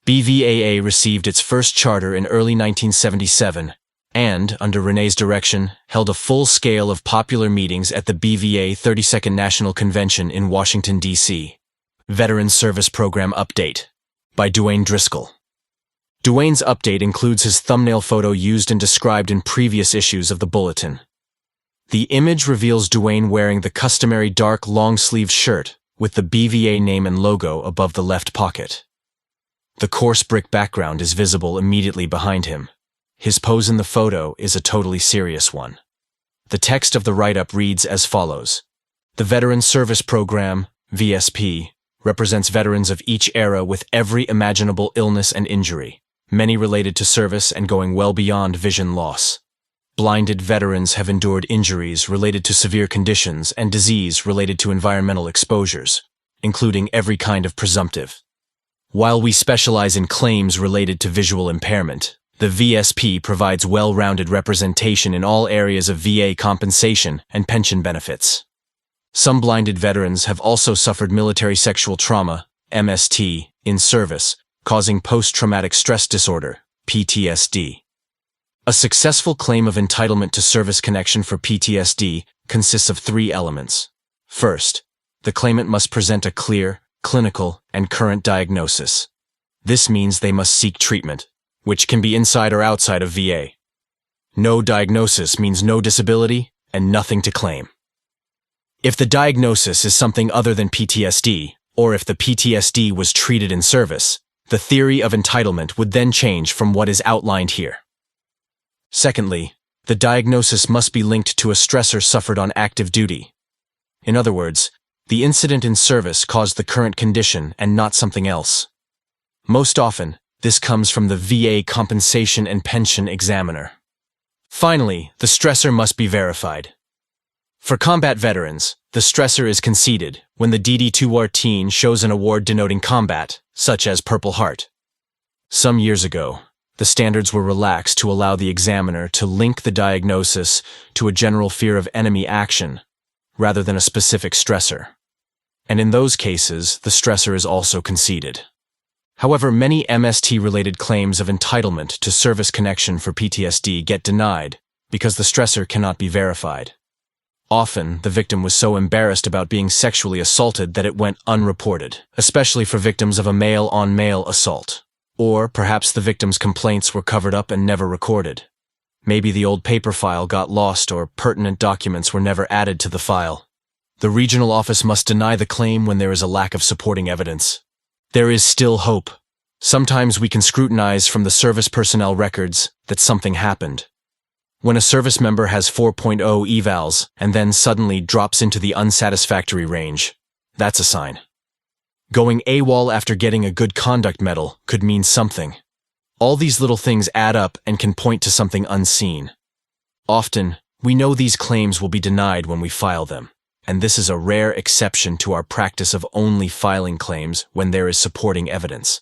BVAA received its first charter in early 1977 and, under Renee's direction, held a full scale of popular meetings at the BVA 32nd National Convention in Washington, D.C. Veteran Service Program Update by Duane Driscoll. Duane's update includes his thumbnail photo used and described in previous issues of the Bulletin. The image reveals Duane wearing the customary dark long-sleeved shirt with the BVA name and logo above the left pocket. The coarse brick background is visible immediately behind him. His pose in the photo is a totally serious one. The text of the write-up reads as follows. The Veteran Service Program, VSP, represents veterans of each era with every imaginable illness and injury, many related to service and going well beyond vision loss. Blinded veterans have endured injuries related to severe conditions and disease related to environmental exposures, including every kind of presumptive. While we specialize in claims related to visual impairment, the VSP provides well-rounded representation in all areas of VA compensation and pension benefits. Some blinded veterans have also suffered military sexual trauma, MST, in service, causing post-traumatic stress disorder, PTSD. A successful claim of entitlement to service connection for PTSD consists of 3 elements. First, the claimant must present a clear, clinical, and current diagnosis. This means they must seek treatment, which can be inside or outside of VA. No diagnosis means no disability and nothing to claim. If the diagnosis is something other than PTSD, or if the PTSD was treated in service, the theory of entitlement would then change from what is outlined here. Secondly, the diagnosis must be linked to a stressor suffered on active duty. In other words, the incident in service caused the current condition and not something else. Most often, this comes from the VA Compensation and Pension Examiner. Finally, the stressor must be verified. For combat veterans, the stressor is conceded when the DD2R shows an award denoting combat, such as Purple Heart. Some years ago, the standards were relaxed to allow the examiner to link the diagnosis to a general fear of enemy action, rather than a specific stressor. And in those cases, the stressor is also conceded. However, many MST-related claims of entitlement to service connection for PTSD get denied because the stressor cannot be verified. Often, the victim was so embarrassed about being sexually assaulted that it went unreported, especially for victims of a male-on-male assault. Or perhaps the victim's complaints were covered up and never recorded. Maybe the old paper file got lost or pertinent documents were never added to the file. The regional office must deny the claim when there is a lack of supporting evidence. There is still hope. Sometimes we can scrutinize from the service personnel records that something happened. When a service member has 4.0 evals and then suddenly drops into the unsatisfactory range, that's a sign. Going AWOL after getting a good conduct medal could mean something. All these little things add up and can point to something unseen. Often, we know these claims will be denied when we file them, and this is a rare exception to our practice of only filing claims when there is supporting evidence.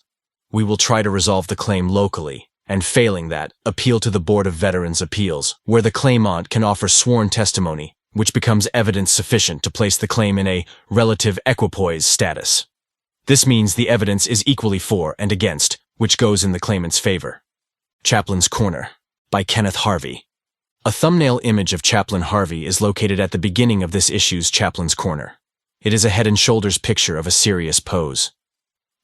We will try to resolve the claim locally, and failing that, appeal to the Board of Veterans' Appeals, where the claimant can offer sworn testimony, which becomes evidence sufficient to place the claim in a relative equipoise status. This means the evidence is equally for and against, which goes in the claimant's favor. Chaplain's Corner, by Kenneth Harvey. A thumbnail image of Chaplain Harvey is located at the beginning of this issue's Chaplain's Corner. It is a head and shoulders picture of a serious pose.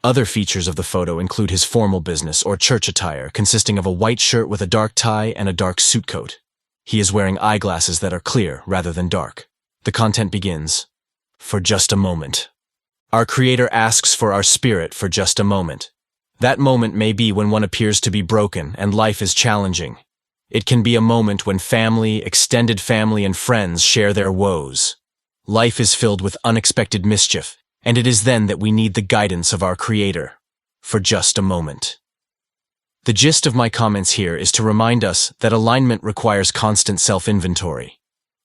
Other features of the photo include his formal business or church attire consisting of a white shirt with a dark tie and a dark suit coat. He is wearing eyeglasses that are clear rather than dark. The content begins, "For just a moment. Our Creator asks for our spirit for just a moment. That moment may be when one appears to be broken and life is challenging. It can be a moment when family, extended family, and friends share their woes. Life is filled with unexpected mischief, And it is then that we need the guidance of our Creator. For just a moment. The gist of my comments here is to remind us that alignment requires constant self-inventory.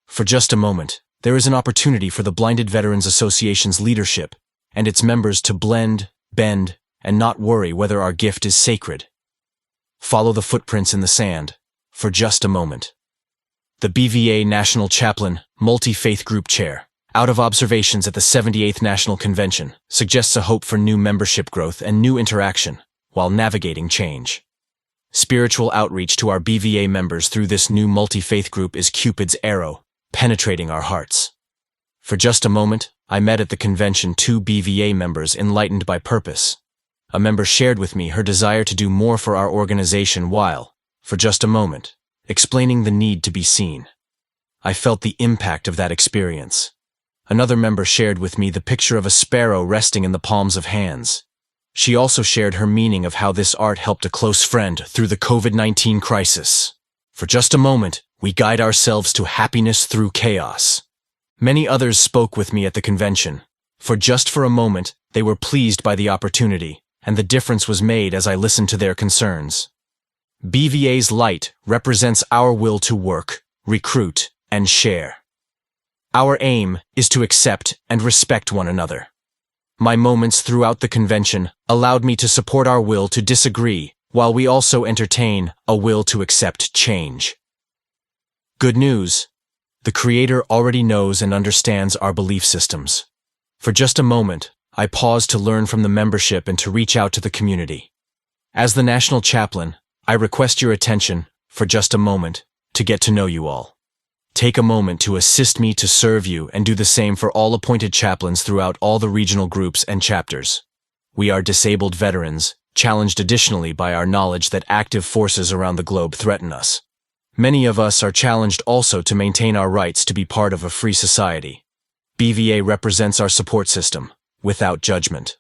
For just a moment, there is an opportunity for the Blinded Veterans Association's leadership and its members to blend, bend, and not worry whether our gift is sacred. Follow the footprints in the sand, for just a moment. The BVA National Chaplain, Multi-Faith Group Chair, out of observations at the 78th National Convention, suggests a hope for new membership growth and new interaction, while navigating change. Spiritual outreach to our BVA members through this new multi-faith group is Cupid's arrow, penetrating our hearts. For just a moment, I met at the convention 2 BVA members enlightened by purpose. A member shared with me her desire to do more for our organization while, for just a moment, explaining the need to be seen. I felt the impact of that experience. Another member shared with me the picture of a sparrow resting in the palms of hands. She also shared her meaning of how this art helped a close friend through the COVID-19 crisis. For just a moment, we guide ourselves to happiness through chaos. Many others spoke with me at the convention. For a moment, they were pleased by the opportunity, and the difference was made as I listened to their concerns. BVA's light represents our will to work, recruit, and share. Our aim is to accept and respect one another. My moments throughout the convention allowed me to support our will to disagree, while we also entertain a will to accept change. Good news. The Creator already knows and understands our belief systems. For just a moment, I paused to learn from the membership and to reach out to the community. As the National Chaplain, I request your attention, for just a moment, to get to know you all. Take a moment to assist me to serve you and do the same for all appointed chaplains throughout all the regional groups and chapters. We are disabled veterans, challenged additionally by our knowledge that active forces around the globe threaten us. Many of us are challenged also to maintain our rights to be part of a free society. BVA represents our support system, without judgment.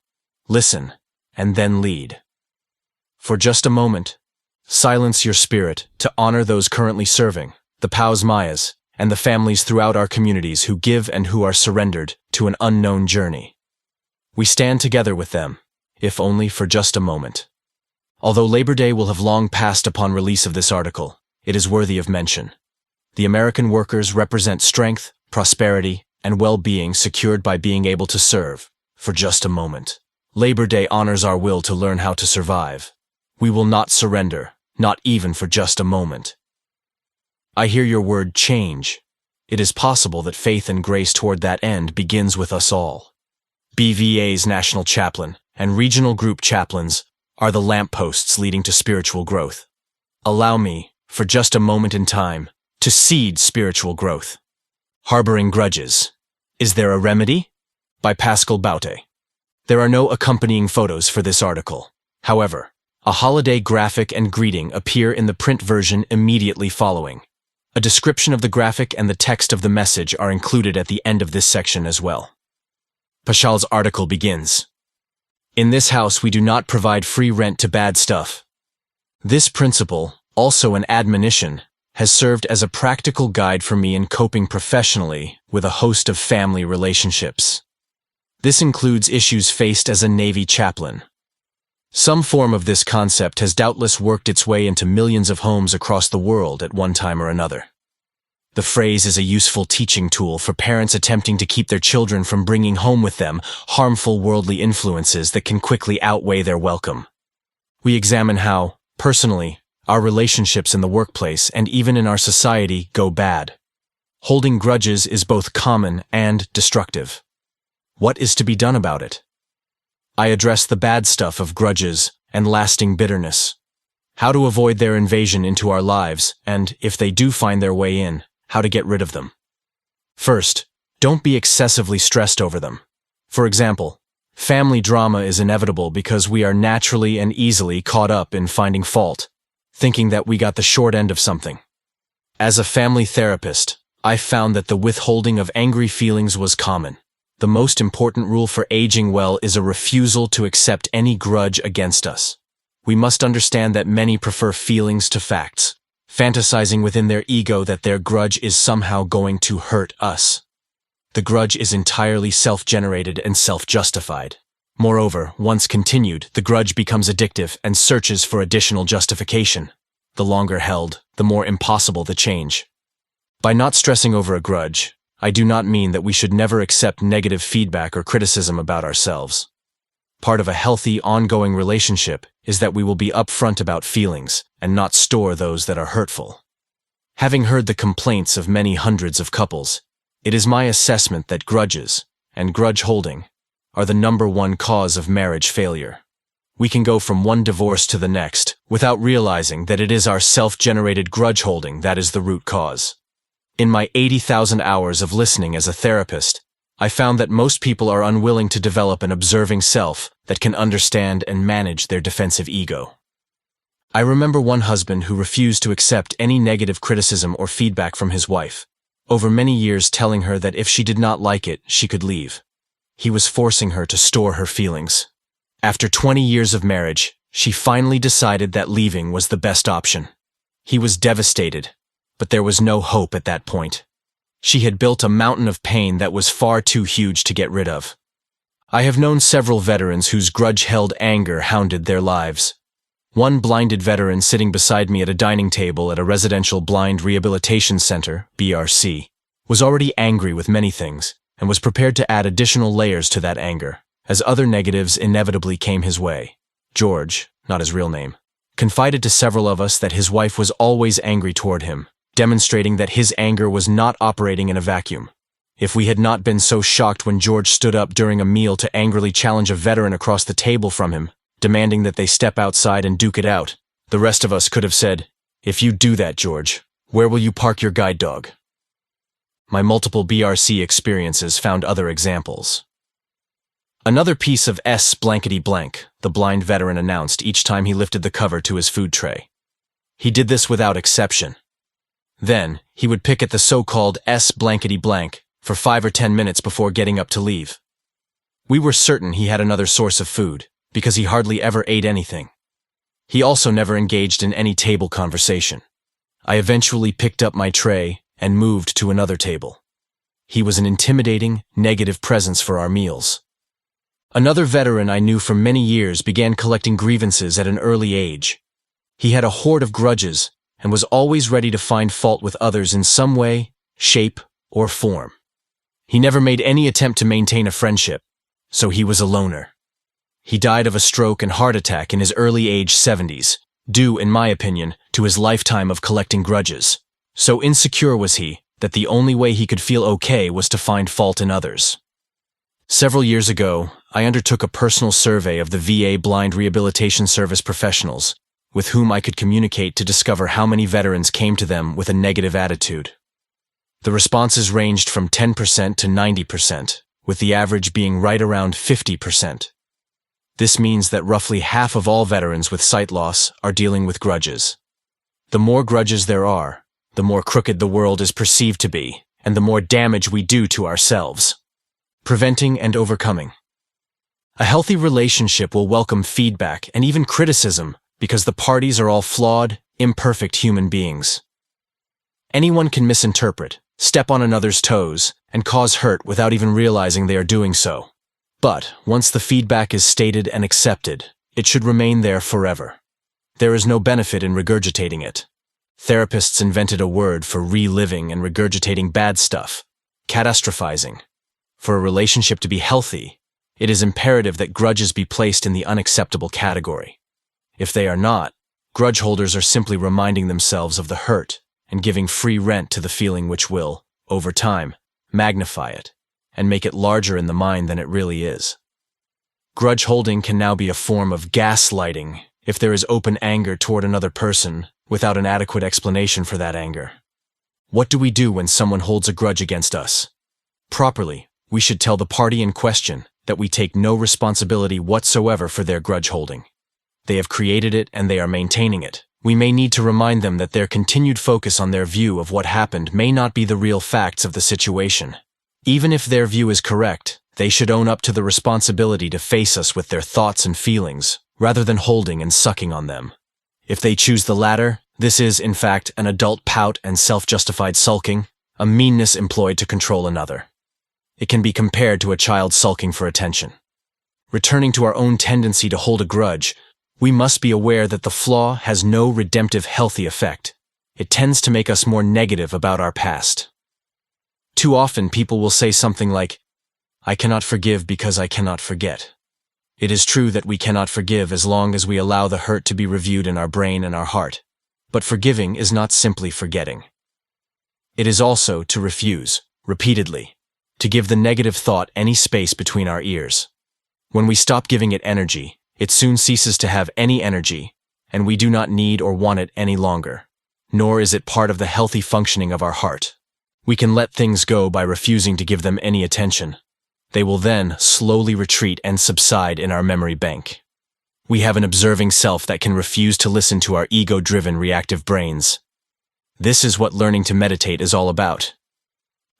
Listen, and then lead. For just a moment, silence your spirit to honor those currently serving, the POWs Mayas, and the families throughout our communities who give and who are surrendered to an unknown journey. We stand together with them, if only for just a moment. Although Labor Day will have long passed upon release of this article, it is worthy of mention. The American workers represent strength, prosperity, and well-being secured by being able to serve, for just a moment. Labor Day honors our will to learn how to survive. We will not surrender, not even for just a moment. I hear your word change. It is possible that faith and grace toward that end begins with us all. BVA's National Chaplain and Regional Group Chaplains are the lampposts leading to spiritual growth. Allow me, for just a moment in time, to seed spiritual growth. Harboring Grudges. Is There a Remedy? By Pascal Boute. There are no accompanying photos for this article. However, a holiday graphic and greeting appear in the print version immediately following. A description of the graphic and the text of the message are included at the end of this section as well. Pascal's article begins. In this house we do not provide free rent to bad stuff. This principle, also an admonition, has served as a practical guide for me in coping professionally with a host of family relationships. This includes issues faced as a Navy chaplain. Some form of this concept has doubtless worked its way into millions of homes across the world at one time or another. The phrase is a useful teaching tool for parents attempting to keep their children from bringing home with them harmful worldly influences that can quickly outweigh their welcome. We examine how, personally, our relationships in the workplace and even in our society go bad. Holding grudges is both common and destructive. What is to be done about it? I address the bad stuff of grudges and lasting bitterness. How to avoid their invasion into our lives, and, if they do find their way in, how to get rid of them. First, don't be excessively stressed over them. For example, family drama is inevitable because we are naturally and easily caught up in finding fault, thinking that we got the short end of something. As a family therapist, I found that the withholding of angry feelings was common. The most important rule for aging well is a refusal to accept any grudge against us. We must understand that many prefer feelings to facts, fantasizing within their ego that their grudge is somehow going to hurt us. The grudge is entirely self-generated and self-justified. Moreover, once continued, the grudge becomes addictive and searches for additional justification. The longer held, the more impossible the change. By not stressing over a grudge, I do not mean that we should never accept negative feedback or criticism about ourselves. Part of a healthy, ongoing relationship is that we will be upfront about feelings and not store those that are hurtful. Having heard the complaints of many hundreds of couples, it is my assessment that grudges, and grudge holding, are the #1 cause of marriage failure. We can go from one divorce to the next without realizing that it is our self-generated grudge holding that is the root cause. In my 80,000 hours of listening as a therapist, I found that most people are unwilling to develop an observing self that can understand and manage their defensive ego. I remember one husband who refused to accept any negative criticism or feedback from his wife, over many years telling her that if she did not like it, she could leave. He was forcing her to store her feelings. After 20 years of marriage, she finally decided that leaving was the best option. He was devastated, but there was no hope at that point. She had built a mountain of pain that was far too huge to get rid of. I have known several veterans whose grudge-held anger hounded their lives. One blinded veteran sitting beside me at a dining table at a residential blind rehabilitation center, BRC, was already angry with many things, and was prepared to add additional layers to that anger, as other negatives inevitably came his way. George, not his real name, confided to several of us that his wife was always angry toward him, demonstrating that his anger was not operating in a vacuum. If we had not been so shocked when George stood up during a meal to angrily challenge a veteran across the table from him, demanding that they step outside and duke it out, the rest of us could have said, "If you do that, George, where will you park your guide dog?" My multiple BRC experiences found other examples. "Another piece of S blankety blank," the blind veteran announced each time he lifted the cover to his food tray. He did this without exception. Then, he would pick at the so-called S blankety blank for 5 or 10 minutes before getting up to leave. We were certain he had another source of food, because he hardly ever ate anything. He also never engaged in any table conversation. I eventually picked up my tray and moved to another table. He was an intimidating, negative presence for our meals. Another veteran I knew for many years began collecting grievances at an early age. He had a hoard of grudges and was always ready to find fault with others in some way, shape, or form. He never made any attempt to maintain a friendship, so he was a loner. He died of a stroke and heart attack in his early age 70s, due, in my opinion, to his lifetime of collecting grudges. So insecure was he that the only way he could feel okay was to find fault in others. Several years ago, I undertook a personal survey of the VA Blind Rehabilitation Service professionals, with whom I could communicate to discover how many veterans came to them with a negative attitude. The responses ranged from 10% to 90%, with the average being right around 50%. This means that roughly half of all veterans with sight loss are dealing with grudges. The more grudges there are, the more crooked the world is perceived to be, and the more damage we do to ourselves. Preventing and overcoming. A healthy relationship will welcome feedback and even criticism because the parties are all flawed, imperfect human beings. Anyone can misinterpret, step on another's toes, and cause hurt without even realizing they are doing so. But once the feedback is stated and accepted, it should remain there forever. There is no benefit in regurgitating it. Therapists invented a word for reliving and regurgitating bad stuff: catastrophizing. For a relationship to be healthy, it is imperative that grudges be placed in the unacceptable category. If they are not, grudge holders are simply reminding themselves of the hurt and giving free rent to the feeling which will, over time, magnify it and make it larger in the mind than it really is. Grudge holding can now be a form of gaslighting if there is open anger toward another person without an adequate explanation for that anger. What do we do when someone holds a grudge against us? Properly, we should tell the party in question that we take no responsibility whatsoever for their grudge holding. They have created it and they are maintaining it. We may need to remind them that their continued focus on their view of what happened may not be the real facts of the situation. Even if their view is correct, they should own up to the responsibility to face us with their thoughts and feelings, rather than holding and sucking on them. If they choose the latter, this is, in fact, an adult pout and self-justified sulking, a meanness employed to control another. It can be compared to a child sulking for attention. Returning to our own tendency to hold a grudge, we must be aware that the flaw has no redemptive, healthy effect. It tends to make us more negative about our past. Too often, people will say something like, "I cannot forgive because I cannot forget." It is true that we cannot forgive as long as we allow the hurt to be reviewed in our brain and our heart. But forgiving is not simply forgetting. It is also to refuse, repeatedly, to give the negative thought any space between our ears. When we stop giving it energy, it soon ceases to have any energy, and we do not need or want it any longer. Nor is it part of the healthy functioning of our heart. We can let things go by refusing to give them any attention. They will then slowly retreat and subside in our memory bank. We have an observing self that can refuse to listen to our ego-driven reactive brains. This is what learning to meditate is all about.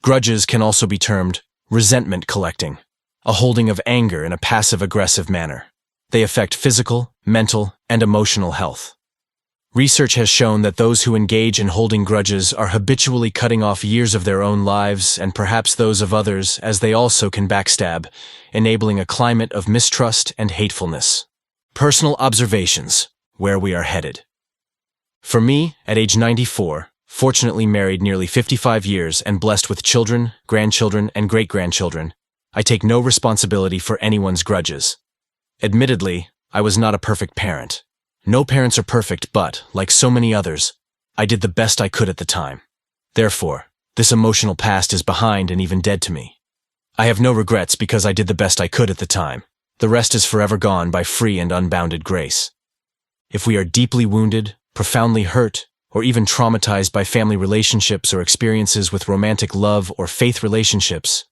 Grudges can also be termed resentment collecting, a holding of anger in a passive-aggressive manner. They affect physical, mental, and emotional health. Research has shown that those who engage in holding grudges are habitually cutting off years of their own lives and perhaps those of others, as they also can backstab, enabling a climate of mistrust and hatefulness. Personal observations: where we are headed. For me, at age 94, fortunately married nearly 55 years and blessed with children, grandchildren, and great-grandchildren, I take no responsibility for anyone's grudges. Admittedly, I was not a perfect parent. No parents are perfect, but, like so many others, I did the best I could at the time. Therefore, this emotional past is behind and even dead to me. I have no regrets because I did the best I could at the time. The rest is forever gone by free and unbounded grace. If we are deeply wounded, profoundly hurt, or even traumatized by family relationships or experiences with romantic love or faith relationships,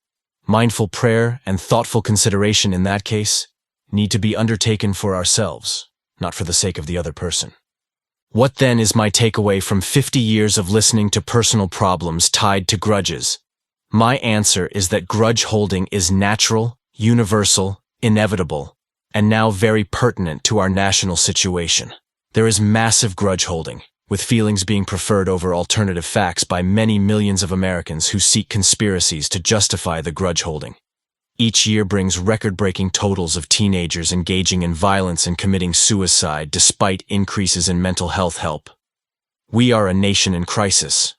mindful prayer and thoughtful consideration in that case need to be undertaken for ourselves, not for the sake of the other person. What then is my takeaway from 50 years of listening to personal problems tied to grudges? My answer is that grudge holding is natural, universal, inevitable, and now very pertinent to our national situation. There is massive grudge holding, with feelings being preferred over alternative facts by many millions of Americans who seek conspiracies to justify the grudge holding. Each year brings record-breaking totals of teenagers engaging in violence and committing suicide despite increases in mental health help. We are a nation in crisis.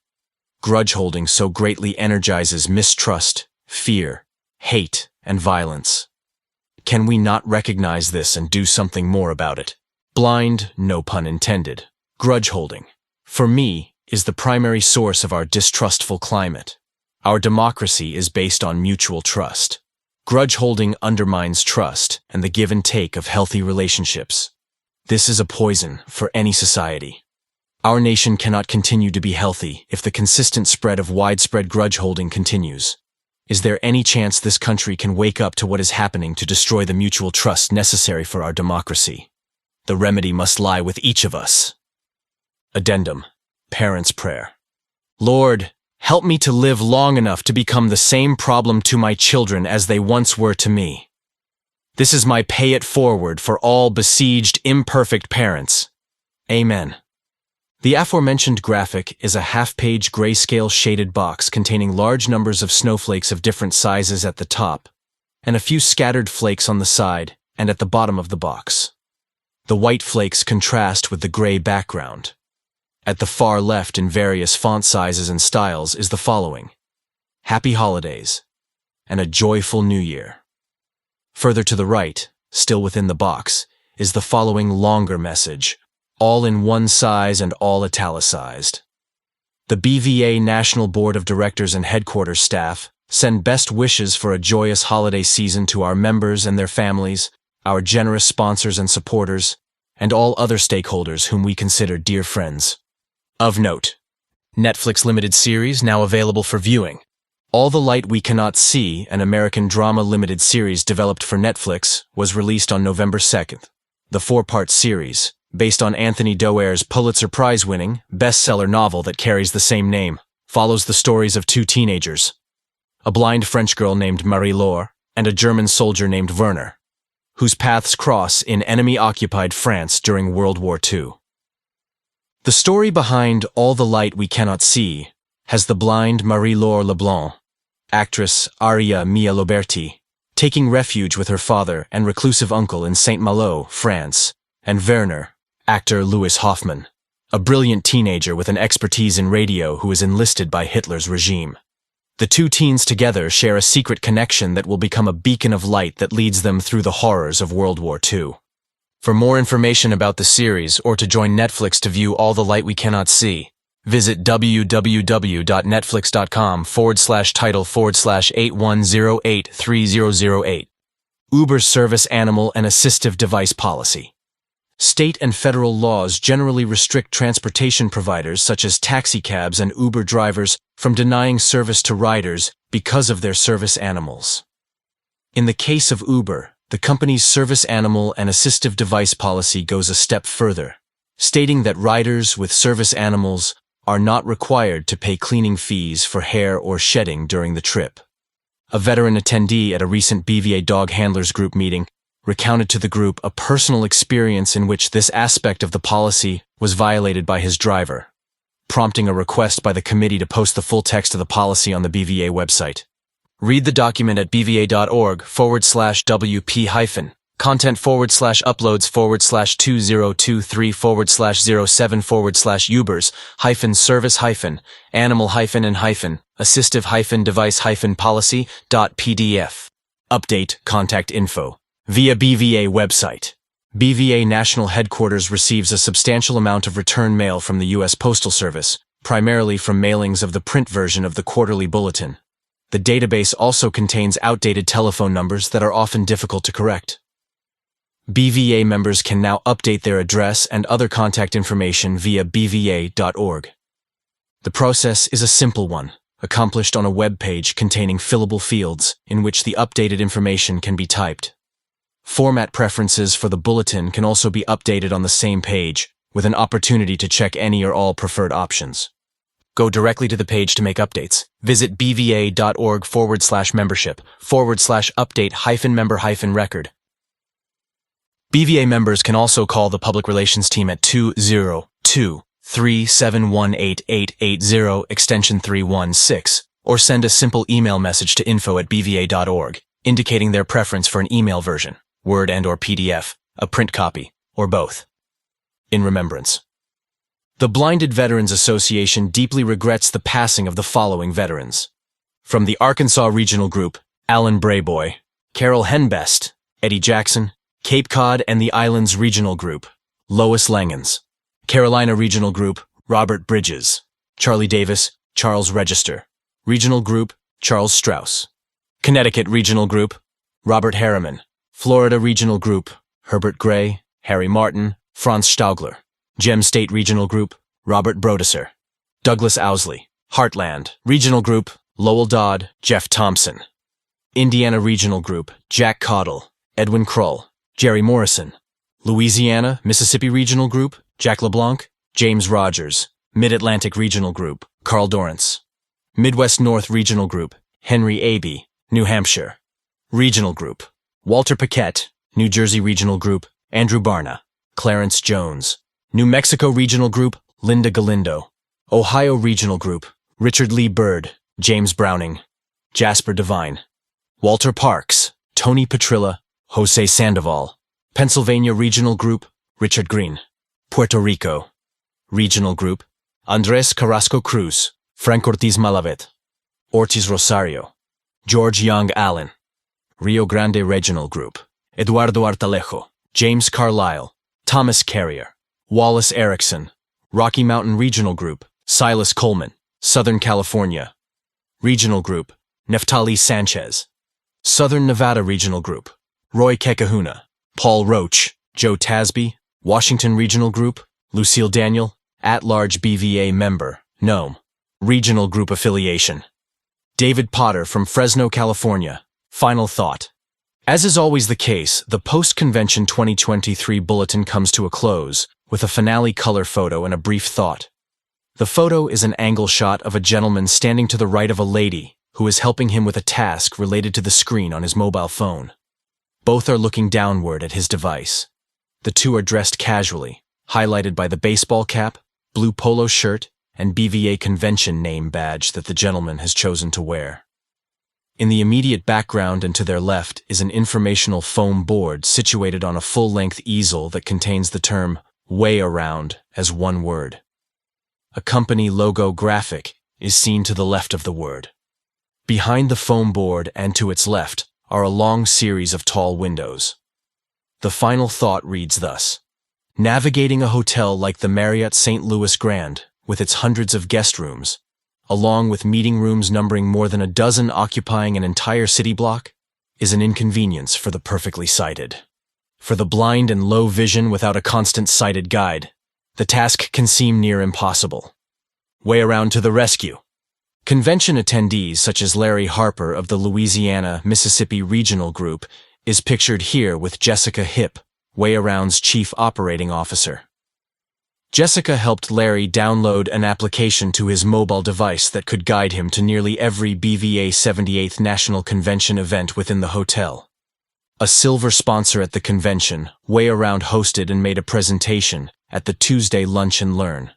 Grudge holding so greatly energizes mistrust, fear, hate, and violence. Can we not recognize this and do something more about it? Blind, no pun intended, grudge holding, for me, is the primary source of our distrustful climate. Our democracy is based on mutual trust. Grudge holding undermines trust and the give and take of healthy relationships. This is a poison for any society. Our nation cannot continue to be healthy if the consistent spread of widespread grudge holding continues. Is there any chance this country can wake up to what is happening to destroy the mutual trust necessary for our democracy? The remedy must lie with each of us. Addendum. Parents' Prayer. Lord, help me to live long enough to become the same problem to my children as they once were to me. This is my pay it forward for all besieged, imperfect parents. Amen. The aforementioned graphic is a half-page grayscale shaded box containing large numbers of snowflakes of different sizes at the top, and a few scattered flakes on the side and at the bottom of the box. The white flakes contrast with the gray background. At the far left in various font sizes and styles is the following: Happy Holidays, and a Joyful New Year. Further to the right, still within the box, is the following longer message, all in one size and all italicized. The BVA National Board of Directors and Headquarters staff send best wishes for a joyous holiday season to our members and their families, our generous sponsors and supporters, and all other stakeholders whom we consider dear friends. Of note, Netflix limited series now available for viewing. All the Light We Cannot See, an American drama limited series developed for Netflix, was released on November 2nd. The 4-part series, based on Anthony Doerr's Pulitzer Prize-winning, bestseller novel that carries the same name, follows the stories of 2 teenagers, a blind French girl named Marie-Laure and a German soldier named Werner, whose paths cross in enemy-occupied France during World War II. The story behind All the Light We Cannot See has the blind Marie-Laure Leblanc, actress Aria Mia Loberti, taking refuge with her father and reclusive uncle in Saint-Malo, France, and Werner, actor Louis Hoffmann, a brilliant teenager with an expertise in radio who is enlisted by Hitler's regime. The two teens together share a secret connection that will become a beacon of light that leads them through the horrors of World War II. For more information about the series or to join Netflix to view All the Light We Cannot See, visit www.netflix.com/title/81083008. Uber's service animal and assistive device policy. State and federal laws generally restrict transportation providers such as taxicabs and Uber drivers from denying service to riders because of their service animals. In the case of Uber, the company's service animal and assistive device policy goes a step further, stating that riders with service animals are not required to pay cleaning fees for hair or shedding during the trip. A veteran attendee at a recent BVA Dog Handlers Group meeting recounted to the group a personal experience in which this aspect of the policy was violated by his driver, prompting a request by the committee to post the full text of the policy on the BVA website. Read the document at bva.org/WP- content//uploads/2023/07/07/Ubers-service-assistive-device-policy.pdf. Update contact info via BVA website. BVA National Headquarters receives a substantial amount of return mail from the U.S. Postal Service, primarily from mailings of the print version of the quarterly bulletin. The database also contains outdated telephone numbers that are often difficult to correct. BVA members can now update their address and other contact information via bva.org. The process is a simple one, accomplished on a web page containing fillable fields in which the updated information can be typed. Format preferences for the bulletin can also be updated on the same page, with an opportunity to check any or all preferred options. Go directly to the page to make updates. Visit bva.org/membership/update-member-record. BVA members can also call the Public Relations team at 202-371-8880 extension 316, or send a simple email message to info@bva.org, indicating their preference for an email version, Word and/or PDF, a print copy, or both. In remembrance. The Blinded Veterans Association deeply regrets the passing of the following veterans. From the Arkansas Regional Group, Alan Brayboy, Carol Henbest, Eddie Jackson, Cape Cod and the Islands Regional Group, Lois Langens, Carolina Regional Group, Robert Bridges, Charlie Davis, Charles Register, Regional Group, Charles Strauss, Connecticut Regional Group, Robert Harriman, Florida Regional Group, Herbert Gray, Harry Martin, Franz Staugler, Gem State Regional Group, Robert Brodesser, Douglas Owsley, Heartland Regional Group, Lowell Dodd, Jeff Thompson, Indiana Regional Group, Jack Caudill, Edwin Krull, Jerry Morrison, Louisiana, Mississippi Regional Group, Jack LeBlanc, James Rogers, Mid-Atlantic Regional Group, Carl Dorrance, Midwest North Regional Group, Henry Abey, New Hampshire, Regional Group, Walter Paquette, New Jersey Regional Group, Andrew Barna, Clarence Jones, New Mexico Regional Group, Linda Galindo, Ohio Regional Group, Richard Lee Byrd, James Browning, Jasper Devine, Walter Parks, Tony Petrilla, Jose Sandoval, Pennsylvania Regional Group, Richard Green, Puerto Rico, Regional Group, Andres Carrasco Cruz, Frank Ortiz Malavet, Ortiz Rosario, George Young Allen, Rio Grande Regional Group, Eduardo Artalejo, James Carlisle, Thomas Carrier, Wallace Erickson, Rocky Mountain Regional Group, Silas Coleman, Southern California, Regional Group, Neftali Sanchez, Southern Nevada Regional Group, Roy Kekahuna, Paul Roach, Joe Tasby, Washington Regional Group, Lucille Daniel, at-large BVA member, Nome, Regional Group Affiliation. David Potter from Fresno, California. Final thought. As is always the case, the post-convention 2023 bulletin comes to a close, with a finale color photo and a brief thought. The photo is an angle shot of a gentleman standing to the right of a lady who is helping him with a task related to the screen on his mobile phone. Both are looking downward at his device. The two are dressed casually, highlighted by the baseball cap, blue polo shirt, and BVA convention name badge that the gentleman has chosen to wear. In the immediate background and to their left is an informational foam board situated on a full-length easel that contains the term "way around" as one word. A company logo graphic is seen to the left of the word. Behind the foam board and to its left are a long series of tall windows. The final thought reads thus: navigating a hotel like the Marriott St. Louis Grand, with its hundreds of guest rooms, along with meeting rooms numbering more than a dozen occupying an entire city block, is an inconvenience for the perfectly sighted. For the blind and low vision without a constant sighted guide, the task can seem near impossible. Way around to the rescue. Convention attendees such as Larry Harper of the Louisiana-Mississippi Regional Group is pictured here with Jessica Hipp, Way Around's Chief Operating Officer. Jessica helped Larry download an application to his mobile device that could guide him to nearly every BVA 78th National Convention event within the hotel. A silver sponsor at the convention, Way Around hosted and made a presentation at the Tuesday Lunch and Learn.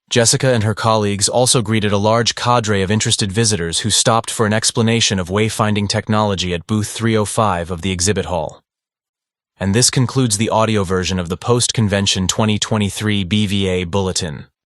Jessica and her colleagues also greeted a large cadre of interested visitors who stopped for an explanation of wayfinding technology at booth 305 of the exhibit hall. And this concludes the audio version of the post-convention 2023 BVA Bulletin.